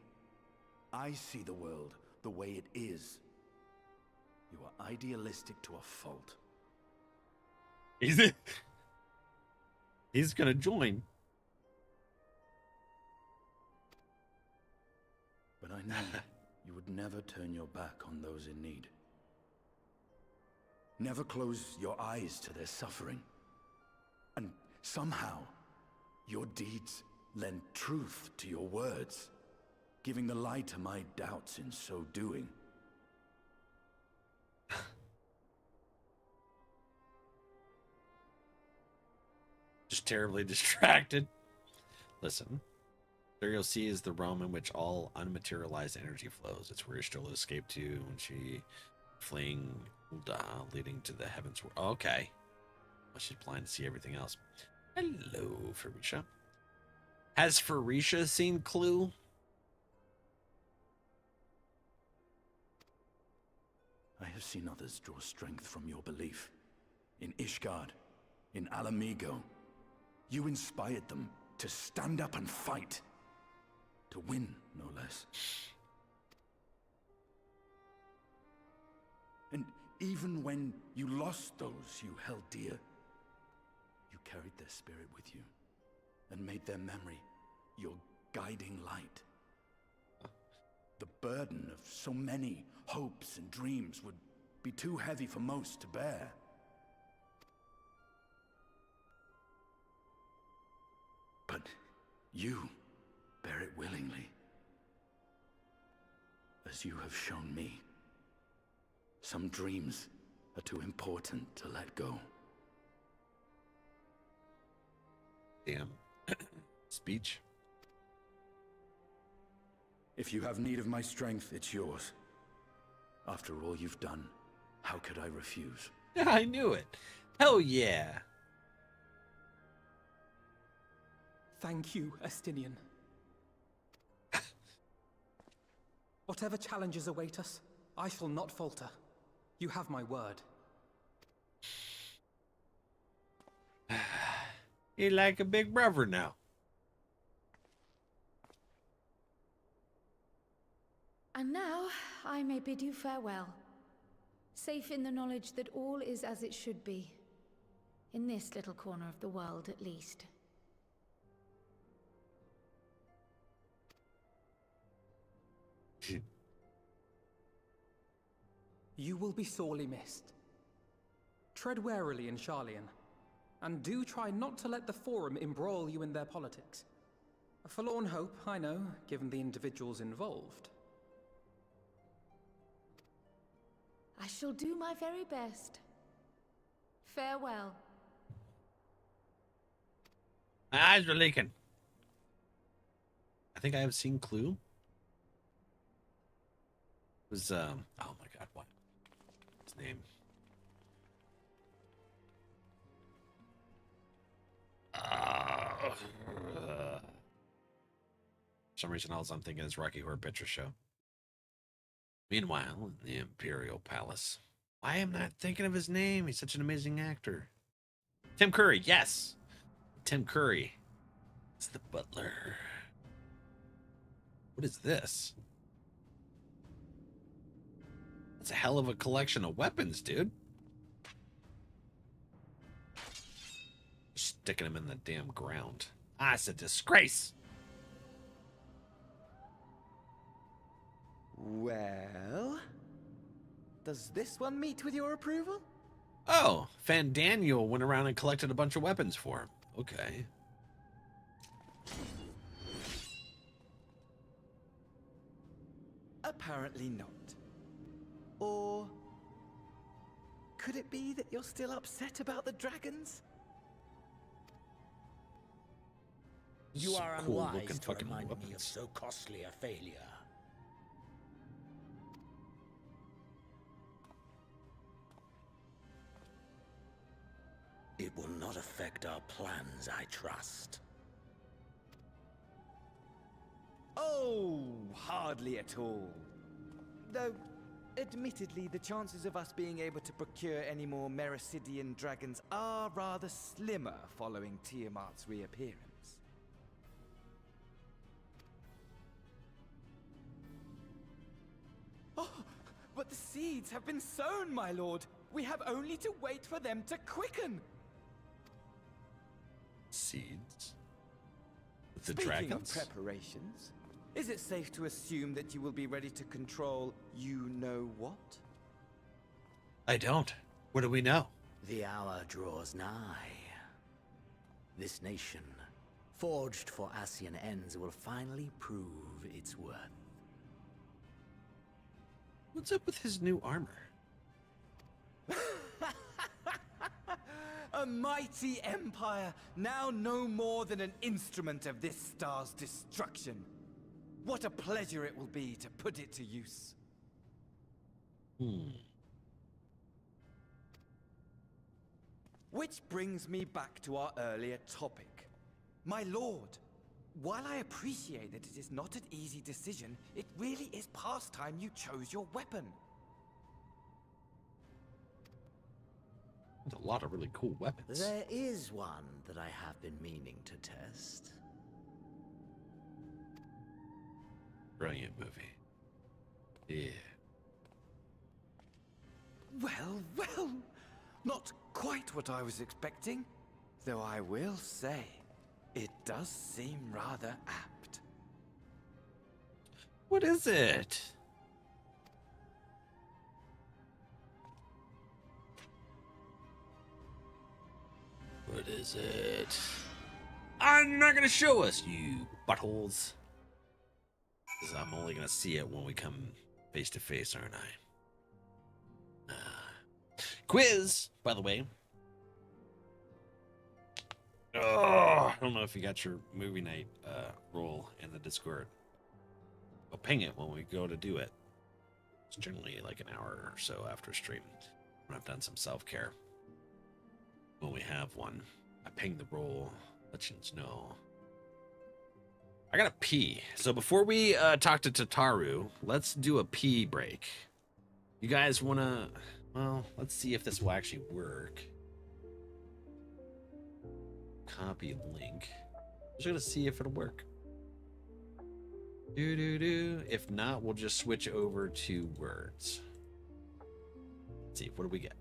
I see the world the way it is. You are idealistic to a fault. He's gonna join. But I know you would never turn your back on those in need. Never close your eyes to their suffering. And somehow, your deeds lend truth to your words, giving the lie to my doubts in so doing. Just terribly distracted. Listen. Ethereal Sea is the realm in which all unmaterialized energy flows. It's where Ishtola escaped to when she fleeing leading to the heavens. Okay. Well, she's blind to see everything else. Hello, Farisha. Has Farisha seen Clue? I have seen others draw strength from your belief. In Ishgard, in Alamigo. You inspired them to stand up and fight. To win, no less. And even when you lost those you held dear, you carried their spirit with you and made their memory your guiding light. The burden of so many hopes and dreams would be too heavy for most to bear. But you bear it willingly, as you have shown me. Some dreams are too important to let go. Damn. Speech. If you have need of my strength, it's yours. After all you've done, how could I refuse? I knew it. Hell yeah. Thank you, Estinian. Whatever challenges await us, I shall not falter. You have my word. You're like a big brother now. And now, I may bid you farewell. Safe in the knowledge that all is as it should be. In this little corner of the world, at least. You will be sorely missed. Tread warily in Sharlayan, and do try not to let the Forum embroil you in their politics. A forlorn hope, I know, given the individuals involved. I shall do my very best. Farewell. My eyes are leaking. I think I have seen Clue. It was oh my god, what? His name. For some reason, all I'm thinking is Rocky Horror Picture Show. Meanwhile, in the Imperial Palace. Why am I not thinking of his name? He's such an amazing actor. Tim Curry, yes! Tim Curry. It's the butler. What is this? That's a hell of a collection of weapons, dude. Sticking them in the damn ground. Ah, it's a disgrace. Well, does this one meet with your approval? Oh, Fandaniel went around and collected a bunch of weapons for him. Okay. Apparently not. Or could it be that you're still upset about the dragons? You are cool unwise looking to fucking remind me weapons. of so costly a failure. It will not affect our plans, I trust. Oh, hardly at all. Though, admittedly, the chances of us being able to procure any more Mericidian dragons are rather slimmer following Tiamat's reappearance. Oh, but the seeds have been sown, my lord. We have only to wait for them to quicken. Seeds? With the Speaking dragons? of preparations, is it safe to assume that you will be ready to control you-know-what? I don't. What do we know? The hour draws nigh. This nation, forged for Ascian ends, will finally prove its worth. What's up with his new armor? A mighty empire, now no more than an instrument of this star's destruction. What a pleasure it will be to put it to use. Which brings me back to our earlier topic. My lord, while I appreciate that it is not an easy decision, it really is past time you chose your weapon. There's a lot of really cool weapons. There is one that I have been meaning to test. Brilliant movie. Yeah. Well, not quite what I was expecting. Though I will say, it does seem rather apt. What is it? What is it? I'm not gonna show us, you buttholes. Because I'm only gonna see it when we come face to face, aren't I? Quiz, by the way. Oh, I don't know if you got your movie night role in the Discord. I'll ping it when we go to do it. It's generally like an hour or so after stream. When I've done some self-care. When we have one, I ping the role, let you know. I gotta pee. So before we talk to Tataru, let's do a pee break. You guys wanna... Well, let's see if this will actually work. Copy link. Just gonna see if it'll work. If not, we'll just switch over to words. Let's see, what do we get?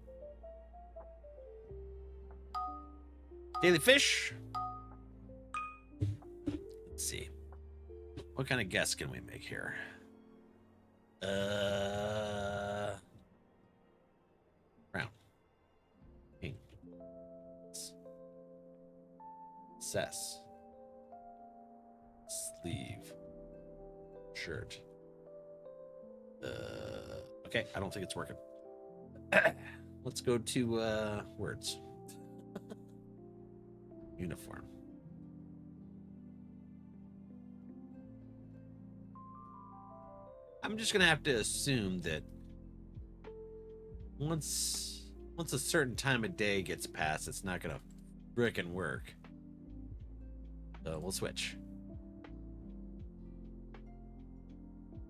Daily fish. Let's see. What kind of guess can we make here? Brown. Pink. Cess. Sleeve. Shirt. Okay, I don't think it's working. Let's go to words. Uniform. I'm just gonna have to assume that once a certain time of day gets past, it's not gonna frickin' work. So we'll switch.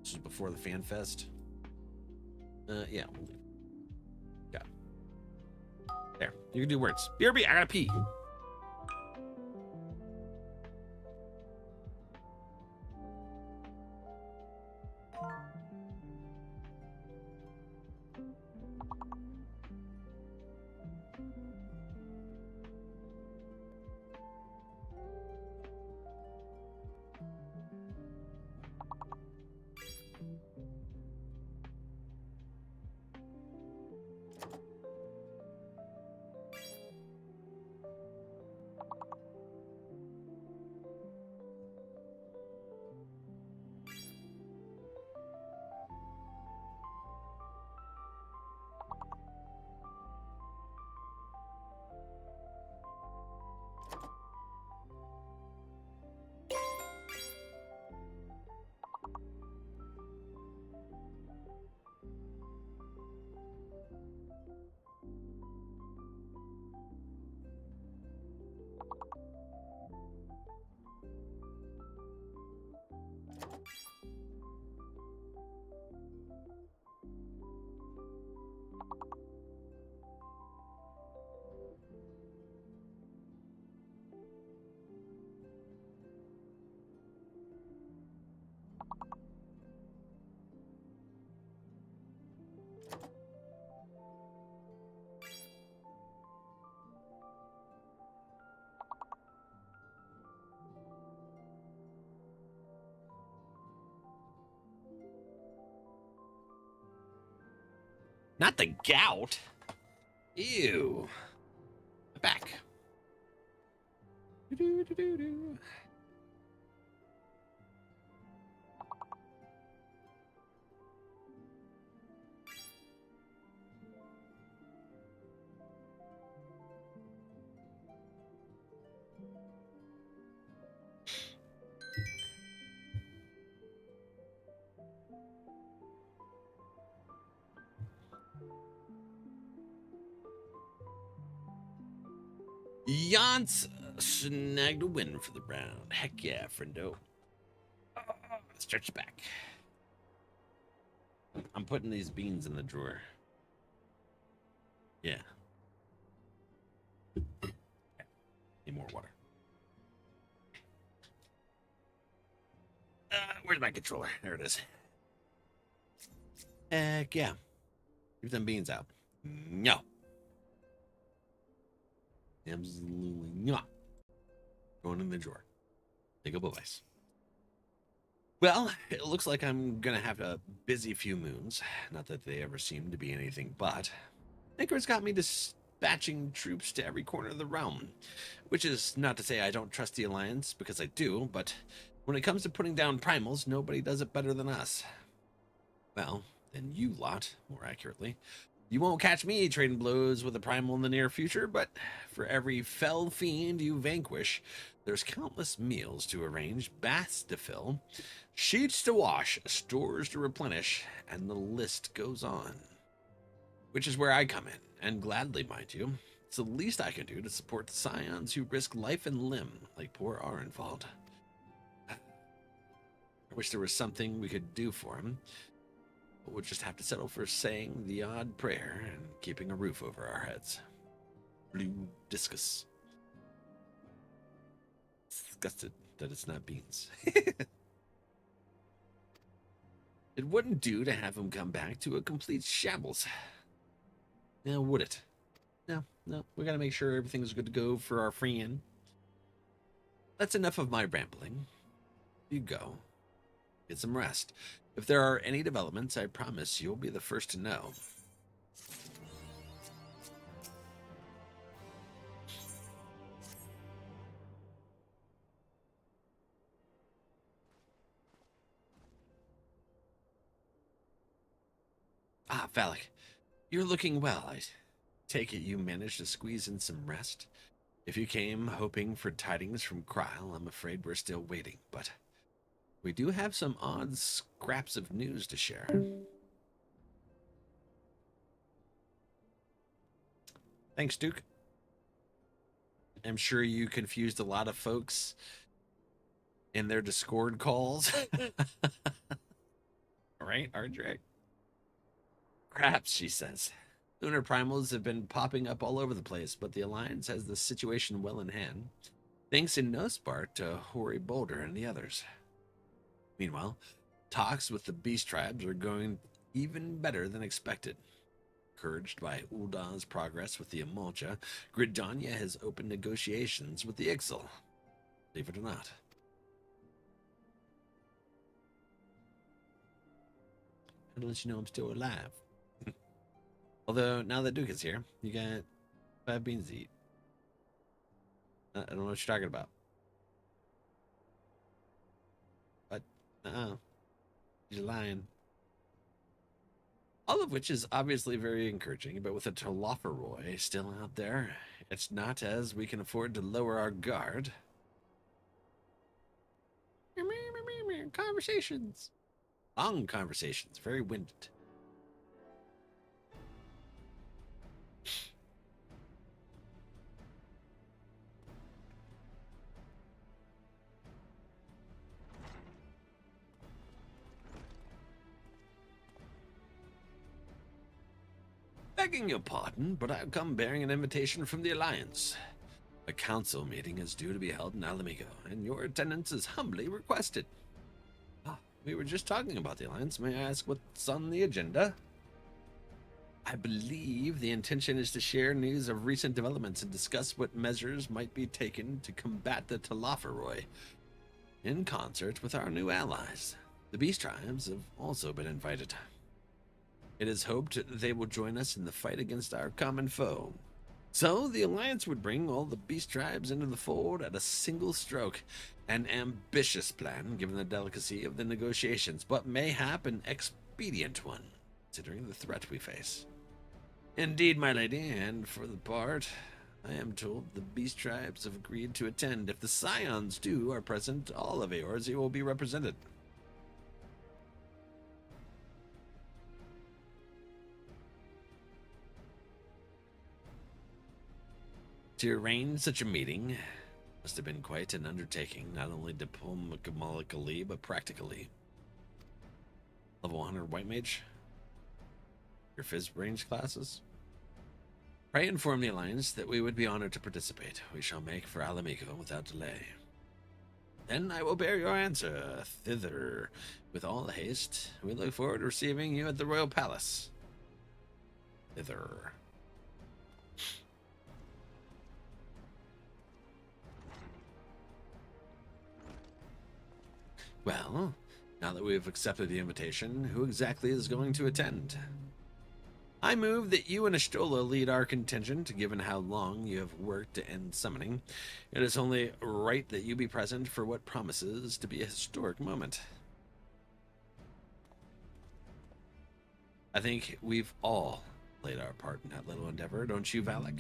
This is before the fan fest. Yeah, we'll leave. Got it. There, you can do words. BRB, I gotta pee. Not the gout. Ew. Back. Yance snagged a win for the round. Heck yeah, friendo. Stretch back. I'm putting these beans in the drawer. Yeah. Need more water. Where's my controller? There it is. Heck yeah. Keep them beans out. No. Absolutely not. Going in the drawer. Take a ice. Well, it looks like I'm gonna have a busy few moons. Not that they ever seem to be anything but. Thinker's got me dispatching troops to every corner of the realm. Which is not to say I don't trust the Alliance, because I do, but when it comes to putting down primals, nobody does it better than us. Well, than you lot, more accurately. You won't catch me trading blows with a primal in the near future, but for every fell fiend you vanquish, there's countless meals to arrange, baths to fill, sheets to wash, stores to replenish, and the list goes on. Which is where I come in, and gladly, mind you. It's the least I can do to support the scions who risk life and limb, like poor Arenvald. I wish there was something we could do for him, but we'll just have to settle for saying the odd prayer and keeping a roof over our heads. Blue discus. Disgusted that it's not beans. It wouldn't do to have him come back to a complete shambles. Now, would it? No, we gotta make sure everything's good to go for our friend. That's enough of my rambling. You go. Get some rest. If there are any developments, I promise you'll be the first to know. Ah, Valak, you're looking well. I take it you managed to squeeze in some rest. If you came hoping for tidings from Krile, I'm afraid we're still waiting, but we do have some odd scraps of news to share. Thanks, Duke. I'm sure you confused a lot of folks in their Discord calls. Right, RJ? Craps, she says. Lunar primals have been popping up all over the place, but the Alliance has the situation well in hand, thanks in no part to Hoary Boulder and the others. Meanwhile, talks with the beast tribes are going even better than expected. Encouraged by Ulda's progress with the Amolcha, Gridania has opened negotiations with the Ixal. Believe it or not. I'll let you know I'm still alive. Although, now that Duke is here, you got 5 beans to eat. I don't know what you're talking about. But, you're lying. All of which is obviously very encouraging, but with a Taloferoy still out there, it's not as we can afford to lower our guard. Conversations. Long conversations, very winded. Begging your pardon, but I've come bearing an invitation from the Alliance. A council meeting is due to be held in Alamigo, and your attendance is humbly requested. We were just talking about the Alliance. May I ask what's on the agenda? I believe the intention is to share news of recent developments and discuss what measures might be taken to combat the Taloferoy, in concert with our new allies. The Beast Tribes have also been invited. It is hoped they will join us in the fight against our common foe. So, the Alliance would bring all the Beast Tribes into the fold at a single stroke. An ambitious plan, given the delicacy of the negotiations, but mayhap an expedient one, considering the threat we face. Indeed, my lady, and for the part, I am told the Beast Tribes have agreed to attend. If the Scions, too, are present, all of Eorzea will be represented. To arrange such a meeting must have been quite an undertaking, not only diplomatically, but practically. Level 100 White Mage? Your Fizz range classes? Pray inform the Alliance that we would be honored to participate. We shall make for Alamigo without delay. Then I will bear your answer thither with all haste. We look forward to receiving you at the Royal Palace. Thither. Well, Now that we have accepted the invitation, who exactly is going to attend? I move that you and Ashtola lead our contingent, given how long you have worked to end summoning. It is only right that you be present for what promises to be a historic moment. I think we've all played our part in that little endeavor, don't you, Valak?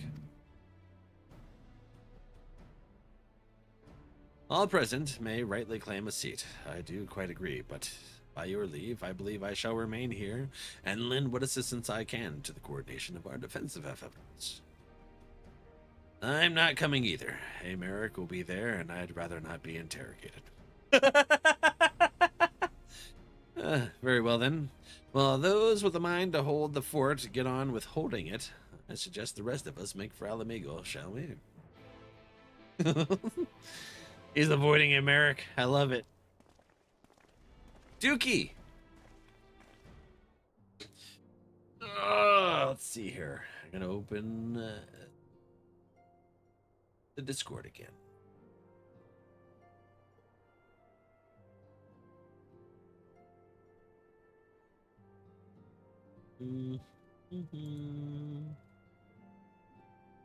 All present may rightly claim a seat. I do quite agree, but by your leave, I believe I shall remain here and lend what assistance I can to the coordination of our defensive efforts. I'm not coming either. Hey, Merrick will be there, and I'd rather not be interrogated. Very well, then. Well, those with a mind to hold the fort get on with holding it. I suggest the rest of us make for Alamigo, shall we? He's avoiding it, Merrick. I love it. Dookie! Let's see here. I'm going to open the Discord again.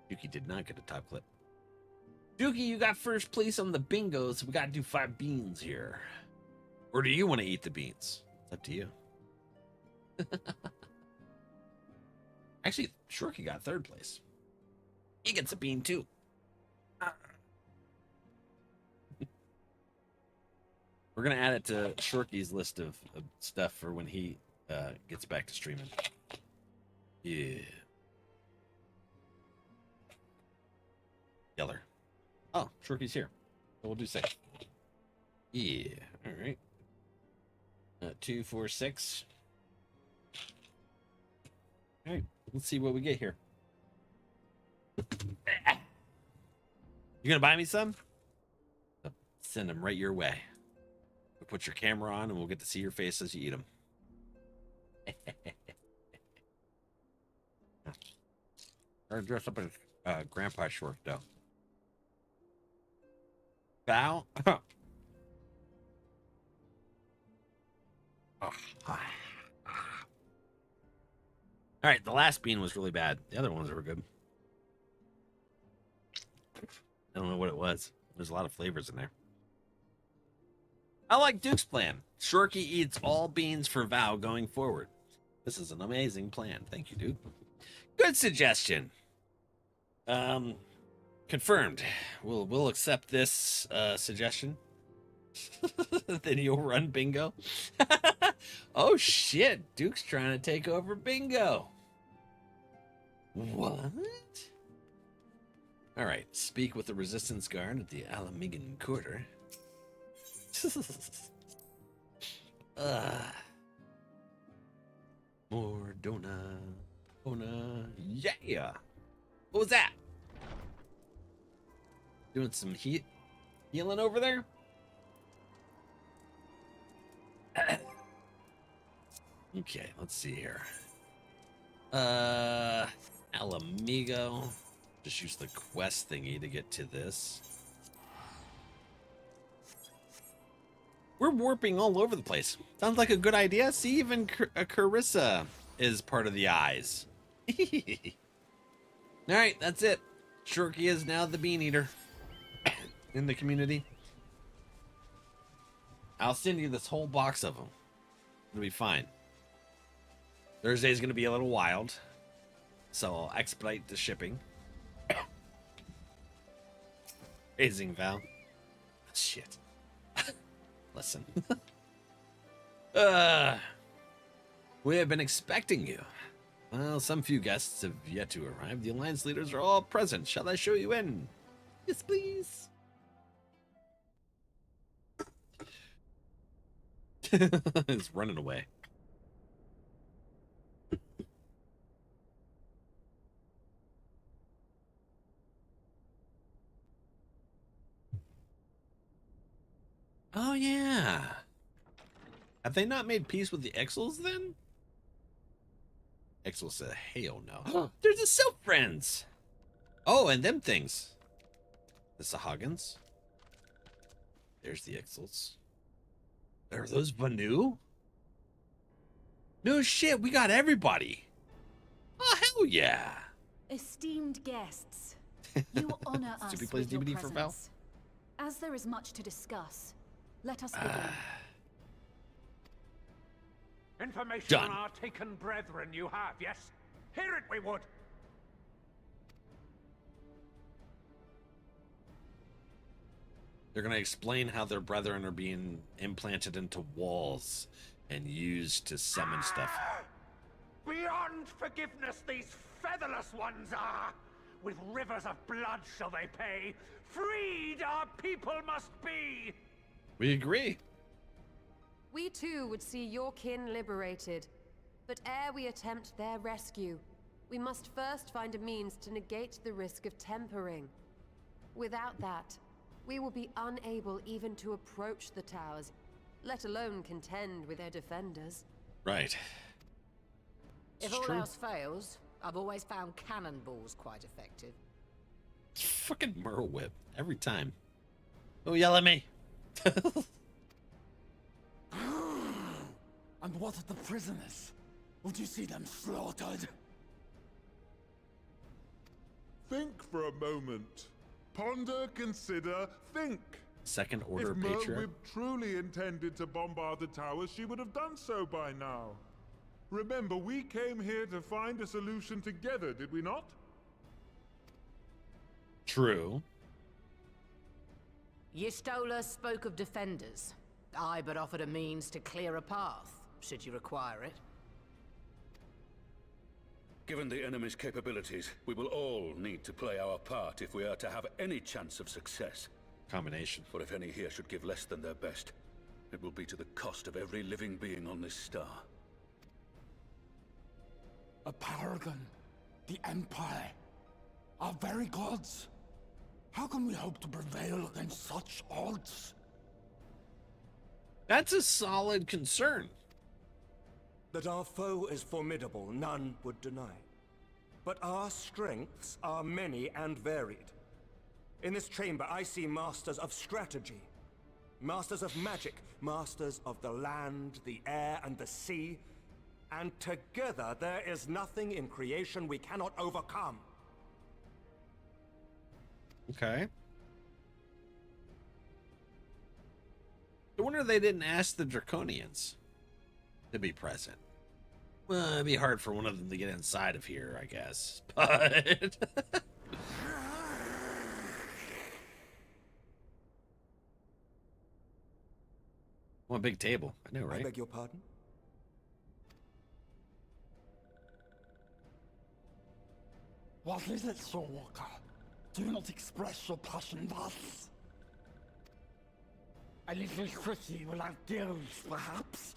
Dookie did not get a top clip. Dookie, you got first place on the bingo, so we got to do 5 beans here. Or do you want to eat the beans? It's up to you. Actually, Shorky got 3rd place. He gets a bean too. We're going to add it to Shorky's list of stuff for when he gets back to streaming. Yeah. Yeller. Oh, Shorky's here. So we'll do 6. Yeah. All right. 2, 4, 6. All right. Let's see what we get here. You gonna buy me some? Send them right your way. We'll put your camera on, and we'll get to see your face as you eat them. Or dress up as Grandpa Short, though. Bow. Oh. All right, the last bean was really bad. The other ones were good. I don't know what it was. There's a lot of flavors in there. I like Duke's plan. Shorky eats all beans for Vow going forward. This is an amazing plan. Thank you, Duke. Good suggestion. Confirmed. We'll accept this suggestion. Then you'll run bingo. Oh shit, Duke's trying to take over bingo. What? All right, speak with the resistance guard at the Alamigan Quarter. More Dona. Yeah. What was that? Doing some healing over there? Okay, let's see here. Alamigo. Just use the quest thingy to get to this. We're warping all over the place. Sounds like a good idea. See, even Carissa is part of the eyes. All right, that's it. Shorky is now the bean eater in the community. I'll send you this whole box of them. It'll be fine. Thursday's going to be a little wild, so I'll expedite the shipping. Amazing, Val. Shit. Listen. We have been expecting you. Well, some few guests have yet to arrive. The Alliance leaders are all present. Shall I show you in? Yes, please. It's running away. Oh, yeah. Have they not made peace with the Exils then? Exil said, hell no. There's the Silk Friends. Oh, and them things. The Sahagins. There's the Exils. Are those Banu? No shit, we got everybody. Oh, hell yeah. Esteemed guests, you honor us Stupid plays with your DVD for Val. presence. As there is much to discuss, let us begin. Information Done. on our taken brethren you have, yes? Hear it we would. They're going to explain how their brethren are being implanted into walls and used to summon stuff. Beyond forgiveness these featherless ones are. With rivers of blood shall they pay. Freed our people must be. We agree. We too would see your kin liberated. But ere we attempt their rescue, we must first find a means to negate the risk of tempering. Without that, we will be unable even to approach the towers, let alone contend with their defenders. Right. If all else fails, I've always found cannonballs quite effective. Fucking Merle Whip. Every time. Don't yell at me. And what of the prisoners? Would you see them slaughtered? Think for a moment. Ponder, consider, think. Second Order If Patriarch. Merlwyb truly intended to bombard the towers, she would have done so by now. Remember, we came here to find a solution together, did we not? True. Yistola spoke of defenders. I but offered a means to clear a path, should you require it. Given the enemy's capabilities, we will all need to play our part if we are to have any chance of success. Combination. For if any here should give less than their best, it will be to the cost of every living being on this star. A paragon, the Empire, our very gods. How can we hope to prevail against such odds? That's a solid concern. That our foe is formidable, none would deny. But our strengths are many and varied. In this chamber, I see masters of strategy, masters of magic, masters of the land, the air, and the sea. And together, there is nothing in creation we cannot overcome. Okay. I wonder they didn't ask the Draconians to be present. Well, it'd be hard for one of them to get inside of here, I guess. But one big table. I know, right? I beg your pardon? What is it, Soulwalker? Do not express your passion thus. A little quickie without gills, perhaps?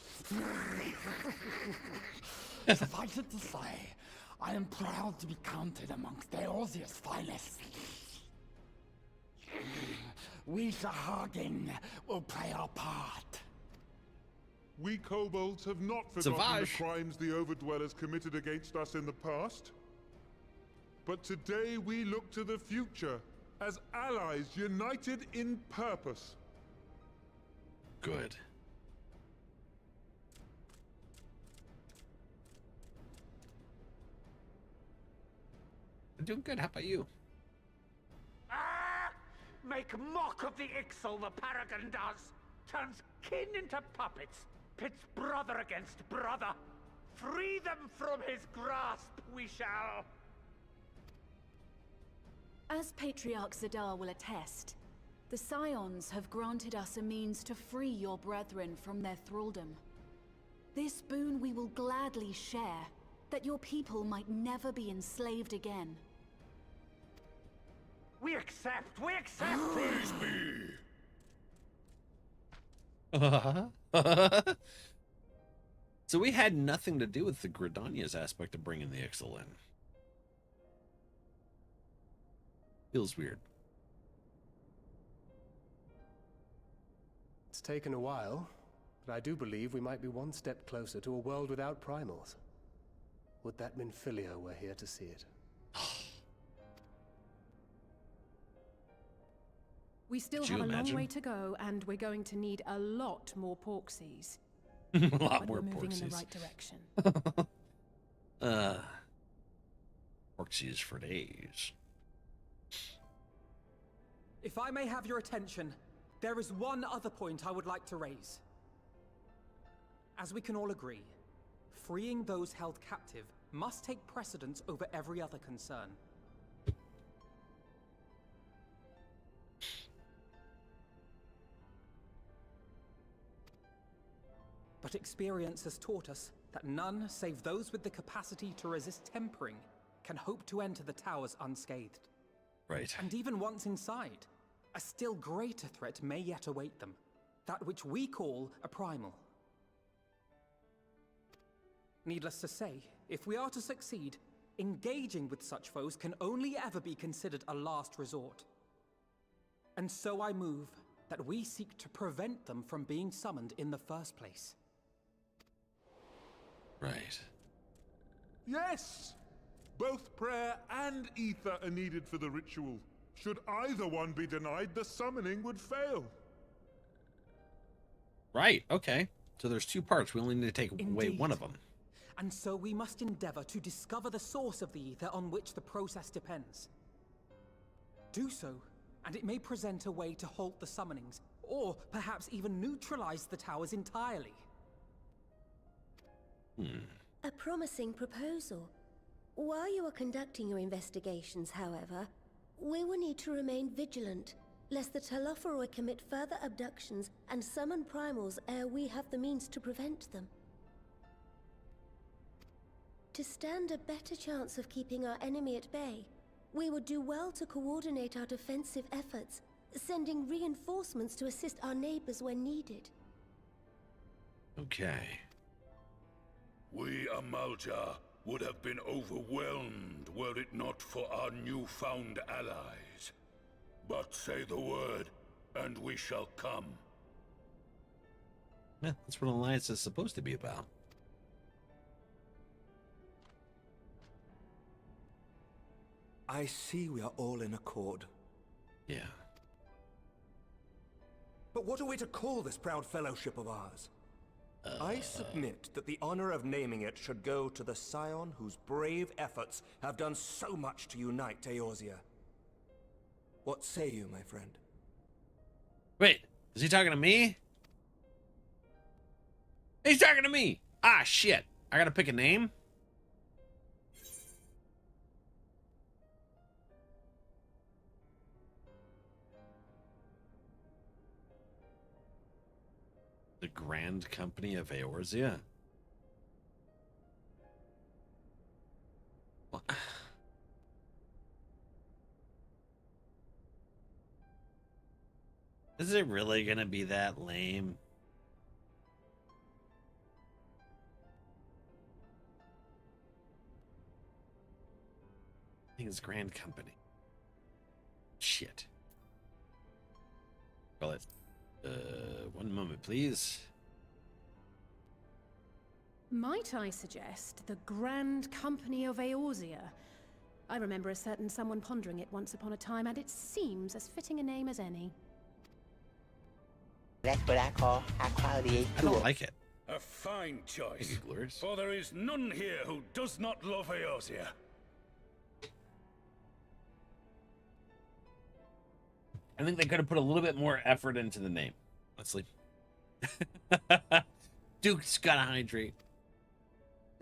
Suffice it to say, I am proud to be counted amongst Eorzea's finest. We Sahagin will play our part. We kobolds have not forgotten the Savage. crimes the Overdwellers committed against us in the past. But today we look to the future as allies united in purpose. Good. I'm doing good. How about you? Ah! Make mock of the Ixal the Paragon does. Turns kin into puppets. Pits brother against brother. Free them from his grasp, we shall. As Patriarch Zadar will attest, the Scions have granted us a means to free your brethren from their thraldom. This boon we will gladly share, that your people might never be enslaved again. We accept! We accept! Praise me! So we had nothing to do with the Gridania's aspect of bringing the Ixal in. Feels weird. It's taken a while, but I do believe we might be one step closer to a world without primals. Would that Minfilia were here to see it. We still Could have you a long imagine? way to go, and we're going to need a lot more porksies. A lot But more we're moving in the porksies. right direction. Porksies for days. If I may have your attention, there is one other point I would like to raise. As we can all agree, freeing those held captive must take precedence over every other concern. But experience has taught us that none save those with the capacity to resist tempering can hope to enter the towers unscathed. Right. And even once inside, a still greater threat may yet await them, that which we call a primal. Needless to say, if we are to succeed, engaging with such foes can only ever be considered a last resort. And so I move that we seek to prevent them from being summoned in the first place. Right. Yes! Both prayer and ether are needed for the ritual. Should either one be denied, the summoning would fail. Right, okay. So there's two parts. We only need to take away Indeed. one of them. And so we must endeavor to discover the source of the ether on which the process depends. Do so, and it may present a way to halt the summonings, or perhaps even neutralize the towers entirely. A promising proposal. While you are conducting your investigations, however, we will need to remain vigilant, lest the Telophoroi commit further abductions and summon primals ere we have the means to prevent them. To stand a better chance of keeping our enemy at bay, we would do well to coordinate our defensive efforts, sending reinforcements to assist our neighbors when needed. Okay. We, Amalja, would have been overwhelmed were it not for our newfound allies. But say the word, and we shall come. Yeah, that's what an alliance is supposed to be about. I see we are all in accord. Yeah. But what are we to call this proud fellowship of ours? I submit that the honor of naming it should go to the scion whose brave efforts have done so much to unite Eorzea. What say you, my friend? Wait, is he talking to me? He's talking to me! Ah, shit. I gotta pick a name? The Grand Company of Eorzea? What? Is it really gonna be that lame? I think it's Grand Company. Shit. Well, it. One moment, please. Might I suggest the Grand Company of Eorzea? I remember a certain someone pondering it once upon a time, and it seems as fitting a name as any. That's what I call high quality. I don't like it. A fine choice. Glorious. For there is none here who does not love Eorzea. I think they could have put a little bit more effort into the name. Honestly. Duke's gotta hydrate.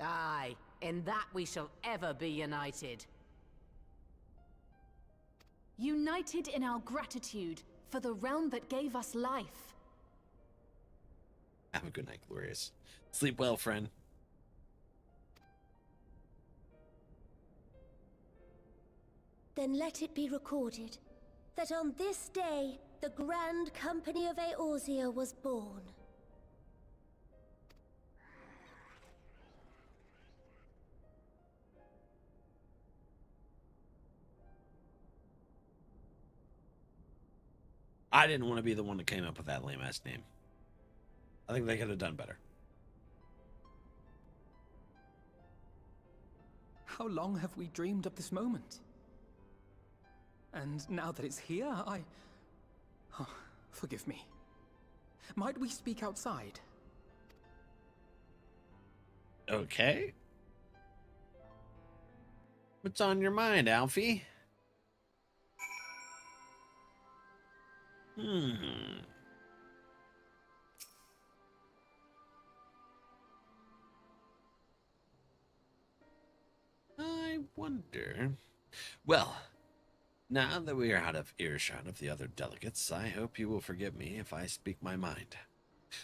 Aye, in that we shall ever be united. United in our gratitude for the realm that gave us life. Have a good night, Glorious. Sleep well, friend. Then let it be recorded that on this day, the Grand Company of Eorzea was born. I didn't want to be the one that came up with that lame-ass name. I think they could have done better. How long have we dreamed of this moment? And now that it's here, Forgive me. Might we speak outside? Okay. What's on your mind, Alfie? I wonder. Well, now that we are out of earshot of the other delegates, I hope you will forgive me if I speak my mind.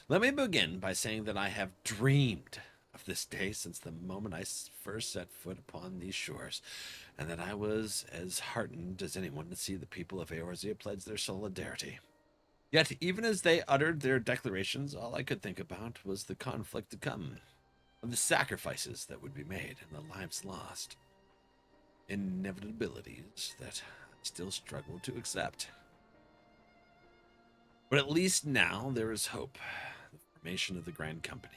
Let me begin by saying that I have dreamed of this day since the moment I first set foot upon these shores, and that I was as heartened as anyone to see the people of Eorzea pledge their solidarity. Yet, even as they uttered their declarations, all I could think about was the conflict to come, of the sacrifices that would be made and the lives lost. Inevitabilities that I still struggle to accept. But at least now there is hope. The formation of the Grand Company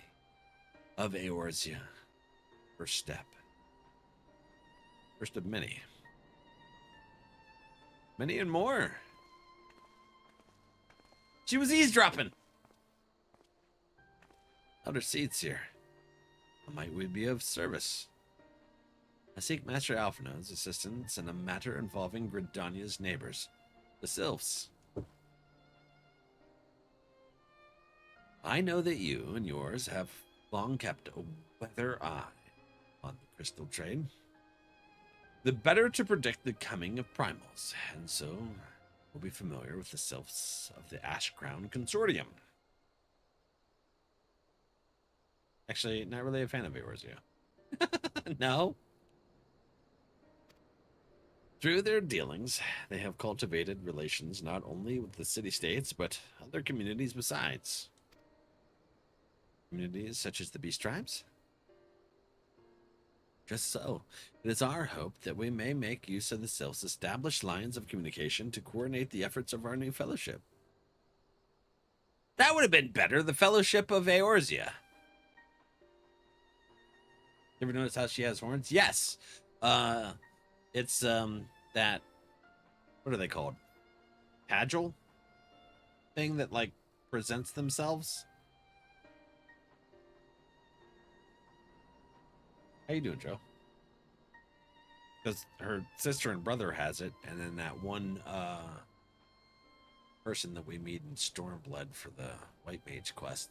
of Eorzea. First step. First of many. Many and more. She was eavesdropping. Elder Seeds here. How might we be of service? I seek Master Alphinaud's assistance in a matter involving Gridania's neighbors, the Sylphs. I know that you and yours have long kept a weather eye on the crystal trade. The better to predict the coming of primals, and so we'll be familiar with the Sylphs of the Ash Crown Consortium. Actually, not really a fan of Eorzea. No. Through their dealings, they have cultivated relations not only with the city-states, but other communities besides. Communities such as the Beast Tribes? Just so. It is our hope that we may make use of the Sylph's established lines of communication to coordinate the efforts of our new fellowship. That would have been better, the Fellowship of Eorzea. Ever notice how she has horns? Yes. It's that, what are they called? Pagel thing that like presents themselves. How you doing, Joe? Because her sister and brother has it, and then that one person that we meet in Stormblood for the White Mage quest.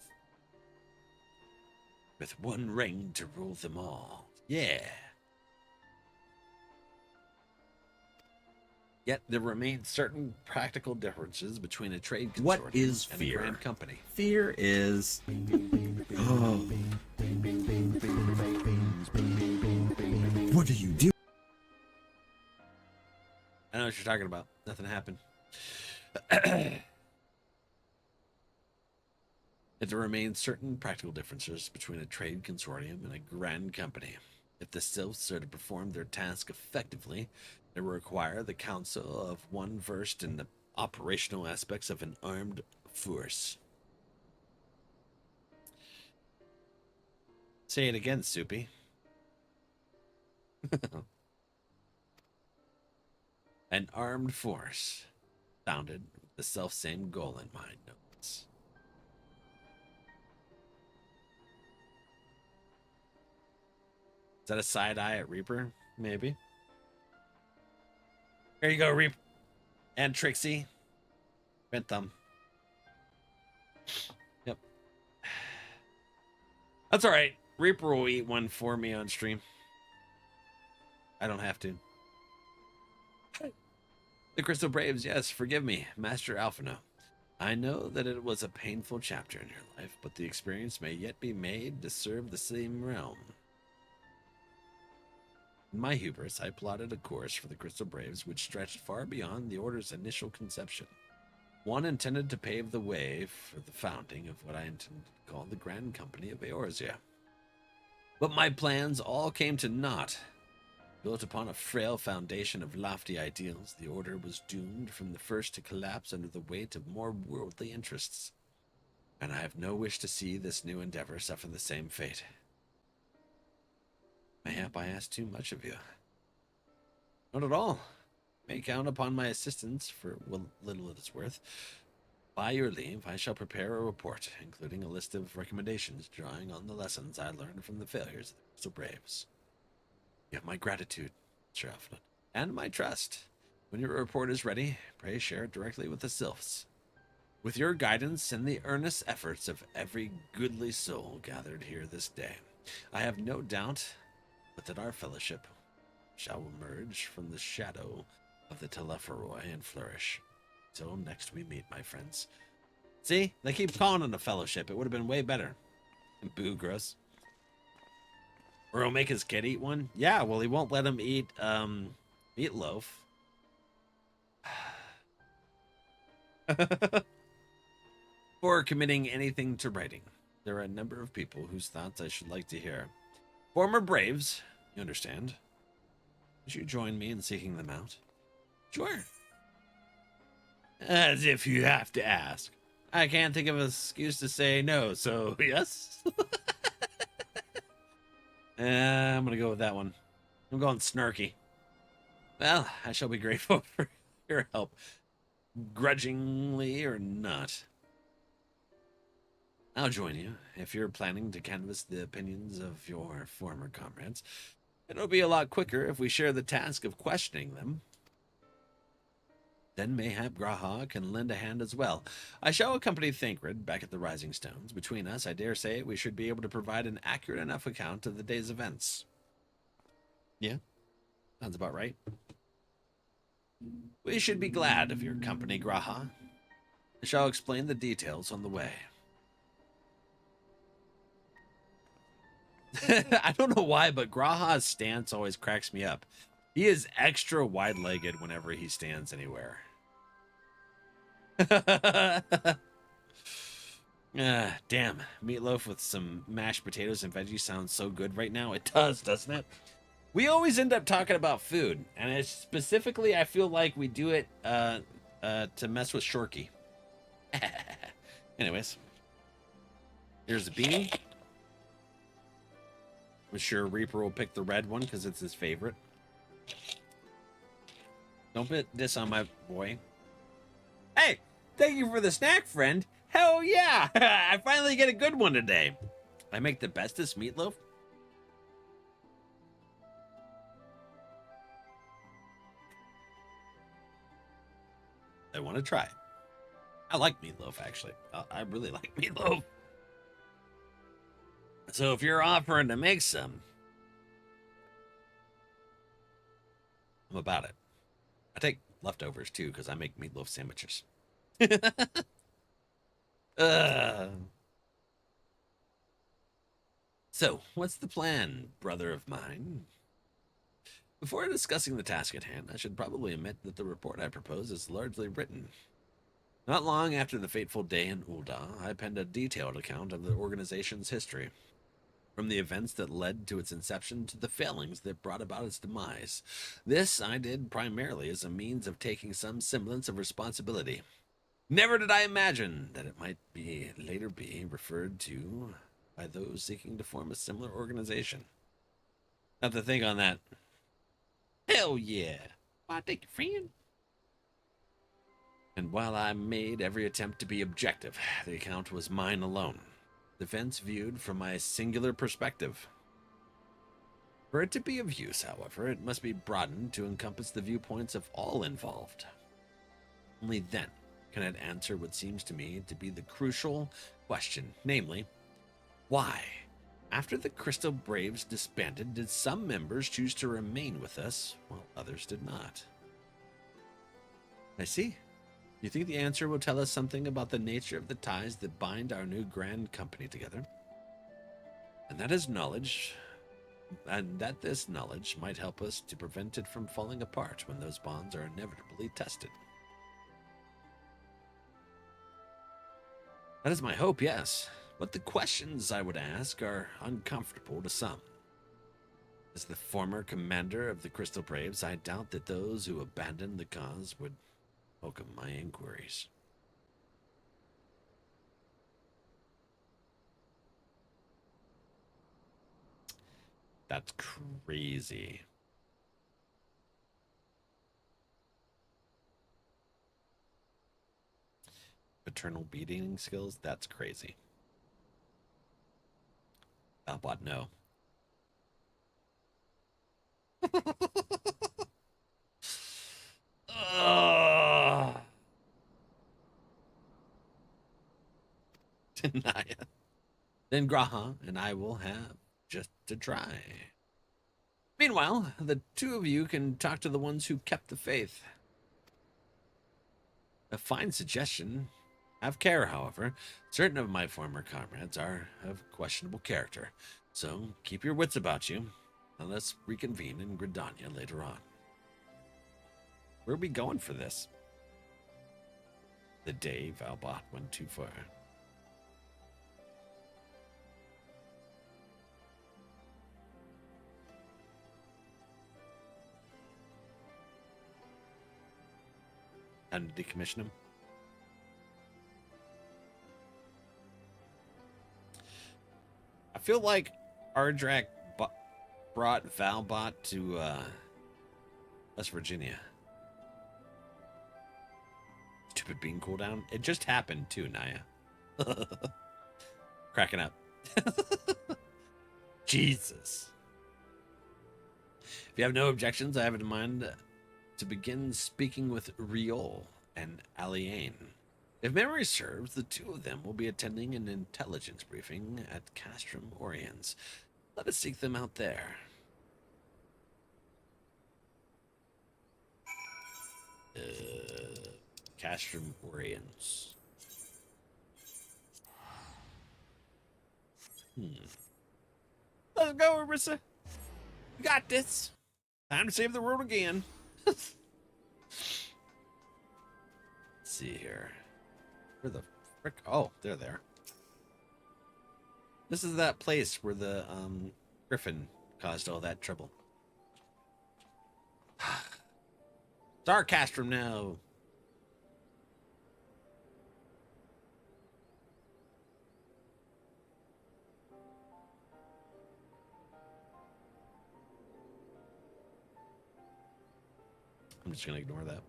With one ring to rule them all. Yeah. Yet there remain certain practical differences between a trade consortium What is and fear? a grand company. Fear is... Oh. What do you do? I know what you're talking about. Nothing happened. Yet there remain certain practical differences between a trade consortium and a grand company. If the Sylphs are to perform their task effectively, they will require the counsel of one versed in the operational aspects of an armed force. Say it again, Soupy. An armed force, founded with the self-same goal in mind. Notes. Is that a side eye at Reaper? Maybe. Here you go, Reap. And Trixie. Bent thumb. Yep. That's alright. Reaper will eat one for me on stream. I don't have to. The Crystal Braves, yes, forgive me, Master Alphinaud. I know that it was a painful chapter in your life, but the experience may yet be made to serve the same realm. In my hubris, I plotted a course for the Crystal Braves which stretched far beyond the Order's initial conception. One intended to pave the way for the founding of what I intended to call the Grand Company of Eorzea. But my plans all came to naught. Built upon a frail foundation of lofty ideals, the Order was doomed from the first to collapse under the weight of more worldly interests. And I have no wish to see this new endeavor suffer the same fate. Mayhap I ask too much of you. Not at all. You may count upon my assistance for what little it is worth. By your leave, I shall prepare a report, including a list of recommendations drawing on the lessons I learned from the failures of the Crystal Braves. You have my gratitude, Sir Alfred, and my trust. When your report is ready, pray share it directly with the Sylphs. With your guidance and the earnest efforts of every goodly soul gathered here this day, I have no doubt but that our fellowship shall emerge from the shadow of the Telephoroi and flourish. Till next we meet, my friends. See? They keep calling it a fellowship. It would have been way better. Boo, gross. Or he'll make his kid eat one? Yeah, well, he won't let him eat, meatloaf. For committing anything to writing. There are a number of people whose thoughts I should like to hear. Former Braves, you understand. Would you join me in seeking them out? Sure. As if you have to ask. I can't think of an excuse to say no, so yes. I'm going to go with that one. I'm going snarky. Well, I shall be grateful for your help, grudgingly or not. I'll join you if you're planning to canvass the opinions of your former comrades. It'll be a lot quicker if we share the task of questioning them. Then mayhap Graha can lend a hand as well. I shall accompany Thancred back at the Rising Stones. Between us, I dare say we should be able to provide an accurate enough account of the day's events. Yeah, sounds about right. We should be glad of your company, Graha. I shall explain the details on the way. I don't know why, but Graha's stance always cracks me up. He is extra wide-legged whenever he stands anywhere. Damn, meatloaf with some mashed potatoes and veggies sounds so good right now. It does, doesn't it? We always end up talking about food, and it's specifically, I feel like we do it to mess with Shorky. Anyways, here's the beanie. I'm sure Reaper will pick the red one because it's his favorite. Don't put this on my boy. Hey, thank you for the snack, friend. Hell yeah! I finally get a good one today. I make the bestest meatloaf. I want to try it. I like meatloaf, actually. I really like meatloaf. So if you're offering to make some, I'm about it. I take leftovers too, because I make meatloaf sandwiches. So, what's the plan, brother of mine? Before discussing the task at hand, I should probably admit that the report I propose is largely written. Not long after the fateful day in Ul'dah, I penned a detailed account of the organization's history. From the events that led to its inception to the failings that brought about its demise. This I did primarily as a means of taking some semblance of responsibility. Never did I imagine that it might later be referred to by those seeking to form a similar organization. Have to think on that. Hell yeah! Why, thank you, friend. And while I made every attempt to be objective, the account was mine alone. The events viewed from my singular perspective. For it to be of use, however, it must be broadened to encompass the viewpoints of all involved. Only then can it answer what seems to me to be the crucial question, namely, why, after the Crystal Braves disbanded, did some members choose to remain with us while others did not? I see. You think the answer will tell us something about the nature of the ties that bind our new grand company together? And that is knowledge, and that this knowledge might help us to prevent it from falling apart when those bonds are inevitably tested. That is my hope, yes. But the questions I would ask are uncomfortable to some. As the former commander of the Crystal Braves, I doubt that those who abandoned the cause would welcome my inquiries. That's crazy. eternal beating skills? That's crazy. Valbot, no. Naya. Then Graha and I will have just to try. Meanwhile, the two of you can talk to the ones who kept the faith. A fine suggestion. Have care, however. Certain of my former comrades are of questionable character, so keep your wits about you, and let's reconvene in Gridania later on. Where are we going for this? The day Valbot went too far. And decommission him. I feel like Ardrak brought Valbot to West Virginia. Stupid bean cooldown. It just happened too, Naya. Cracking up. Jesus. If you have no objections, I have in mind to begin speaking with Riol and Aliane. If memory serves, the two of them will be attending an intelligence briefing at Castrum Oriens. Let us seek them out there. Castrum Oriens. Let's go, Arissa. We got this. Time to save the world again. Let's see here. Where the frick? Oh, they're there. This is that place where the griffin caused all that trouble. Castrum now. I'm just gonna ignore that.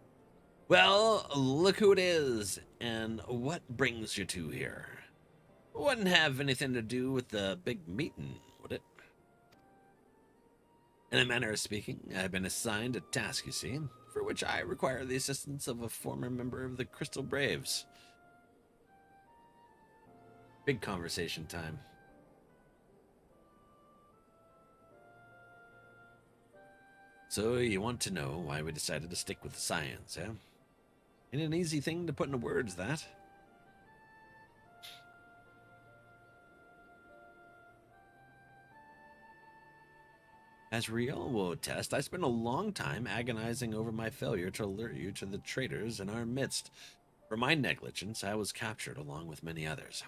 Well, look who it is, and what brings you two here? Wouldn't have anything to do with the big meeting, would it? In a manner of speaking, I've been assigned a task, you see, for which I require the assistance of a former member of the Crystal Braves. Big conversation time. So you want to know why we decided to stick with the science, eh? Ain't an easy thing to put into words, that. As Riel will attest, I spent a long time agonizing over my failure to alert you to the traitors in our midst. For my negligence, I was captured along with many others.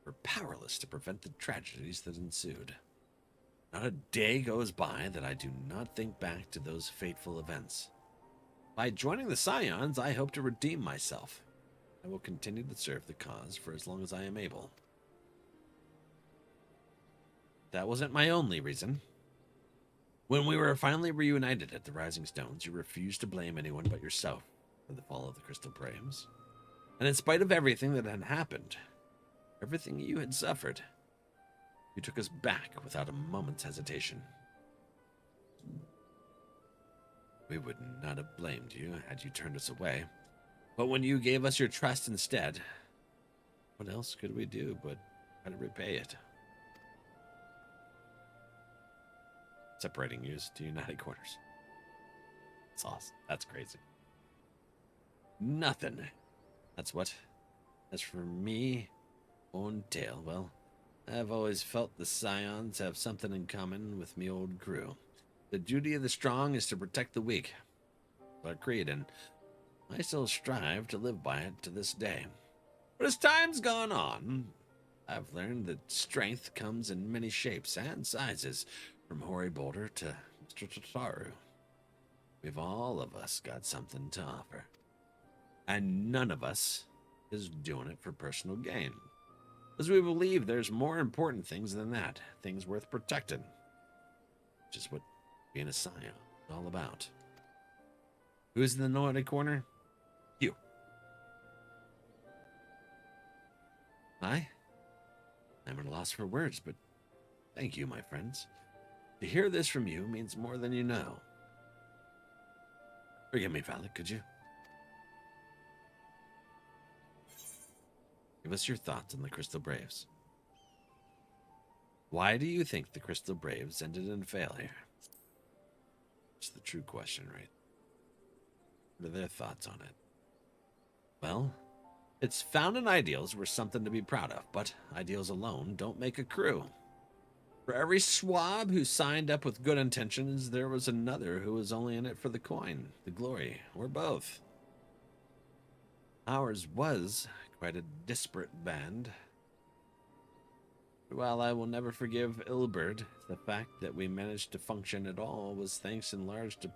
We're powerless to prevent the tragedies that ensued. Not a day goes by that I do not think back to those fateful events. By joining the Scions, I hope to redeem myself. I will continue to serve the cause for as long as I am able. That wasn't my only reason. When we were finally reunited at the Rising Stones, you refused to blame anyone but yourself for the fall of the Crystal Braves. And in spite of everything that had happened, everything you had suffered, you took us back without a moment's hesitation. We would not have blamed you had you turned us away. But when you gave us your trust instead, what else could we do but try to repay it? Separating you to United Corners. That's awesome. That's crazy. Nothing. That's what. As for me, own tale, well, I've always felt the Scions have something in common with me old crew. The duty of the strong is to protect the weak. But creed, and I still strive to live by it to this day. But as time's gone on, I've learned that strength comes in many shapes and sizes, from Hoary Boulder to Mr. Tataru. We've all of us got something to offer. And none of us is doing it for personal gain. As we believe there's more important things than that, things worth protecting. Which is what being a Scion is all about. Who's in the naughty corner? You. I'm at a loss for words, but thank you, my friends. To hear this from you means more than you know. Forgive me, Valak, could you? Give us your thoughts on the Crystal Braves. Why do you think the Crystal Braves ended in failure? It's the true question, right? What are their thoughts on it? Well, its founding ideals were something to be proud of, but ideals alone don't make a crew. For every swab who signed up with good intentions, there was another who was only in it for the coin, the glory, or both. Ours was quite a disparate band. While I will never forgive Ilberd, the fact that we managed to function at all was thanks in large to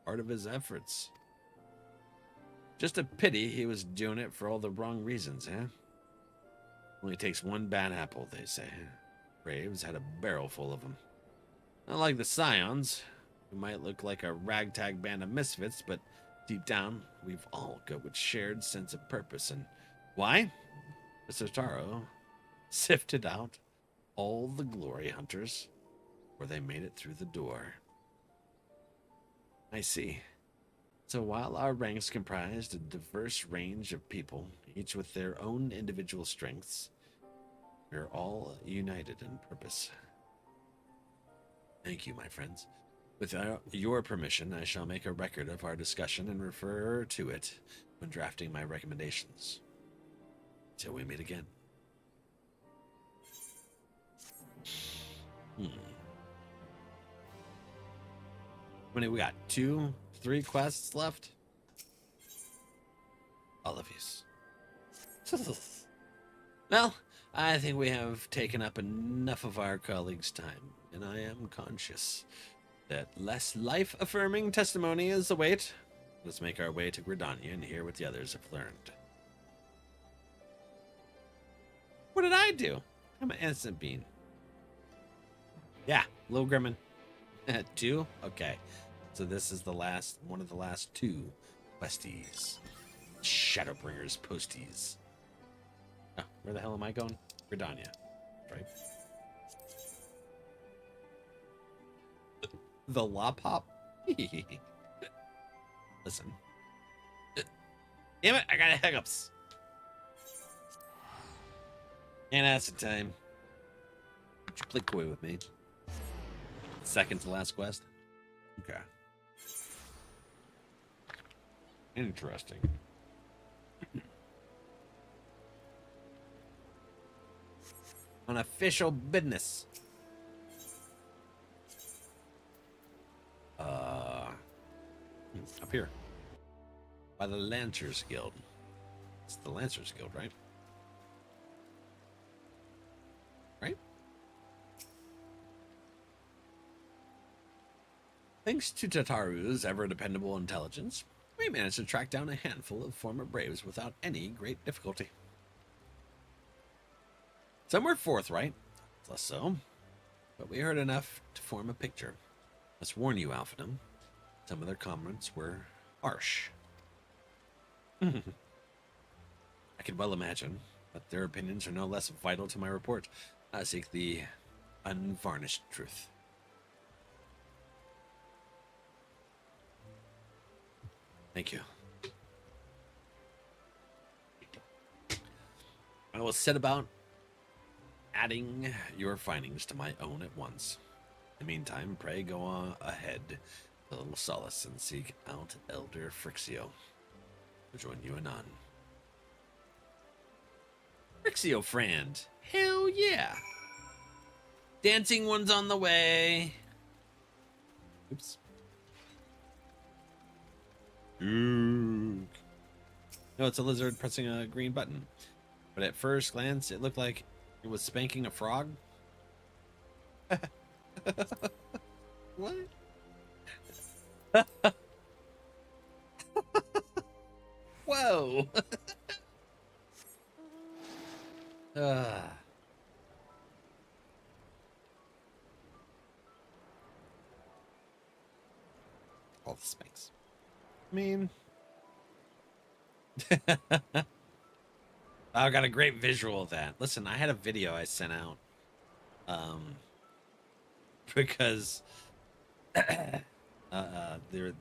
part of his efforts. Just a pity he was doing it for all the wrong reasons, eh? Only takes one bad apple, they say. Braves had a barrel full of them. Not like the Scions, who might look like a ragtag band of misfits, but deep down, we've all got a shared sense of purpose. And why? Mr. Taro sifted out all the glory hunters where they made it through the door. I see. So while our ranks comprised a diverse range of people, each with their own individual strengths, we're all united in purpose. Thank you, my friends. With your permission, I shall make a record of our discussion and refer to it when drafting my recommendations. Till we meet again. How many we got? 2, 3 quests left? All of you. Well, I think we have taken up enough of our colleagues' time, and I am conscious that less life-affirming testimony is await. Let's make our way to Gridania and hear what the others have learned. What did I do? I'm an innocent bean. Yeah, Lil Grimmin. 2? Okay. So this is the last, one of the last 2 questies. Shadowbringers posties. Oh, where the hell am I going? Gridania. Right. The Lop-Hop? Listen. Damn it, I got hiccups. And acid time. Would you play coy with me? Second to last quest? Okay. Interesting. On official business. Up here. By the Lancers Guild. It's the Lancers Guild, right? Right? Thanks to Tataru's ever-dependable intelligence, we managed to track down a handful of former Braves without any great difficulty. Some were forthright, less so, but we heard enough to form a picture. Let's warn you, Alphanum. Some of their comments were harsh. I can well imagine, but their opinions are no less vital to my report. I seek the unvarnished truth. Thank you. I will set about adding your findings to my own at once. In the meantime, pray go on ahead, a little solace, and seek out Elder Frixio. I'll join you anon. Frixio friend, hell yeah! Dancing one's on the way. Oops. No, it's a lizard pressing a green button. But at first glance, it looked like it was spanking a frog. What? Whoa. All the spanks. I mean... I got a great visual of that. Listen, I had a video I sent out. Because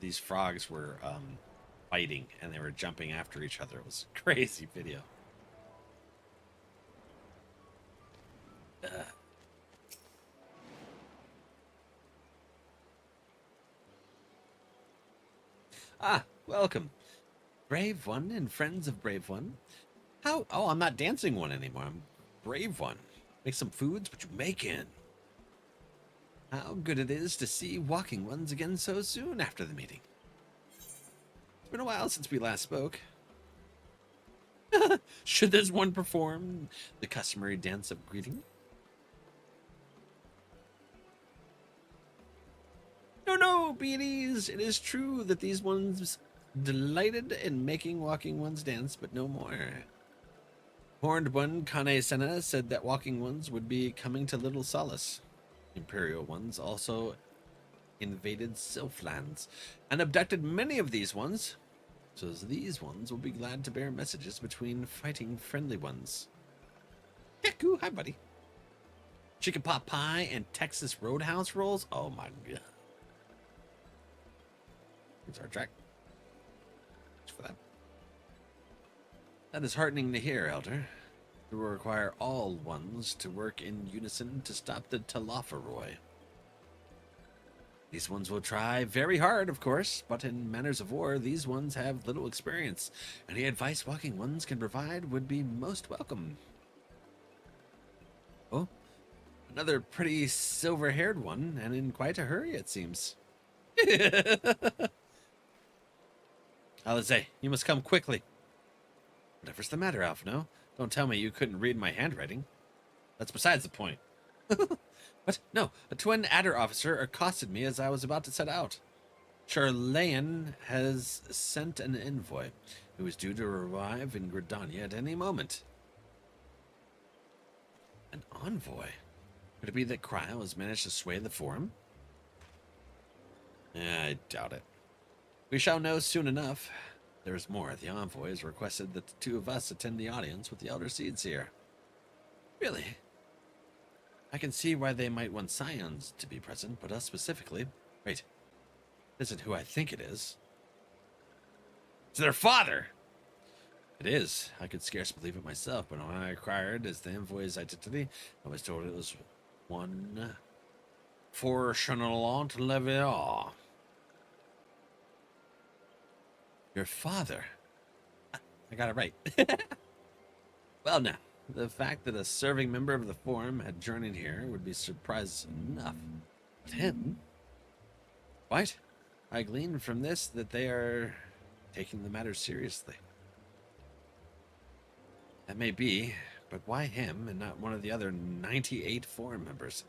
these frogs were fighting and they were jumping after each other. It was a crazy video. Welcome, Brave One and friends of Brave One. How? Oh, I'm not Dancing One anymore. I'm Brave One. Make some foods, what you making? How good it is to see Walking Ones again so soon after the meeting. It's been a while since we last spoke. Should this one perform the customary dance of greeting? No, beanies! It is true that these ones delighted in making Walking Ones dance, but no more. Horned One Kane Senna said that Walking Ones would be coming to Little Solace. Imperial Ones also invaded Sylphlands and abducted many of these ones, so these ones will be glad to bear messages between fighting friendly ones. Heku, hi buddy. Chicken pot pie and Texas Roadhouse rolls. Oh my god. Here's our track. Thanks for that. That is heartening to hear, Elder. It will require all ones to work in unison to stop the Telophoroi. These ones will try very hard, of course, but in matters of war, these ones have little experience. Any advice Walking Ones can provide would be most welcome. Oh, another pretty silver-haired one, and in quite a hurry, it seems. Alize, you must come quickly. Whatever's the matter, Alphino? Don't tell me you couldn't read my handwriting. That's besides the point. What? No, a twin adder officer accosted me as I was about to set out. Charlayan has sent an envoy who is due to arrive in Gridania at any moment. An envoy? Could it be that Cryo has managed to sway the forum? I doubt it. We shall know soon enough. There is more. The envoy has requested that the two of us attend the audience with the Elder Seeds here. Really? I can see why they might want Scions to be present, but us specifically. Wait, it isn't who I think it is. It's their father! It is. I could scarce believe it myself, but when I inquired as the envoy's identity, I was told it was one Forchanlant Levier. Your father? I got it right. Well, now, the fact that a serving member of the Forum had journeyed here would be surprise enough. But him? What? I gleaned from this that they are taking the matter seriously. That may be, but why him and not one of the other 98 Forum members?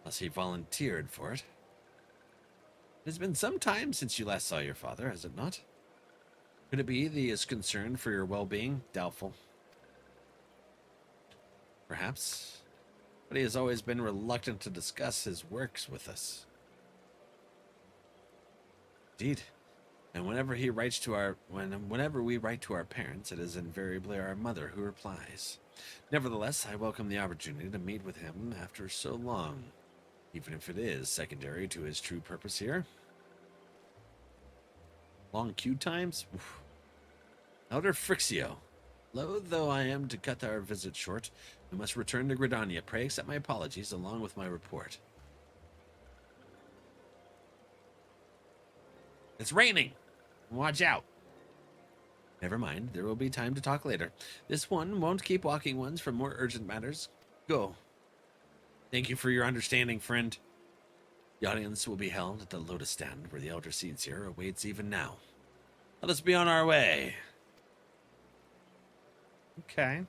Unless he volunteered for it. It has been some time since you last saw your father, has it not? Could it be that he is concerned for your well-being? Doubtful. Perhaps. But he has always been reluctant to discuss his works with us. Indeed. And whenever we write to our parents, it is invariably our mother who replies. Nevertheless, I welcome the opportunity to meet with him after so long, even if it is secondary to his true purpose here. Long queue times? Oof. Elder Frixio. Loath though I am to cut our visit short, we must return to Gridania. Pray accept my apologies along with my report. It's raining! Watch out! Never mind, there will be time to talk later. This one won't keep Walking Ones from more urgent matters. Go. Thank you for your understanding, friend. The audience will be held at the Lotus Stand where the Elder Seeds here awaits even now. Let us be on our way. Okay.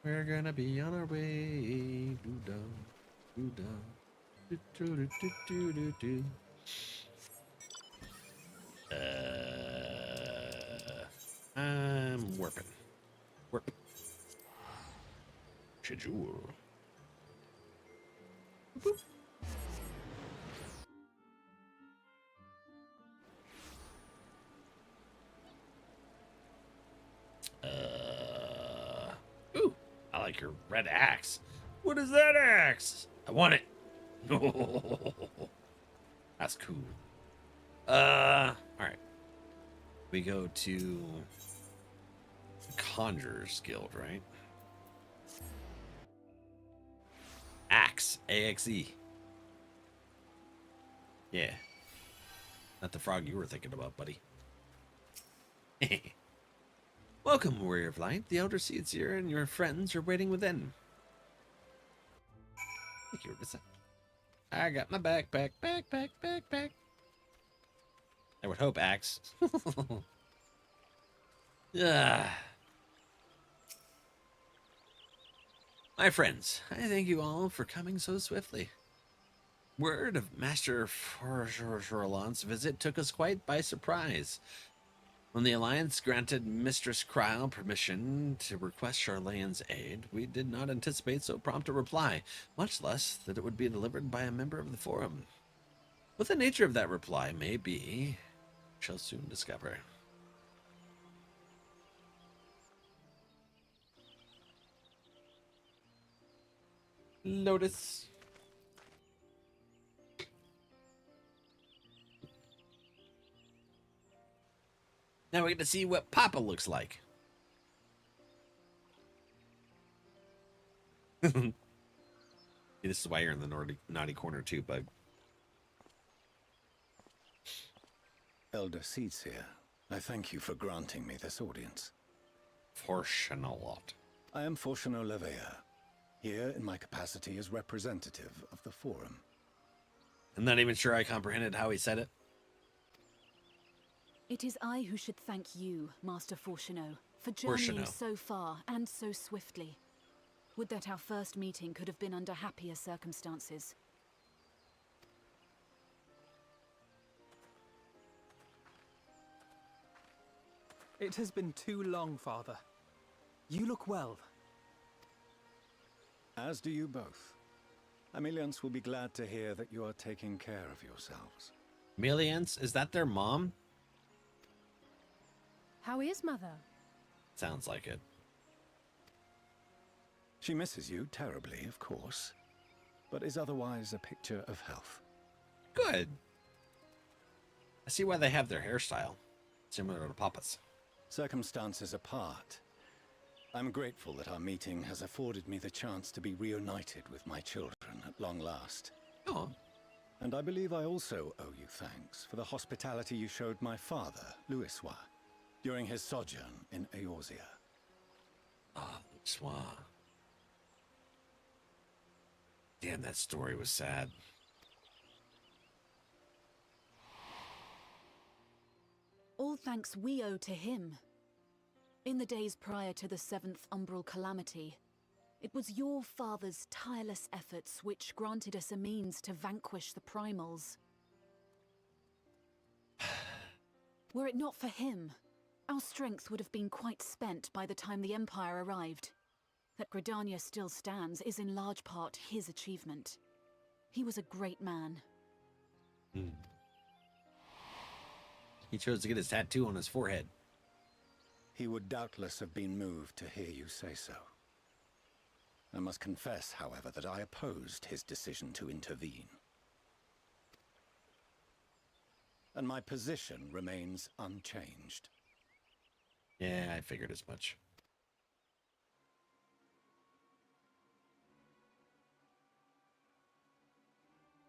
We're gonna be on our way. Doo-da, doo-da, doo-doo-doo-doo-doo-doo. I'm warping. Warp. Schedule. Boop. like your red axe. What is that axe? I want it. That's cool. All right. We go to Conjurer's Guild, right? Axe, A-X-E. Yeah. Not the frog you were thinking about, buddy. Welcome, Warrior of Light. The Elder Seeds here and your friends are waiting within. Thank you, Rissa. I got my backpack. I would hope, Axe. My friends, I thank you all for coming so swiftly. Word of Master Forlon's visit took us quite by surprise. When the Alliance granted Mistress Cryle permission to request Charlane's aid, we did not anticipate so prompt a reply, much less that it would be delivered by a member of the Forum. What the nature of that reply may be, we shall soon discover. Lotus. Now we get to see what Papa looks like. This is why you're in the naughty corner too, bud. Elder Seeds here. I thank you for granting me this audience. Fortunalot. I am Fortuno Levea, here in my capacity as representative of the Forum. I'm not even sure I comprehended how he said it. It is I who should thank you, Master Fortuno, for journeying so far and so swiftly. Would that our first meeting could have been under happier circumstances. It has been too long, Father. You look well. As do you both. Ameliance will be glad to hear that you are taking care of yourselves. Ameliance? Is that their mom? How is Mother? Sounds like it. She misses you terribly, of course, but is otherwise a picture of health. Good. I see why they have their hairstyle, similar to Papa's. Circumstances apart, I'm grateful that our meeting has afforded me the chance to be reunited with my children at long last. Oh. And I believe I also owe you thanks for the hospitality you showed my father, Louisois, during his sojourn in Eorzea. Ah, Louisois. Damn, that story was sad. All thanks we owe to him. In the days prior to the 7th Umbral Calamity, it was your father's tireless efforts which granted us a means to vanquish the Primals. Were it not for him, our strength would have been quite spent by the time the Empire arrived. That Gridania still stands is in large part his achievement. He was a great man. He chose to get his tattoo on his forehead. He would doubtless have been moved to hear you say so. I must confess, however, that I opposed his decision to intervene. And my position remains unchanged. Yeah, I figured as much.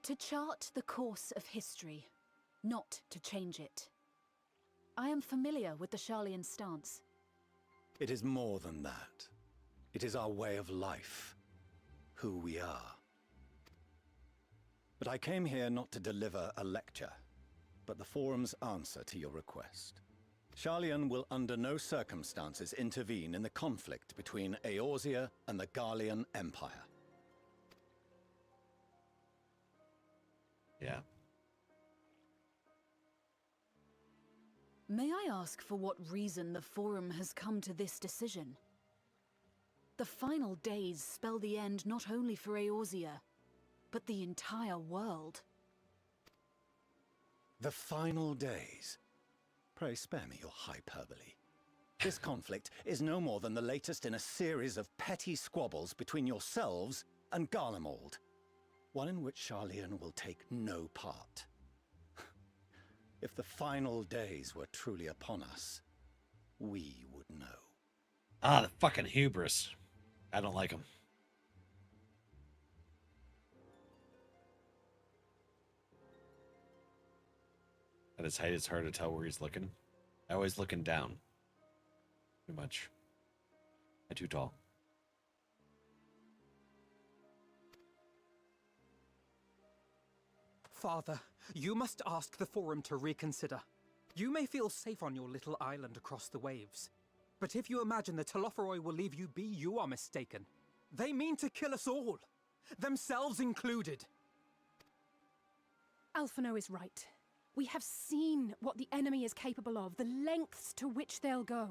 To chart the course of history, not to change it. I am familiar with the Sharlayan stance. It is more than that. It is our way of life, who we are. But I came here not to deliver a lecture, but the Forum's answer to your request. Sharlayan will under no circumstances intervene in the conflict between Eorzea and the Garlean Empire. Yeah. May I ask for what reason the Forum has come to this decision? The final days spell the end not only for Eorzea, but the entire world. The final days? Pray spare me your hyperbole. This conflict is no more than the latest in a series of petty squabbles between yourselves and Garlemald. One in which Sharlayan will take no part. If the final days were truly upon us, we would know. Ah, the fucking hubris. I don't like him. At his height, it's hard to tell where he's looking. I always looking down. Too much. I'm too tall. Father, you must ask the Forum to reconsider. You may feel safe on your little island across the waves. But if you imagine the Telophoroi will leave you be, you are mistaken. They mean to kill us all. Themselves included. Alphino is right. We have seen what the enemy is capable of, the lengths to which they'll go.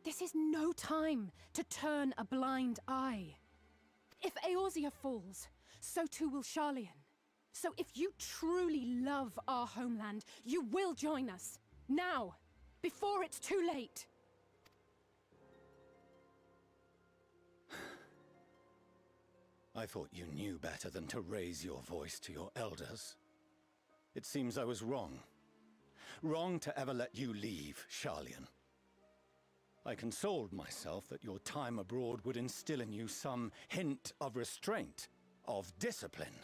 This is no time to turn a blind eye. If Eorzea falls, so too will Sharlayan. So if you truly love our homeland, you will join us. Now, before it's too late. I thought you knew better than to raise your voice to your elders. It seems I was wrong. Wrong to ever let you leave, Sharlayan. I consoled myself that your time abroad would instill in you some hint of restraint, of discipline.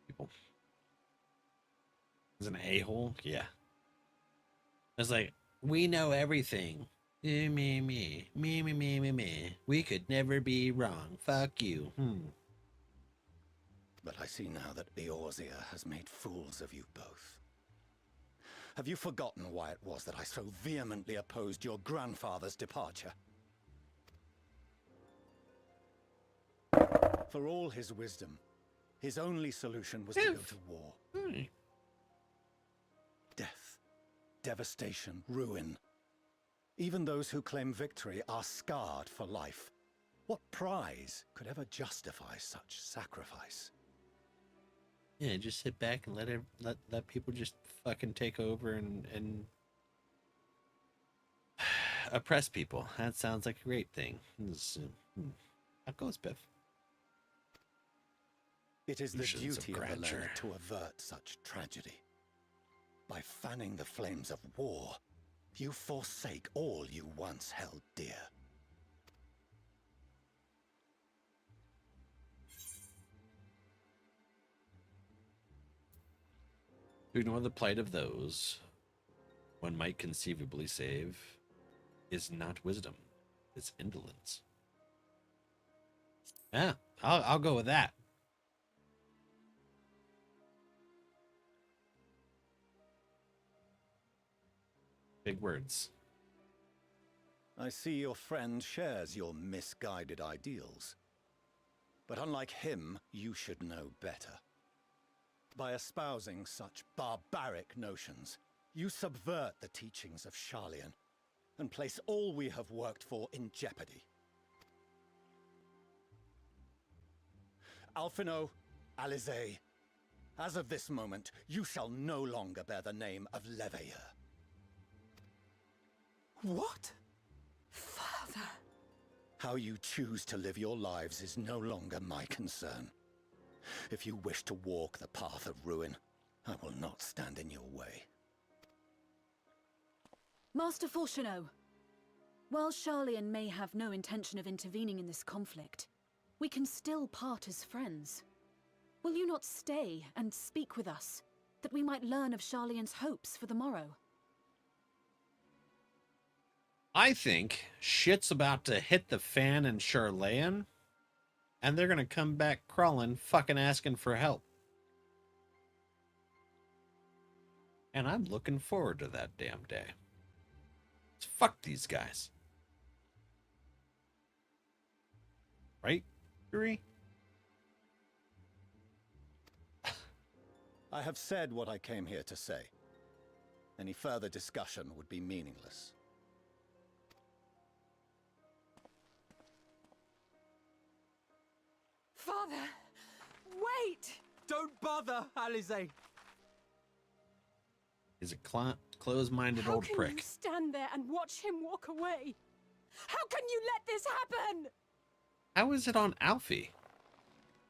People. Is an a-hole? Yeah. It's like, we know everything. Me. We could never be wrong. Fuck you. But I see now that Eorzea has made fools of you both. Have you forgotten why it was that I so vehemently opposed your grandfather's departure? For all his wisdom, his only solution was to go to war. Death, devastation, ruin. Even those who claim victory are scarred for life. What prize could ever justify such sacrifice? Yeah, just sit back and let people just fucking take over and oppress people. That sounds like a great thing. How goes, Biff? It is the duty of the land to avert such tragedy. By fanning the flames of war, you forsake all you once held dear. To ignore the plight of those one might conceivably save is not wisdom, it's indolence. Yeah, I'll go with that. Big words. I see your friend shares your misguided ideals. But unlike him, you should know better. By espousing such barbaric notions, you subvert the teachings of Sharlayan and place all we have worked for in jeopardy. Alphino, Alisaie, as of this moment, you shall no longer bear the name of Leveilleur. What? Father! How you choose to live your lives is no longer my concern. If you wish to walk the path of ruin, I will not stand in your way. Master Fourcheneau, while Sharlayan may have no intention of intervening in this conflict, we can still part as friends. Will you not stay and speak with us, that we might learn of Sharlayan's hopes for the morrow? I think shit's about to hit the fan in Sharlayan, and they're gonna come back crawling, fucking asking for help. And I'm looking forward to that damn day. Fuck these guys. Right, Yuri? I have said what I came here to say. Any further discussion would be meaningless. Father! Wait! Don't bother, Alisaie! Is close-minded How old can prick. you stand there and watch him walk away? How can you let this happen? How is it on Alfie?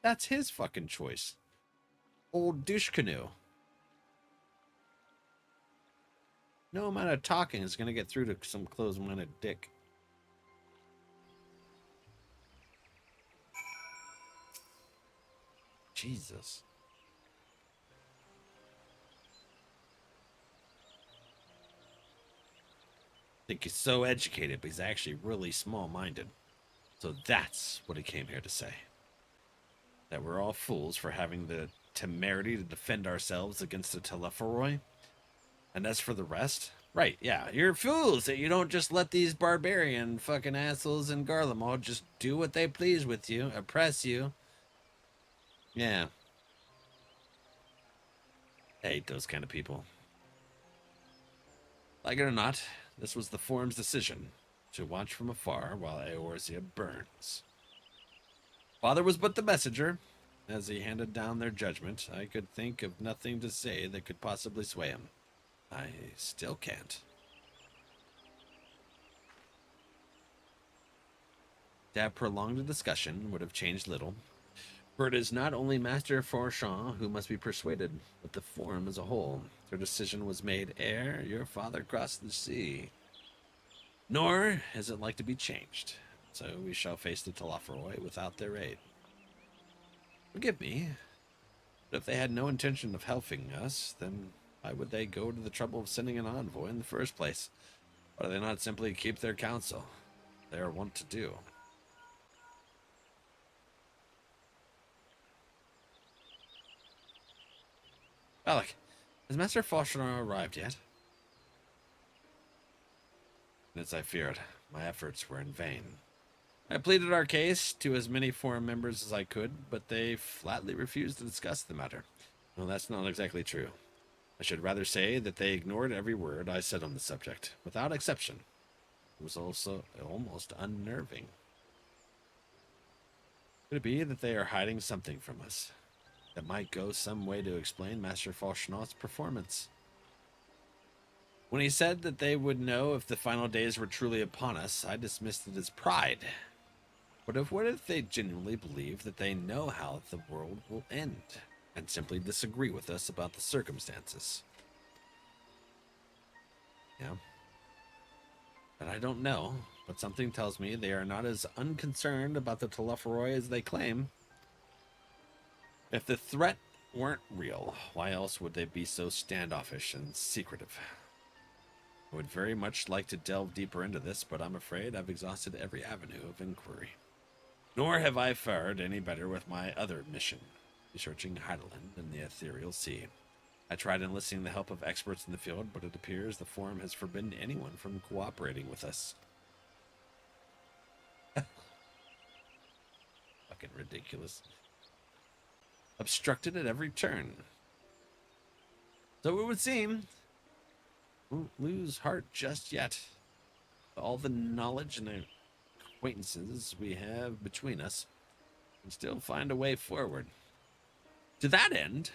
That's his fucking choice. Old douche canoe. No amount of talking is gonna get through to some close-minded dick. Jesus. Think he's so educated, but he's actually really small-minded. So that's what he came here to say. That we're all fools for having the temerity to defend ourselves against the Telephoroi. And as for the rest, right, yeah, you're fools that you don't just let these barbarian fucking assholes in Garlemald just do what they please with you, oppress you. Yeah. I hate those kind of people. Like it or not, this was the Forum's decision, to watch from afar while Eorzea burns. Father was but the messenger. As he handed down their judgment, I could think of nothing to say that could possibly sway him. I still can't. To have prolonged the discussion would have changed little, for it is not only Master Forchamp who must be persuaded, but the Forum as a whole. Their decision was made ere your father crossed the sea. Nor is it like to be changed, so we shall face the Telephoroi without their aid. Forgive me, but if they had no intention of helping us, then why would they go to the trouble of sending an envoy in the first place? Why do they not simply keep their counsel? They are wont to do. Valak, has Master Forchamp arrived yet? As I feared, my efforts were in vain. I pleaded our case to as many Forum members as I could, but they flatly refused to discuss the matter. Well, that's not exactly true. I should rather say that they ignored every word I said on the subject, without exception. It was also almost unnerving. Could it be that they are hiding something from us that might go some way to explain Master Forchamp's performance? When he said that they would know if the final days were truly upon us, I dismissed it as pride. What if they genuinely believe that they know how the world will end, and simply disagree with us about the circumstances? Yeah. But I don't know, but something tells me they are not as unconcerned about the Telephoroi as they claim. If the threat weren't real, why else would they be so standoffish and secretive? I would very much like to delve deeper into this, but I'm afraid I've exhausted every avenue of inquiry. Nor have I fared any better with my other mission, researching Heideland and the Ethereal Sea. I tried enlisting the help of experts in the field, but it appears the Forum has forbidden anyone from cooperating with us. Fucking ridiculous. Obstructed at every turn. So it would seem, won't lose heart just yet. All the knowledge and acquaintances we have between us, and still find a way forward. To that end,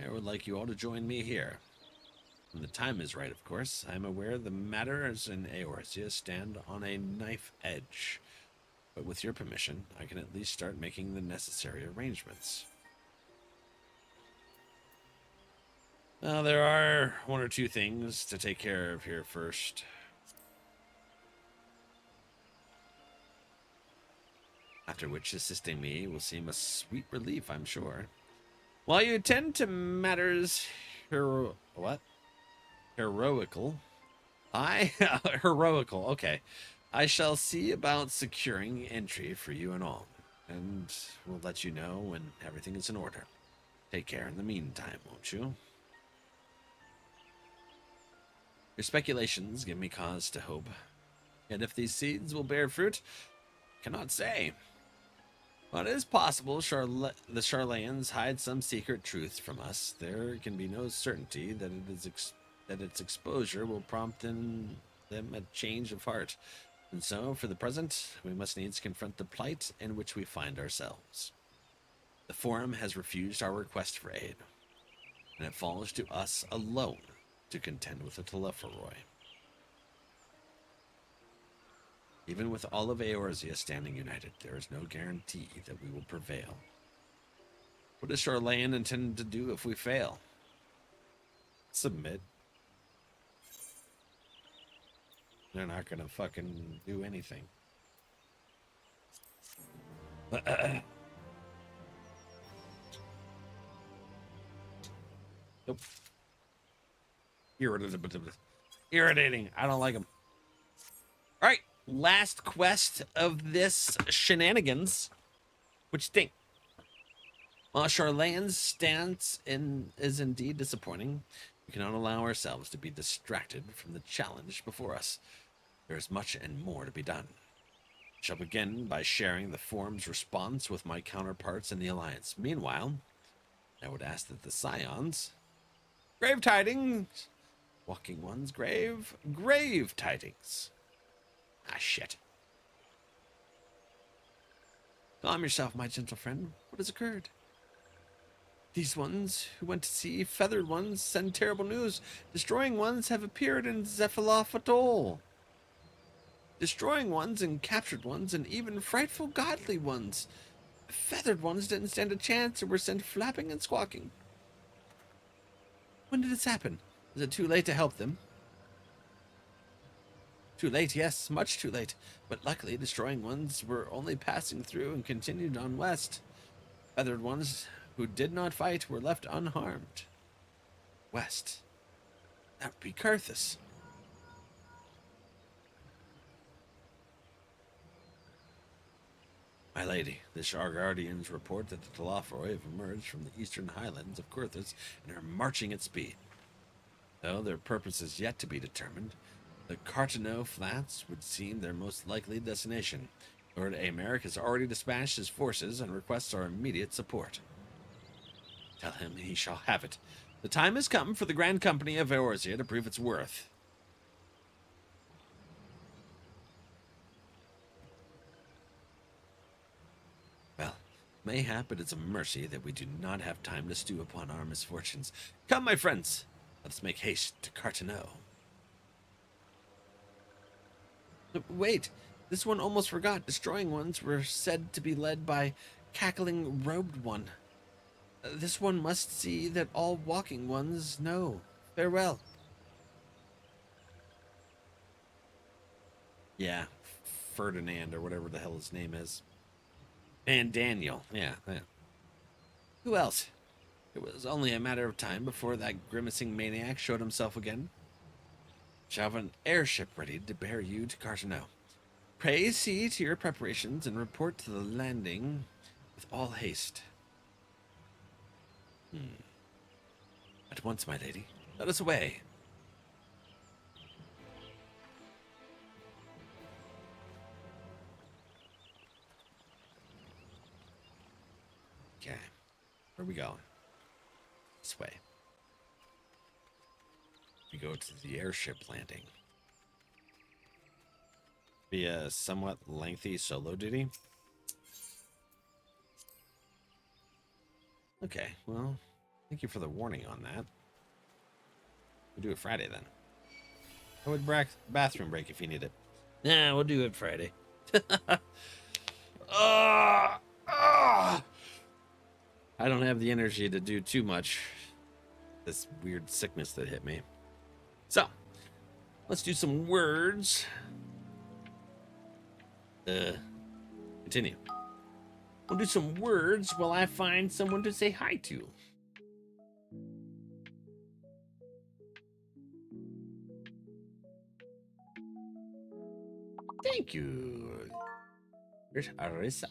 I would like you all to join me here. When the time is right, of course. I am aware the matters in Eorzea stand on a knife edge, but with your permission, I can at least start making the necessary arrangements. Well, there are one or two things to take care of here first. After which assisting me will seem a sweet relief, I'm sure. While you attend to matters heroical, okay. I shall see about securing entry for you and all, and we'll let you know when everything is in order. Take care in the meantime, won't you? Your speculations give me cause to hope, and if these seeds will bear fruit, I cannot say. But it is possible the Charlayans hide some secret truth from us. There can be no certainty that its exposure will prompt in them a change of heart. And so, for the present, we must needs confront the plight in which we find ourselves. The Forum has refused our request for aid, and it falls to us alone to contend with the Telephoroi. Even with all of Eorzea standing united, there is no guarantee that we will prevail. What does Charlayan intend to do if we fail? Submit. They're not gonna fucking do anything. Nope. Irritating. I don't like them. All right, last quest of this shenanigans. What you think? While Charlayan's stance is indeed disappointing, we cannot allow ourselves to be distracted from the challenge before us. There is much and more to be done. I shall begin by sharing the Forum's response with my counterparts in the Alliance. Meanwhile, I would ask that the Scions... Grave tidings! Walking ones, grave tidings. Ah, shit. Calm yourself, my gentle friend. What has occurred? These ones who went to sea, feathered ones, send terrible news. Destroying ones have appeared in Zephyloth Atoll. Destroying ones and captured ones and even frightful godly ones. Feathered ones didn't stand a chance and were sent flapping and squawking. When did this happen? Is it too late to help them? Too late, yes, much too late. But luckily, destroying ones were only passing through and continued on west. Feathered ones who did not fight were left unharmed. West. That would be Karthus. My lady, the Shargardians report that the Telephoroi have emerged from the eastern highlands of Karthus and are marching at speed. Though their purpose is yet to be determined, the Cartano Flats would seem their most likely destination. Lord Americ has already dispatched his forces and requests our immediate support. Tell him he shall have it. The time has come for the Grand Company of Eorzea to prove its worth. Well, mayhap it is a mercy that we do not have time to stew upon our misfortunes. Come, my friends, let us make haste to Cartano. Wait, this one almost forgot. Destroying ones were said to be led by cackling robed one. This one must see that all walking ones know. Farewell. Yeah, Ferdinand or whatever the hell his name is. And Daniel, yeah. Who else? It was only a matter of time before that grimacing maniac showed himself again. Shall have an airship ready to bear you to Cartano. Pray see to your preparations and report to the landing with all haste. At once, my lady. Let us away. Okay. Where are we going? This way. We go to the airship landing. Be a somewhat lengthy solo duty. Okay, well, thank you for the warning on that. We'll do it Friday then. I would bathroom break if you need it. Nah, we'll do it Friday. I don't have the energy to do too much. This weird sickness that hit me. So, let's do some words. Continue. We'll do some words while I find someone to say hi to. Thank you. Here's Arisa.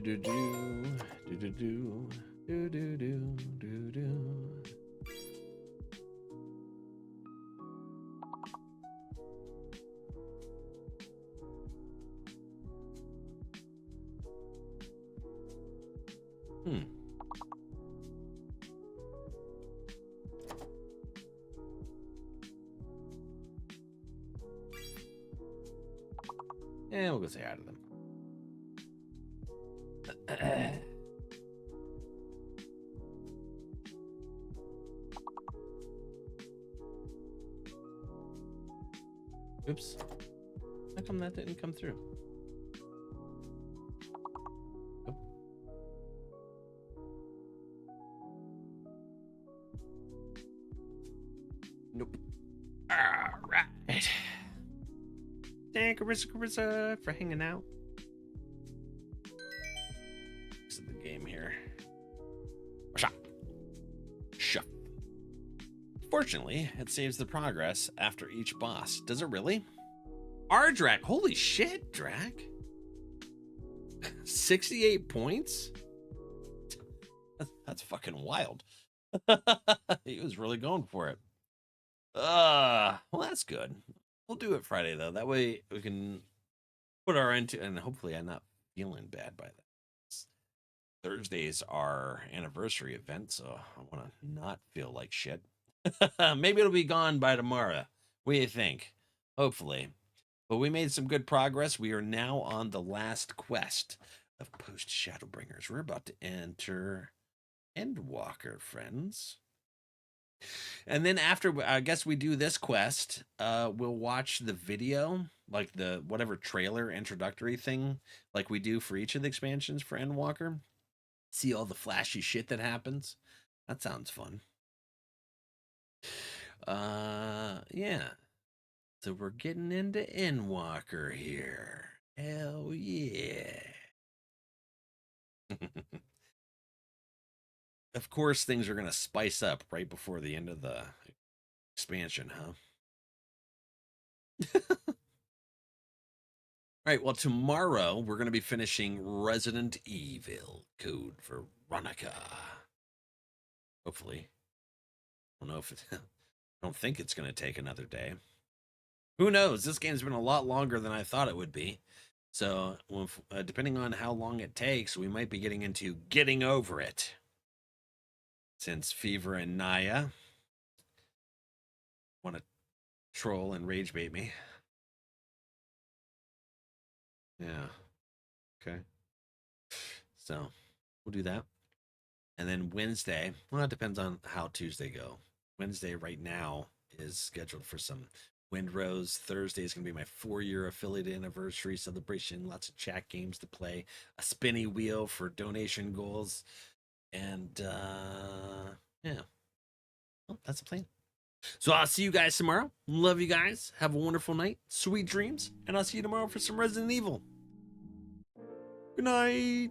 Do do do do do do do do do do do. And we'll go say hi to them. Oops. How come that didn't come through? Oh. Nope. All right. Thank Carissa for hanging out. This is the game here. Shot. Shut. Fortunately, it saves the progress after each boss. Does it really? Drac. Holy shit, Drac. 68 points? That's fucking wild. He was really going for it. Well, that's good. We'll do it Friday, though. That way we can put our into, and hopefully I'm not feeling bad by that. Thursday's our anniversary event, so I want to not feel like shit. Maybe it'll be gone by tomorrow. What do you think? Hopefully. But we made some good progress. We are now on the last quest of post Shadowbringers. We're about to enter Endwalker, friends. And then after, I guess we do this quest, we'll watch the video, like the whatever trailer introductory thing, like we do for each of the expansions for Endwalker. See all the flashy shit that happens. That sounds fun. Yeah. So we're getting into Endwalker here. Hell yeah. Of course, things are going to spice up right before the end of the expansion, huh? All right, well, tomorrow we're going to be finishing Resident Evil, code for Veronica. Hopefully. I don't know if it, I don't think it's going to take another day. Who knows? This game's been a lot longer than I thought it would be. So, depending on how long it takes, we might be getting into getting over it. Since Fever and Naya want to troll and rage bait me. Yeah. Okay. So we'll do that. And then Wednesday, well, it depends on how Tuesday go. Wednesday right now is scheduled for some Windrose. Thursday is going to be my 4-year affiliate anniversary celebration. Lots of chat games to play. A spinny wheel for donation goals. And yeah, well, that's the plan. So I'll see you guys tomorrow. Love you guys. Have a wonderful night. Sweet dreams. And I'll see you tomorrow for some Resident Evil. Good night.